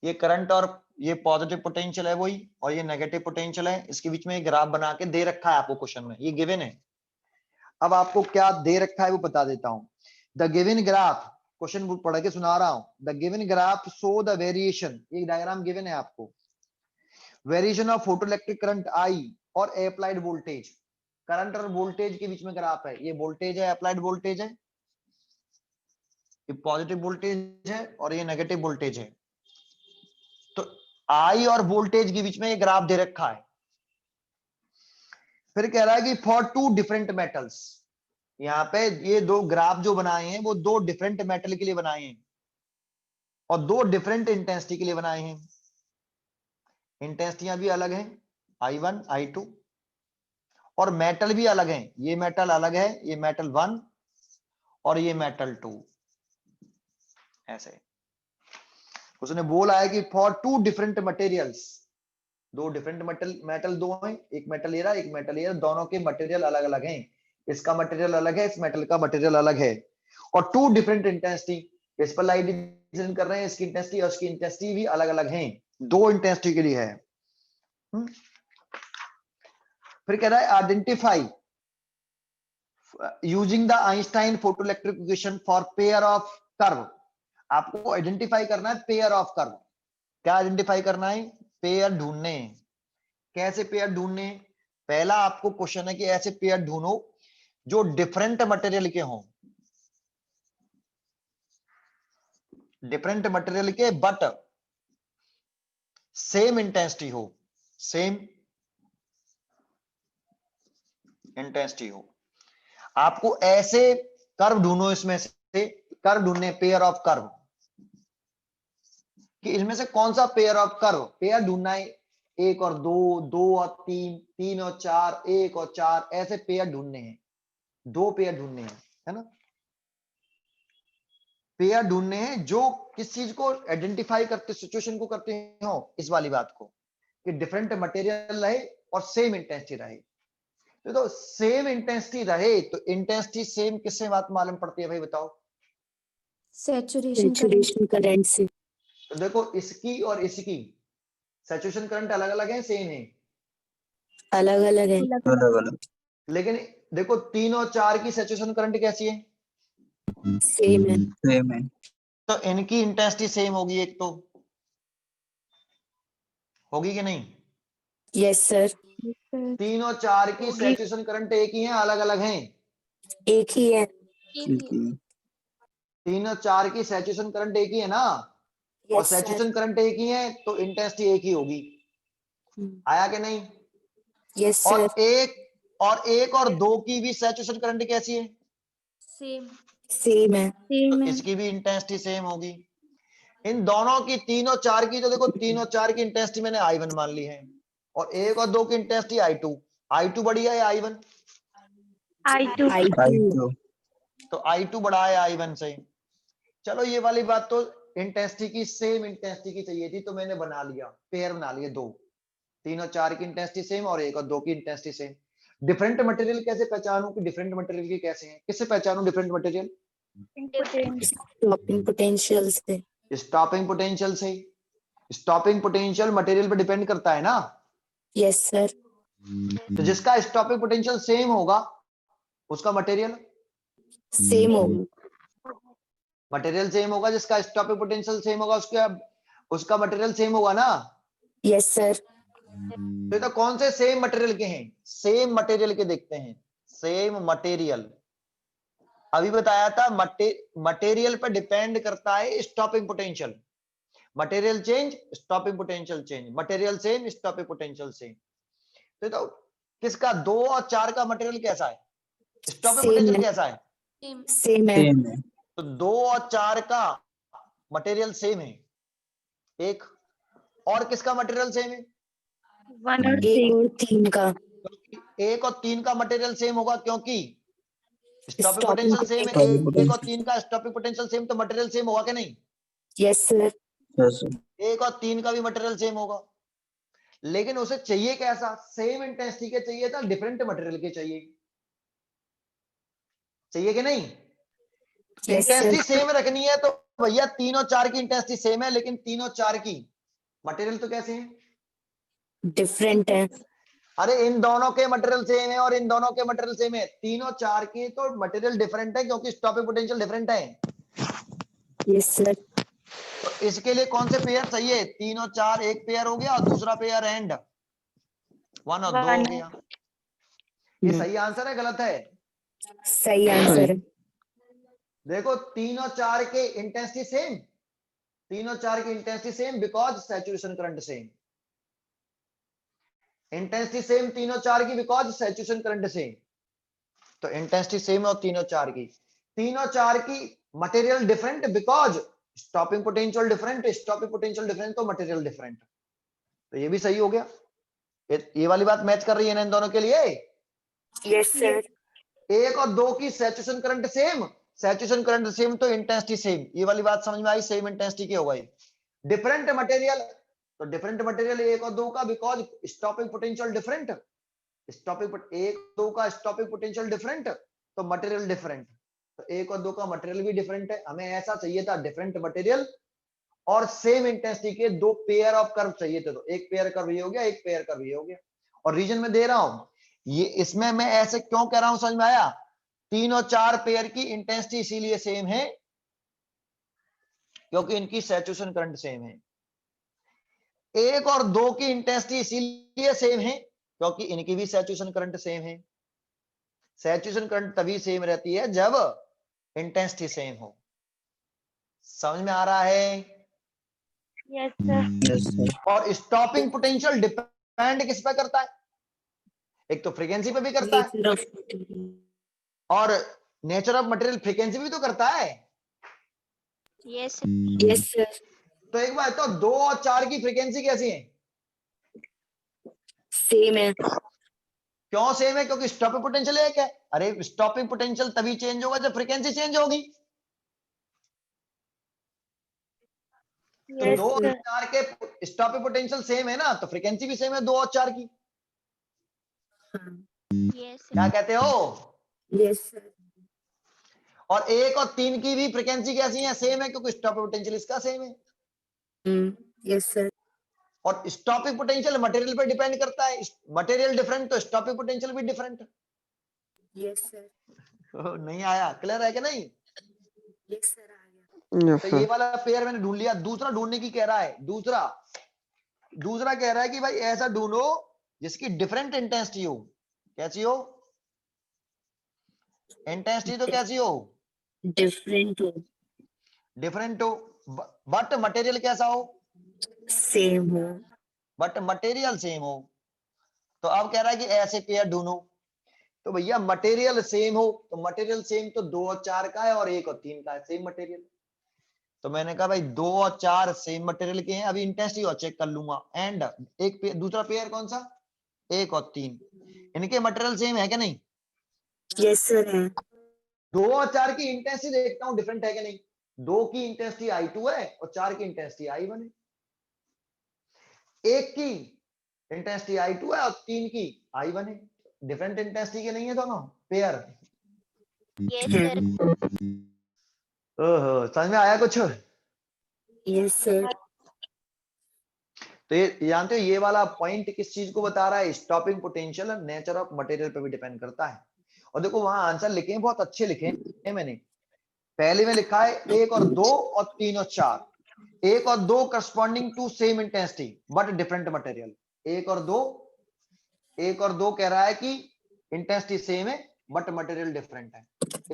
ये करंट और ये पॉजिटिव पोटेंशियल है वही, और ये नेगेटिव पोटेंशियल है। इसके बीच में एक ग्राफ बना के दे रखा है आपको क्वेश्चन में, ये गिवन है। अब आपको क्या दे रखा है वो बता देता हूं। The given graph, question book पढ़ के सुना रहा हूं। The given graph show the variation, एक डायग्राम गिवन है आपको, variation of photoelectric current I और अप्लाइड वोल्टेज। करंट और वोल्टेज के बीच में ग्राफ है, ये वोल्टेज है, अप्लाइड वोल्टेज है, ये पॉजिटिव वोल्टेज है और ये नेगेटिव वोल्टेज है। तो आई और वोल्टेज के बीच में ये ग्राफ दे रखा है। फिर कह रहा है कि फॉर 2 डिफरेंट मेटल्स, यहाँ पे ये 2 ग्राफ जो बनाए हैं वो 2 डिफरेंट मेटल के लिए बनाए हैं और 2 डिफरेंट इंटेंसिटी के लिए बनाए हैं। इंटेंसिटियां भी अलग हैं, I1 I2, और मेटल भी अलग हैं। ये मेटल अलग है, ये मेटल 1 और ये मेटल 2। ऐसे उसने बोला है कि for 2 different materials, 2 different metal 2 हैं, एक मेटल ये रहा, एक मेटल ये रहा, दोनों के मटेरियल अलग अलग हैं। इसका मटेरियल अलग है, इस मेटल का मटेरियल अलग है, और 2 डिफरेंट इंटेंसिटी। इस पर लाइट डिफरेंस कर रहे हैं, इसकी इंटेंसिटी और इसकी इंटेंसिटी भी अलग अलग हैं, 2 इंटेंसिटी के लिए है। फिर कह रहा है identify using the Einstein photoelectric equation for pair of curve. आपको आइडेंटिफाई करना है पेयर ऑफ कर्व। क्या आइडेंटिफाई करना है? पेयर ढूंढने हैं। कैसे पेयर ढूंढने हैं? पहला आपको क्वेश्चन है कि ऐसे पेयर ढूंढो जो डिफरेंट मटेरियल के हों, डिफरेंट मटेरियल के बट सेम इंटेंसिटी हो, सेम इंटेंसिटी हो। आपको ऐसे कर्व ढूंढो, इसमें से कर्व ढूंढने, पेयर ऑफ कर्व, कि इसमें से कौन सा पेयर ऑफ कर्व, पेयर ढूंढना है। 1 और 2, 2 और 3, 3 और 4, 1 और 4, ऐसे पेयर ढूंढने हैं, 2 पेयर ढूंढने हैं, है ना। पेयर ढूंढने हैं जो किस चीज को आइडेंटिफाई करते, सिचुएशन को करते हो, इस वाली बात को, कि डिफरेंट मटेरियल रहे और सेम इंटेंसिटी रहे। तो सेम इंटेंसिटी रहे तो इंटेंसिटी सेम किससे बात मालूम पड़ती है भाई, बताओ? सैचुरेशन करंट से। तो देखो इसकी और इसकी सैचुरेशन करंट अलग अलग है, सेम है? अलग अलग है। अलग अलग लेकिन देखो 3 और 4 की सैचुरेशन करंट कैसी है? सेम है। सेम है। तो इनकी इंटेंसिटी सेम होगी, एक तो होगी कि नहीं? Yes sir. 3 और 4 की होगी। सैचुरेशन करंट एक ही है, अलग अलग हैं? एक ही है। ठीक है। 3 और 4 की सैचुरेशन करंट एक ही है ना, और यस सर। सैचुरेशन करंट एक ही है तो इंटेंसिटी एक ही होगी। आया कि नहीं? यस और सर। एक और 2 की भी सैचुरेशन करंट कैसी है? सेम है। तो इसकी भी इंटेंसिटी सेम होगी। इन दोनों की 3 और 4 की, तो देखो 3 और 4 की इंटेंसिटी मैंने I1 मान ली है, और 1 और 2 की इंटेंसिटी I2। I2 बड़ी है या I1? I2 I2 तो I2 बड़ा है I1 से। चलो ये वाली बात तो इंटेंसिटी की, सेम इंटेंसिटी की चाहिए थी, तो मैंने बना लिया, पेयर बना लिए 2, 3 और 4 की इंटेंसिटी सेम और 1 और 2 की इंटेंसिटी सेम। डिफरेंट मटेरियल कैसे पहचानूं कि डिफरेंट मटेरियल की कैसे हैं? किससे पहचानूं डिफरेंट मटेरियल? स्टॉपिंग पोटेंशियल से। स्टॉपिंग पोटेंशियल से। स्टॉपिंग पोटेंशियल मटेरियल पे डिपेंड करता है ना। Yes sir. तो जिसका स्टॉपिंग पोटेंशियल सेम होगा उसका मटेरियल सेम होगा। मटेरियल सेम होगा, जिसका स्टॉपिंग पोटेंशियल सेम होगा उसका मटेरियल सेम होगा ना। Yes sir. तो ये तो कौन से सेम मटेरियल के हैं? सेम मटेरियल के देखते हैं, सेम मटेरियल। अभी बताया था मटेरियल पर डिपेंड करता है stopping potential. Material change, stopping potential change, material same, stopping potential same. तो किसका 2 और 4 का मटेरियल कैसा है, स्टॉपिंग सेम पोटेंशियल है, कैसा है? सेम है। सेम है। तो 2 और 4 का मटेरियल सेम है। एक और किसका मटेरियल सेम है? 1 और 3 एक और 3 का 1 और 3 का मटेरियल सेम होगा क्योंकि स्टॉपिंग स्टॉपिंग पोटेंशियल सेम है। Stopping 1 और 3 का स्टॉपिंग पोटेंशियल सेम, तो मटेरियल सेम होगा कि नहीं? Yes sir. Yes sir. 1 और 3 का भी मटेरियल सेम होगा, लेकिन उसे चाहिए कैसा? सेम इंटेंसिटी के चाहिए था, डिफरेंट मटेरियल के चाहिए कि नहीं? Yes intensity sir. सेम रखनी है तो भैया 3 और 4 की इंटेंसिटी सेम है, लेकिन 3 और 4 की मटेरियल तो कैसे हैं? डिफरेंट है। अरे इन दोनों के मटेरियल सेम है और इन दोनों के मटेरियल सेम है, 3 और 4 की तो मटेरियल डिफरेंट है क्योंकि स्टॉपिंग पोटेंशियल डिफरेंट है। Yes sir. तो इसके लिए कौन से पेयर चाहिए? 3 और 4 एक पेयर हो गया और दूसरा पेयर एंड 1 और 2 हो गया। ये सही आंसर है गलत है? सही आंसर है। देखो 3 और 4 के इंटेंसिटी सेम, 3 और 4 की intensity same because saturation current same. Intensity same 3 और 4 की बिकॉज सैचुरेशन करंट सेम। तो इंटेंसिटी सेम है 3 और 4 की। 3 और 4 की material different because stopping potential different, stopping potential different तो मटेरियल डिफरेंट। तो ये भी सही हो गया। ये वाली बात मैच कर रही है ना इन दोनों के लिए? Yes sir. 1 और 2 की saturation current same, saturation current same तो इंटेंसिटी सेम। ये वाली बात समझ में आई? सेम इंटेंसिटी की हो गई। डिफरेंट मटेरियल, तो डिफरेंट मटेरियल 1 और 2 का बिकॉज स्टॉपिंग पोटेंशियल डिफरेंट, 1 2 का स्टॉपिंग पोटेंशियल डिफरेंट तो मटेरियल डिफरेंट। तो 1 और 2 का मटेरियल भी डिफरेंट है। हमें ऐसा चाहिए था डिफरेंट मटेरियल और सेम इंटेंसिटी के 2 पेयर ऑफ कर्व चाहिए थे। तो एक पेयर कर्व ये हो गया, एक पेयर कर्व ये हो गया। और रीजन में दे रहा हूं, ये इसमें मैं ऐसे क्यों कह रहा हूं समझ में आया? 3 और 4 पेयर की इंटेंसिटी इसीलिए सेम है क्योंकि इनकी सैचुरेशन करंट सेम है। 1 और 2 की इंटेंसिटी इसीलिए सेम है क्योंकि इनकी भी सैचुरेशन करंट सेम है। सैचुरेशन करंट तभी सेम रहती है जब इंटेंसिटी सेम हो। समझ में आ रहा है? Yes sir. Yes sir. और स्टॉपिंग पोटेंशियल डिपेंड किस पे करता है? एक तो फ्रीक्वेंसी पे भी करता है नेचर ऑफ मटेरियल। और नेचर ऑफ मटेरियल फ्रीक्वेंसी भी तो करता है। Yes. Yes sir. तो एक बार तो 2 और 4 की फ्रीक्वेंसी कैसी है? सेम है। क्यों सेम है? क्योंकि स्टॉपिंग पोटेंशियल एक है। अरे स्टॉपिंग पोटेंशियल तभी चेंज होगा जब फ्रीक्वेंसी चेंज होगी। तो यस 2 और सर। 4 के स्टॉपिंग पोटेंशियल सेम है ना, तो फ्रीक्वेंसी भी सेम है 2 और 4 की। Yes. क्या कहते हो? Yes sir. और 1 और 3 की भी फ्रीक्वेंसी कैसी है? सेम है क्योंकि स्टॉपिंग पोटेंशियल इसका सेम है। Yes sir. और स्टॉपिंग पोटेंशियल मटेरियल पे डिपेंड करता है। मटेरियल डिफरेंट तो स्टॉपिंग पोटेंशियल भी डिफरेंट। Yes sir. नहीं आया? क्लियर है कि नहीं? यस सर आ गया। तो ये वाला पेयर मैंने ढूंढ लिया। दूसरा ढूंढने की कह रहा है, दूसरा कह रहा है कि भाई ऐसा ढूंढो जिसकी डिफरेंट इंटेंसिटी हो। कैसी हो? इंटेंसिटी तो कैसी हो? डिफरेंट हो। डिफरेंट हो, बट मटेरियल कैसा हो? सेम हो। बट मटेरियल सेम हो। तो अब कह रहा है कि ऐसे पेयर ढूंढो। तो भैया मटेरियल सेम हो, तो मटेरियल सेम तो 2 और 4 का है और 1 और 3 का है सेम मटेरियल। तो मैंने कहा भाई 2 और 4 सेम मटेरियल के हैं। अभी इंटेंसिटी और चेक कर लूंगा। एंड दूसरा पेयर कौन सा? 1 और 3, इनके मटेरियल सेम है कि नहीं? यस सर है। 2 और 4 की इंटेंसिटी देखता हूं डिफरेंट है कि नहीं। 2 की इंटेंसिटी I2 है और 4 की इंटेंसिटी I1 है। 1 की इंटेंसिटी I2 है और 3 की I1 है। डिफरेंट इंटेंसिटी के नहीं है दोनों पेयर। Yes, sir. ओहो, समझ में आया कुछ? Yes sir. तो ये जानते हो ये वाला पॉइंट किस चीज को बता रहा है? Stopping potential nature of material पे भी डिपेंड करता है। और देखो वहां आंसर लिखे हैं, बहुत अच्छे लिखे हैं मैंने। पहले में लिखा है 1 और 2 और 3 और 4। 1 और 2 corresponding to same intensity but different material. एक और दो कह रहा है कि इंटेंसिटी सेम है बट मटेरियल डिफरेंट है।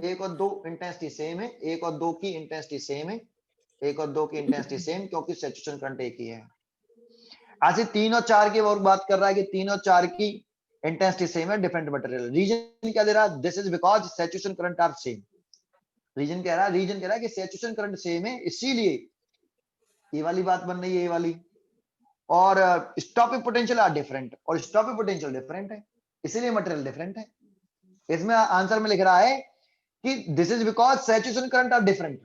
एक और दो इंटेंसिटी सेम है, एक और दो की इंटेंसिटी सेम है, एक और दो की इंटेंसिटी सेम, क्योंकि सैचुरेशन करंट एक ही है। ऐसे 3 और 4 की और बात कर रहा है कि 3 और 4 की इंटेंसिटी सेम है, डिफरेंट मटेरियल। रीजन क्या दे रहा है? This is because saturation current are same. Reason कह रहा है कि सैचुरेशन करंट सेम है, इसीलिए ये वाली बात बन रही है, ये वाली। और स्टॉपिंग पोटेंशियल आर डिफरेंट, और स्टॉपिंग पोटेंशियल डिफरेंट है, इसीलिए मटेरियल डिफरेंट है। इसमें आंसर में लिख रहा है कि this is because saturation current are different.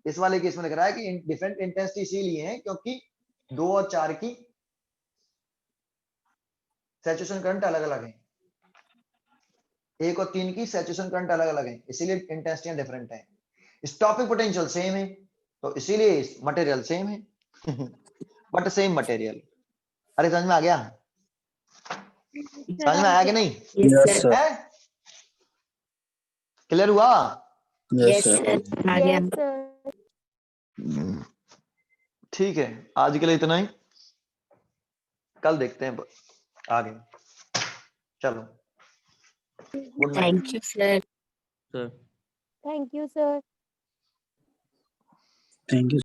इस वाले केस में लिख रहा है कि डिफरेंट इंटेंसिटी इसीलिए है क्योंकि 2 और 4 की सैचुरेशन करंट अलग अलग है, 1 और 3 की सैचुरेशन करंट अलग अलग है, इसीलिए इंटेंसिटियां डिफरेंट है। स्टॉपिंग पोटेंशियल सेम है, तो इसीलिए मटेरियल सेम है बट सेम मटेरियल। अरे समझ में आ गया? समझ में आया कि नहीं? Yes, sir. क्लियर हुआ? Yes, yes sir. सर आ गया। Yes, sir. ठीक है, आज के लिए इतना ही, कल देखते हैं आगे। चलो, good night. Thank you sir. Thank you, sir. Thank you.